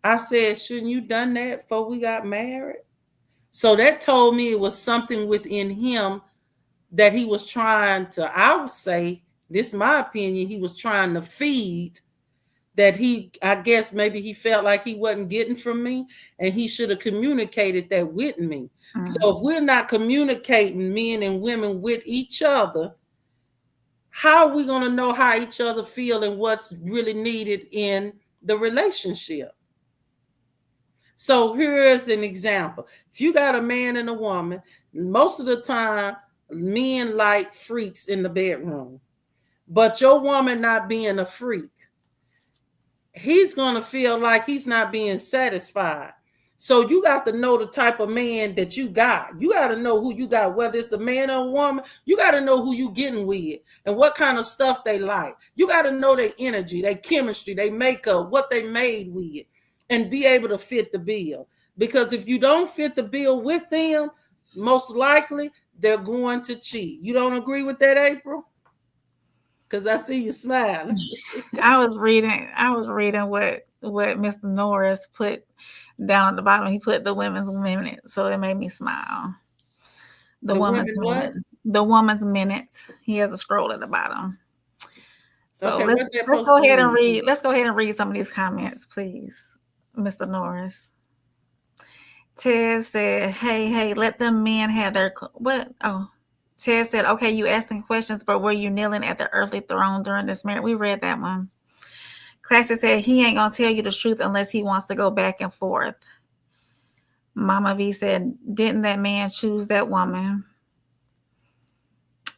I said, shouldn't you done that before we got married? So that told me it was something within him that he was trying to, I would say, this is my opinion, he was trying to feed, that I guess maybe he felt like he wasn't getting from me, and he should have communicated that with me. So if we're not communicating, men and women, with each other, how are we going to know how each other feel and what's really needed in the relationship? So here is an example. If you got a man and a woman, most of the time, men like freaks in the bedroom. But your woman not being a freak, he's going to feel like he's not being satisfied. So you got to know the type of man that you got. You got to know who you got, whether it's a man or a woman. You got to know who you getting with and what kind of stuff they like. You got to know their energy, their chemistry, their makeup, what they made with, and be able to fit the bill. Because if you don't fit the bill with them, most likely they're going to cheat. You don't agree with that, April? Because I see you smiling. I was reading what Mr. Norris put down at the bottom. He put the women's minute, so it made me smile. The woman's minute. The woman's minute. He has a scroll at the bottom. So okay, let's go ahead and read. Let's go ahead and read some of these comments, please, Mr. Norris. Ted said, "Hey, let them men have their what? Oh." Ted said, okay, you asking questions, but were you kneeling at the earthly throne during this marriage? We read that one. Classy said, he ain't going to tell you the truth unless he wants to go back and forth. Mama V said, didn't that man choose that woman?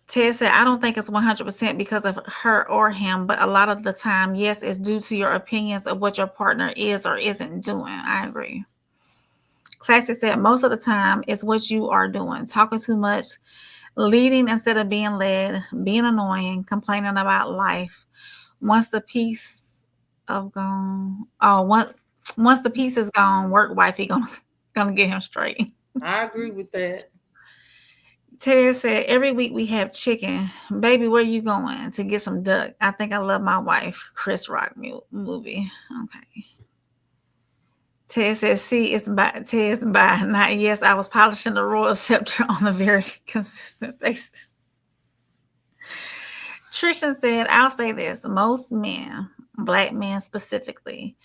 Ted said, I don't think it's 100% because of her or him, but a lot of the time, yes, it's due to your opinions of what your partner is or isn't doing. I agree. Classy said, most of the time, it's what you are doing, talking too much, leading instead of being led, being annoying, complaining about life. Once the piece of gone, once the piece is gone, work wifey gonna get him straight. I agree with that. Ted said, every week we have chicken. Baby, where you going? To get some duck. I think I love my wife. Chris Rock movie. Okay. Ted says, see, it's by Ted's by, not yes. I was polishing the royal scepter on a very consistent basis. Trishan said, I'll say this. Most men, black men specifically,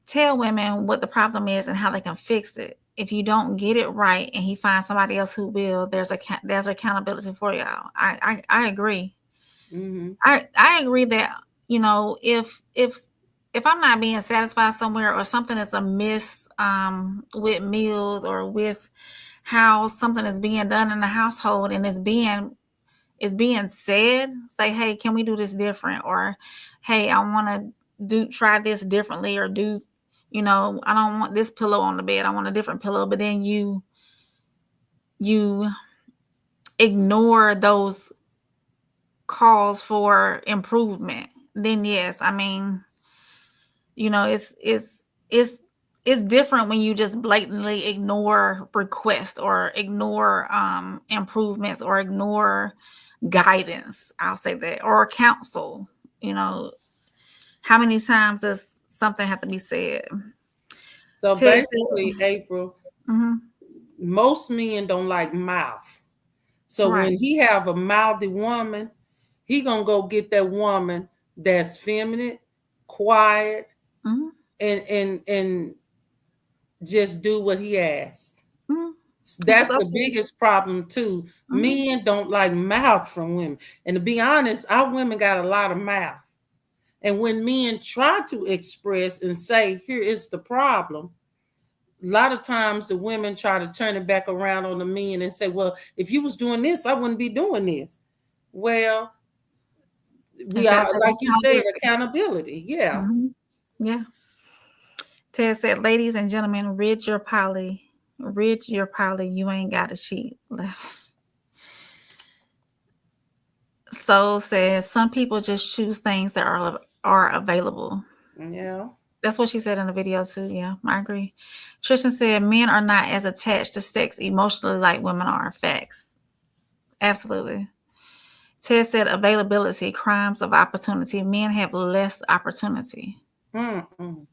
tell women what the problem is and how they can fix it. If you don't get it right and he finds somebody else who will, there's accountability for y'all. I agree. Mm-hmm. I agree that, you know, if I'm not being satisfied somewhere or something is amiss with meals or with how something is being done in the household and it's being said, say, hey, can we do this different? Or, hey, I want to try this differently, or do, you know, I don't want this pillow on the bed. I want a different pillow. But then you ignore those calls for improvement. Then yes, I mean, you know, it's different when you just blatantly ignore requests or ignore improvements or ignore guidance. I'll say that, or counsel. You know, how many times does something have to be said? So basically, April, most men don't like mouth. So when he have a mouthy woman, he gonna go get that woman that's feminine, quiet, and just do what he asked. That's the biggest problem too. Men don't like mouth from women. And to be honest, our women got a lot of mouth. And when men try to express and say, here is the problem, a lot of times the women try to turn it back around on the men and say, well, if you was doing this, I wouldn't be doing this. Well, we are, like you said, accountability. Yeah. Yeah. Ted said, ladies and gentlemen, rid your poly. You ain't got to cheat. Soul says some people just choose things that are available. Yeah. That's what she said in the video too. Yeah, I agree. Tristan said men are not as attached to sex emotionally like women are. Facts. Absolutely. Ted said availability, crimes of opportunity. Men have less opportunity. Mm-mm.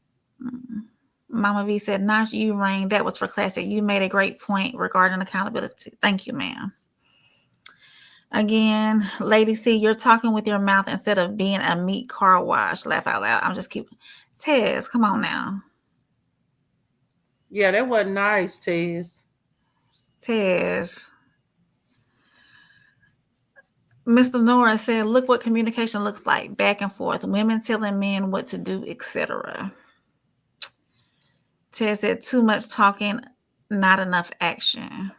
Mama V said, not you, Rain. That was for Classic. You made a great point regarding accountability. Thank you, ma'am. Again, Lady C, you're talking with your mouth instead of being a meat car wash. Laugh out loud. I'm just keeping. Tez, come on now. Yeah, that wasn't nice, Tez. Tez. Mr. Nora said, look what communication looks like. Back and forth. Women telling men what to do, etc. Tez said, too much talking, not enough action.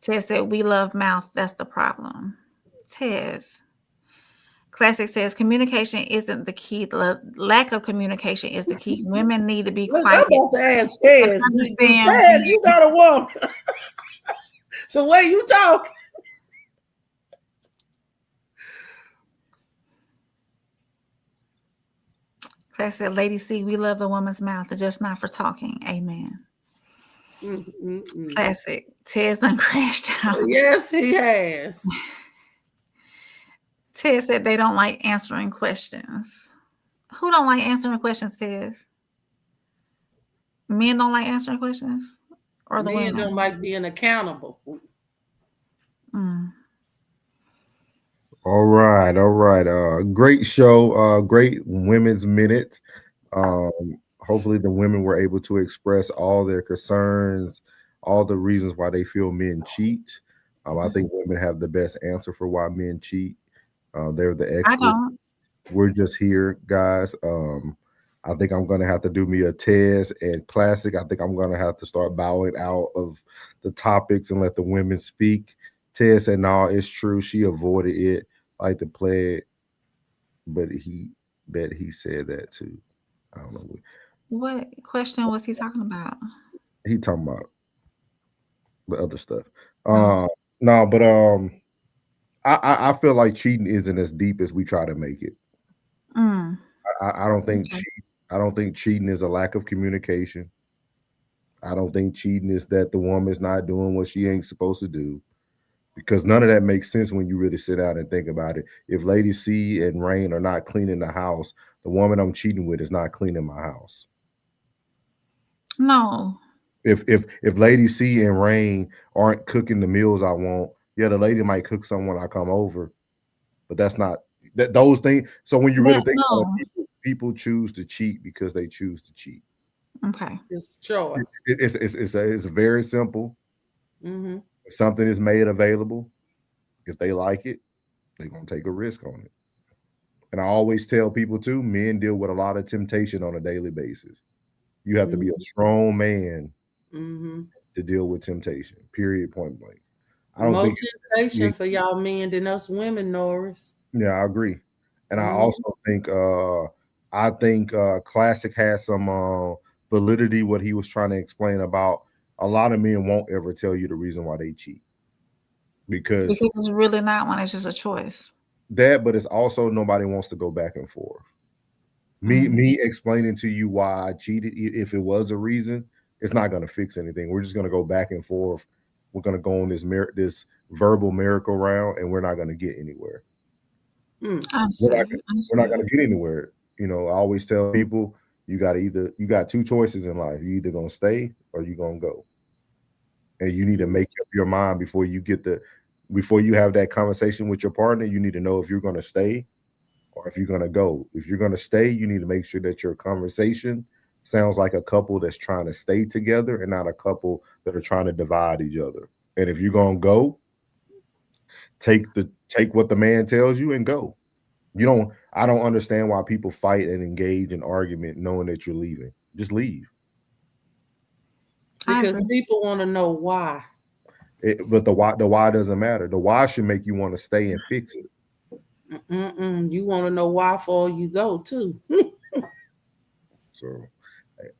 Tez said, we love mouth. That's the problem. Tez. Classic says, communication isn't the key. The lack of communication is the key. Women need to be Look, quiet. I'm about to ask Tez. Tez, you got a woman. The way you talk. Classic said, Lady C, we love the woman's mouth, just not for talking. Amen. Classic. Tez done crashed out. Yes, he has. Ted said they don't like answering questions. Who don't like answering questions, Tez? Men don't like answering questions? Or the Men women? don't like being accountable. All right. Great show. Great Women's Minute. Hopefully the women were able to express all their concerns, all the reasons why they feel men cheat. I think women have the best answer for why men cheat. They're the experts. I don't. We're just here, guys. I think I'm gonna have to do me a Tez and Classic. I think I'm gonna have to start bowing out of the topics and let the women speak. Tez said, "No, it's true. She avoided it like the plague, but he said that too." I don't know. What question was he talking about? He talking about the other stuff. No, but I feel like cheating isn't as deep as we try to make it. I don't think I don't think cheating is a lack of communication. I don't think cheating is that the woman's not doing what she ain't supposed to do, because none of that makes sense when you really sit down and think about it. If Lady C and Rain are not cleaning the house, the woman I'm cheating with is not cleaning my house. No. If Lady C and Rain aren't cooking the meals I want, yeah, the lady might cook some when I come over, but that's not those things. So when you really think about it, people choose to cheat because they choose to cheat. Okay. It's choice. It's very simple. If something is made available, if they like it, they're gonna take a risk on it. And I always tell people too, men deal with a lot of temptation on a daily basis. You have to be a strong man to deal with temptation. Period. Point blank. I don't think temptation for y'all men than us women, Norris. Yeah, I agree. And I also think Classic has some validity what he was trying to explain about a lot of men won't ever tell you the reason why they cheat. Because it's really not one, it's just a choice. But it's also nobody wants to go back and forth. Me explaining to you why I cheated, if it was a reason, it's not going to fix anything. We're just going to go back and forth. We're going to go on this verbal merry-go-round, and we're not going to get anywhere. We're not going to get anywhere. You know, I always tell people you got two choices in life. You either going to stay or you going to go. And you need to make up your mind before you have that conversation with your partner. You need to know if you're going to stay or if you're going to go. If you're going to stay, you need to make sure that your conversation sounds like a couple that's trying to stay together and not a couple that are trying to divide each other. And if you're going to go, take what the man tells you and go. I don't understand why people fight and engage in argument knowing that you're leaving. Just leave. Because people want to know why. But the why doesn't matter. The why should make you want to stay and fix it. You want to know why before you go too. So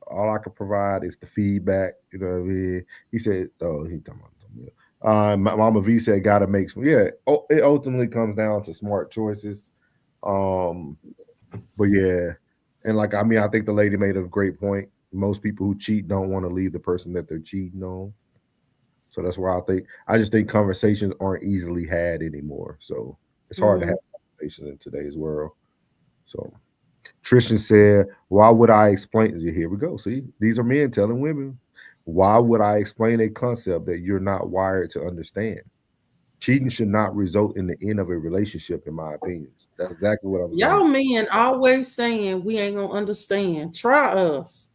all I can provide is the feedback. You know what I mean? He said, he talking about Mama V said, "Gotta make some." Yeah, it ultimately comes down to smart choices. But yeah, and like I mean, I think the lady made a great point. Most people who cheat don't want to leave the person that they're cheating on. So that's why I just think conversations aren't easily had anymore. So it's hard to have conversations in today's world. So Tristan said, "Why would I explain?" Here we go. See, these are men telling women, "Why would I explain a concept that you're not wired to understand? Cheating should not result in the end of a relationship, in my opinion." That's exactly what I'm saying. Y'all men always saying we ain't gonna understand. Try us.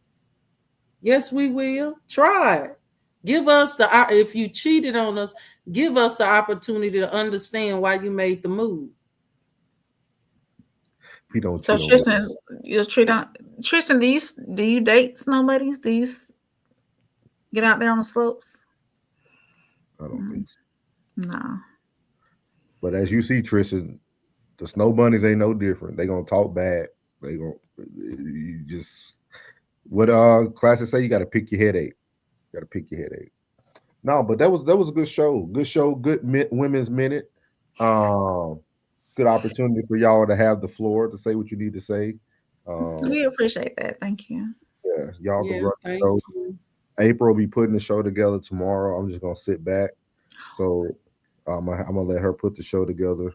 Yes, we will. Try it. Give us if you cheated on us, give us the opportunity to understand why you made the move. We don't. So Tristan, Tristan, do you date snow buddies? Do you get out there on the slopes? I don't think so. No. But as you see, Tristan, the snow bunnies ain't no different. They gonna talk bad. They gonna you just what classes say. You got to pick your headache. You got to pick your headache. No, but that was a good show. Good show. Good women's minute. Good opportunity for y'all to have the floor to say what you need to say. We appreciate that. Thank you. Yeah, y'all can run the show. April will be putting the show together tomorrow. I'm just gonna sit back. So I'm gonna let her put the show together.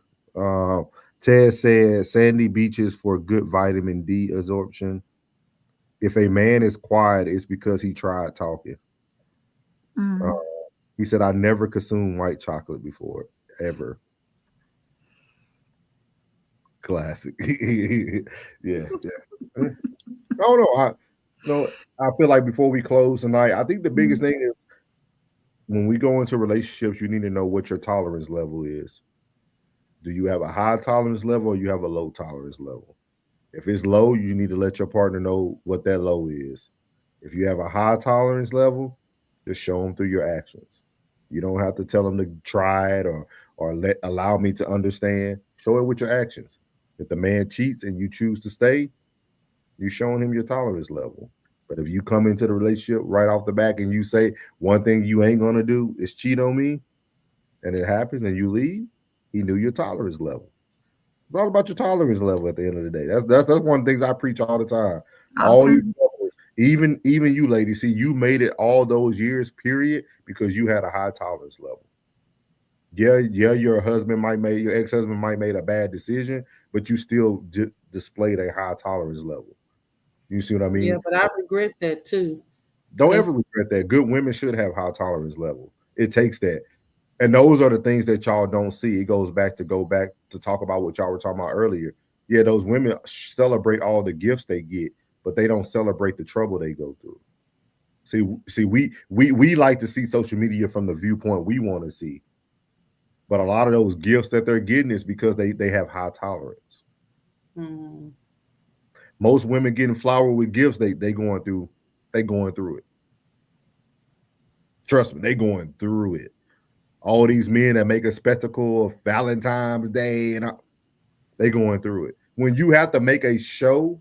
Ted said sandy beaches for good vitamin D absorption. If a man is quiet, it's because he tried talking. He said, "I never consumed white chocolate before, ever." Classic. yeah. I feel like before we close tonight, I think the biggest thing is when we go into relationships, you need to know what your tolerance level is. Do you have a high tolerance level or you have a low tolerance level? If it's low, you need to let your partner know what that low is. If you have a high tolerance level, just show them through your actions. You don't have to tell them to try it or allow me to understand. Show it with your actions. If the man cheats and you choose to stay, you're showing him your tolerance level. But if you come into the relationship right off the back and you say one thing you ain't gonna do is cheat on me, and it happens and you leave, he knew your tolerance level. It's all about your tolerance level at the end of the day. That's one of the things I preach all the time. All these levels, even you ladies, see, you made it all those years, period, because you had a high tolerance level. Yeah, your ex-husband might made a bad decision, but you still displayed a high tolerance level. You see what I mean? Yeah, but I regret that too. Don't ever regret that. Good women should have high tolerance level. It takes that. And those are the things that y'all don't see. It goes back to talk about what y'all were talking about earlier. Yeah, those women celebrate all the gifts they get, but they don't celebrate the trouble they go through. See, we like to see social media from the viewpoint we want to see. But a lot of those gifts that they're getting is because they have high tolerance. Most women getting flowered with gifts, they going through it. Trust me, they going through it. All these men that make a spectacle of Valentine's Day and they going through it. When you have to make a show,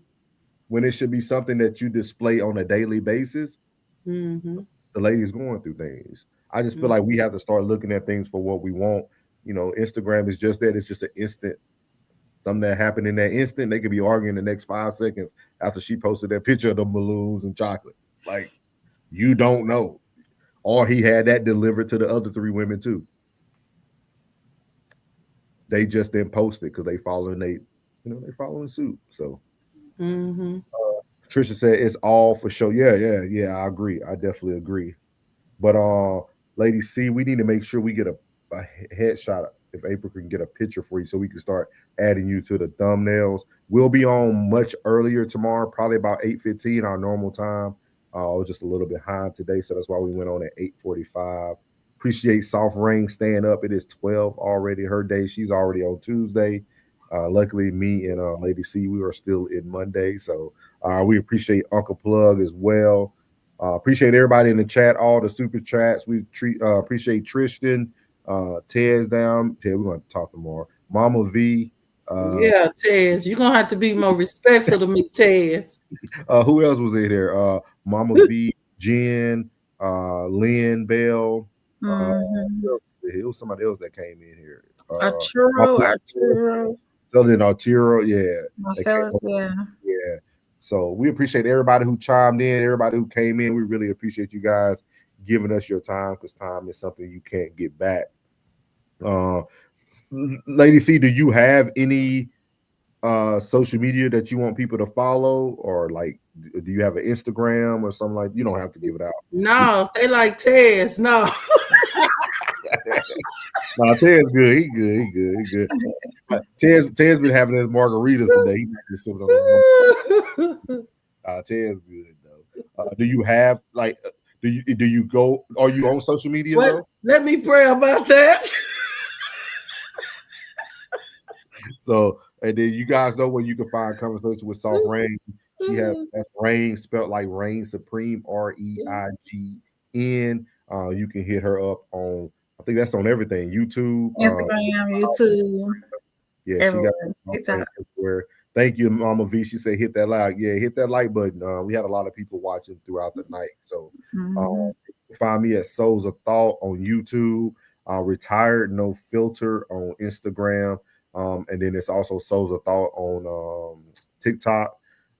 when it should be something that you display on a daily basis, the ladies going through things. I just feel like we have to start looking at things for what we want. You know, Instagram is just that. It's just an instant. Something that happened in that instant, they could be arguing the next 5 seconds after she posted that picture of the balloons and chocolate. Like, you don't know. Or he had that delivered to the other 3 women too. They just didn't post it because they following suit. So Trisha said it's all for show. Yeah, I agree. I definitely agree. But Lady C, we need to make sure we get a headshot if April can get a picture for you so we can start adding you to the thumbnails. We'll be on much earlier tomorrow, probably about 8:15 our normal time. I was just a little behind today, so that's why we went on at 8:45. Appreciate Soft Rain staying up. It is 12 already. Her day, she's already on Tuesday. Luckily, me and Lady C, we are still in Monday. So we appreciate Uncle Plug as well. Appreciate everybody in the chat, all the super chats. We appreciate Tristan. Ted's down. Ted, we're going to talk tomorrow. Mama V. Yeah, Tez, you're going to have to be more respectful to me, Tez. Who else was in there? Mama V, Jen, Lynn Bell. It was somebody else that came in here. Arturo. Selling Arturo, yeah. Marcellus, yeah. Yeah. So we appreciate everybody who chimed in, everybody who came in. We really appreciate you guys giving us your time, because time is something you can't get back. Lady C, do you have any social media that you want people to follow, or like do you have an Instagram or something? Like, you don't have to give it out. No, they like Tez. No. No, Ted's good. He good. Ted's been having his margaritas today. He's just sipping on those. Ted's good though. Do you have like? Do you go? Are you on social media though? Let me pray about that. So, and then you guys know where you can find Conversation with Soft Rain. She has Rain spelled like Reign Supreme, REIGN. You can hit her up on, I think that's on everything, YouTube, Instagram, YouTube. Yeah, everywhere. she got everywhere. Thank you, Mama V. She said hit that like. Yeah, hit that like button. We had a lot of people watching throughout the night. So find me at Souls of Thought on YouTube, Retired No Filter on Instagram. And then it's also Souls of Thought on TikTok.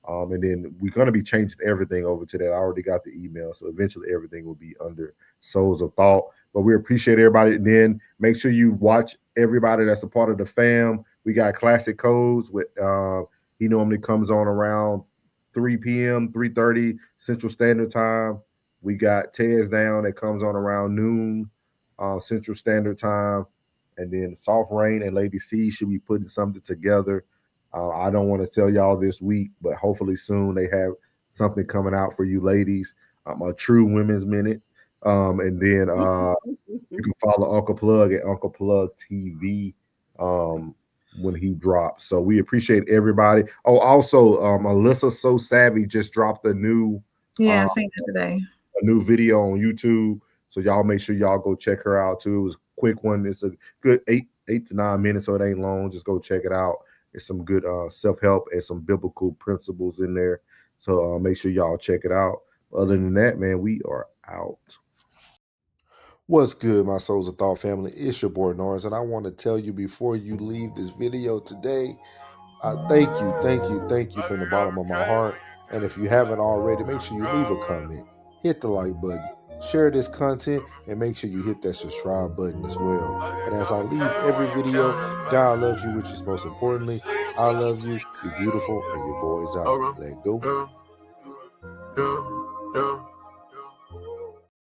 And then we're going to be changing everything over to that. I already got the email. So eventually everything will be under Souls of Thought. But we appreciate everybody. And then make sure you watch everybody that's a part of the fam. We got Classic Codes with he normally comes on around 3 p.m., 3:30 Central Standard Time. We got Tez Down that comes on around noon Central Standard Time. And then Soft Rain and Lady C should be putting something together. I don't want to tell y'all this week, but hopefully soon they have something coming out for you ladies. A true women's minute. And then you can follow Uncle Plug at Uncle Plug TV when he drops. So we appreciate everybody. Oh, also Alyssa So Savvy just dropped a new I seen that today. A new video on YouTube. So y'all make sure y'all go check her out too. It was a quick one. It's a good 8 to 9 minutes, so it ain't long. Just go check it out. It's some good self-help and some biblical principles in there. So make sure y'all check it out. Other than that, man, we are out. What's good, my Souls of Thought family? It's your boy Norris, and I want to tell you before you leave this video today, thank you from the bottom of my heart. And if you haven't already, make sure you leave a comment, hit the like button, share this content, and make sure you hit that subscribe button as well. And as I leave every video, God loves you, which is most importantly. I love you. You're beautiful, and your boy's out. Let go.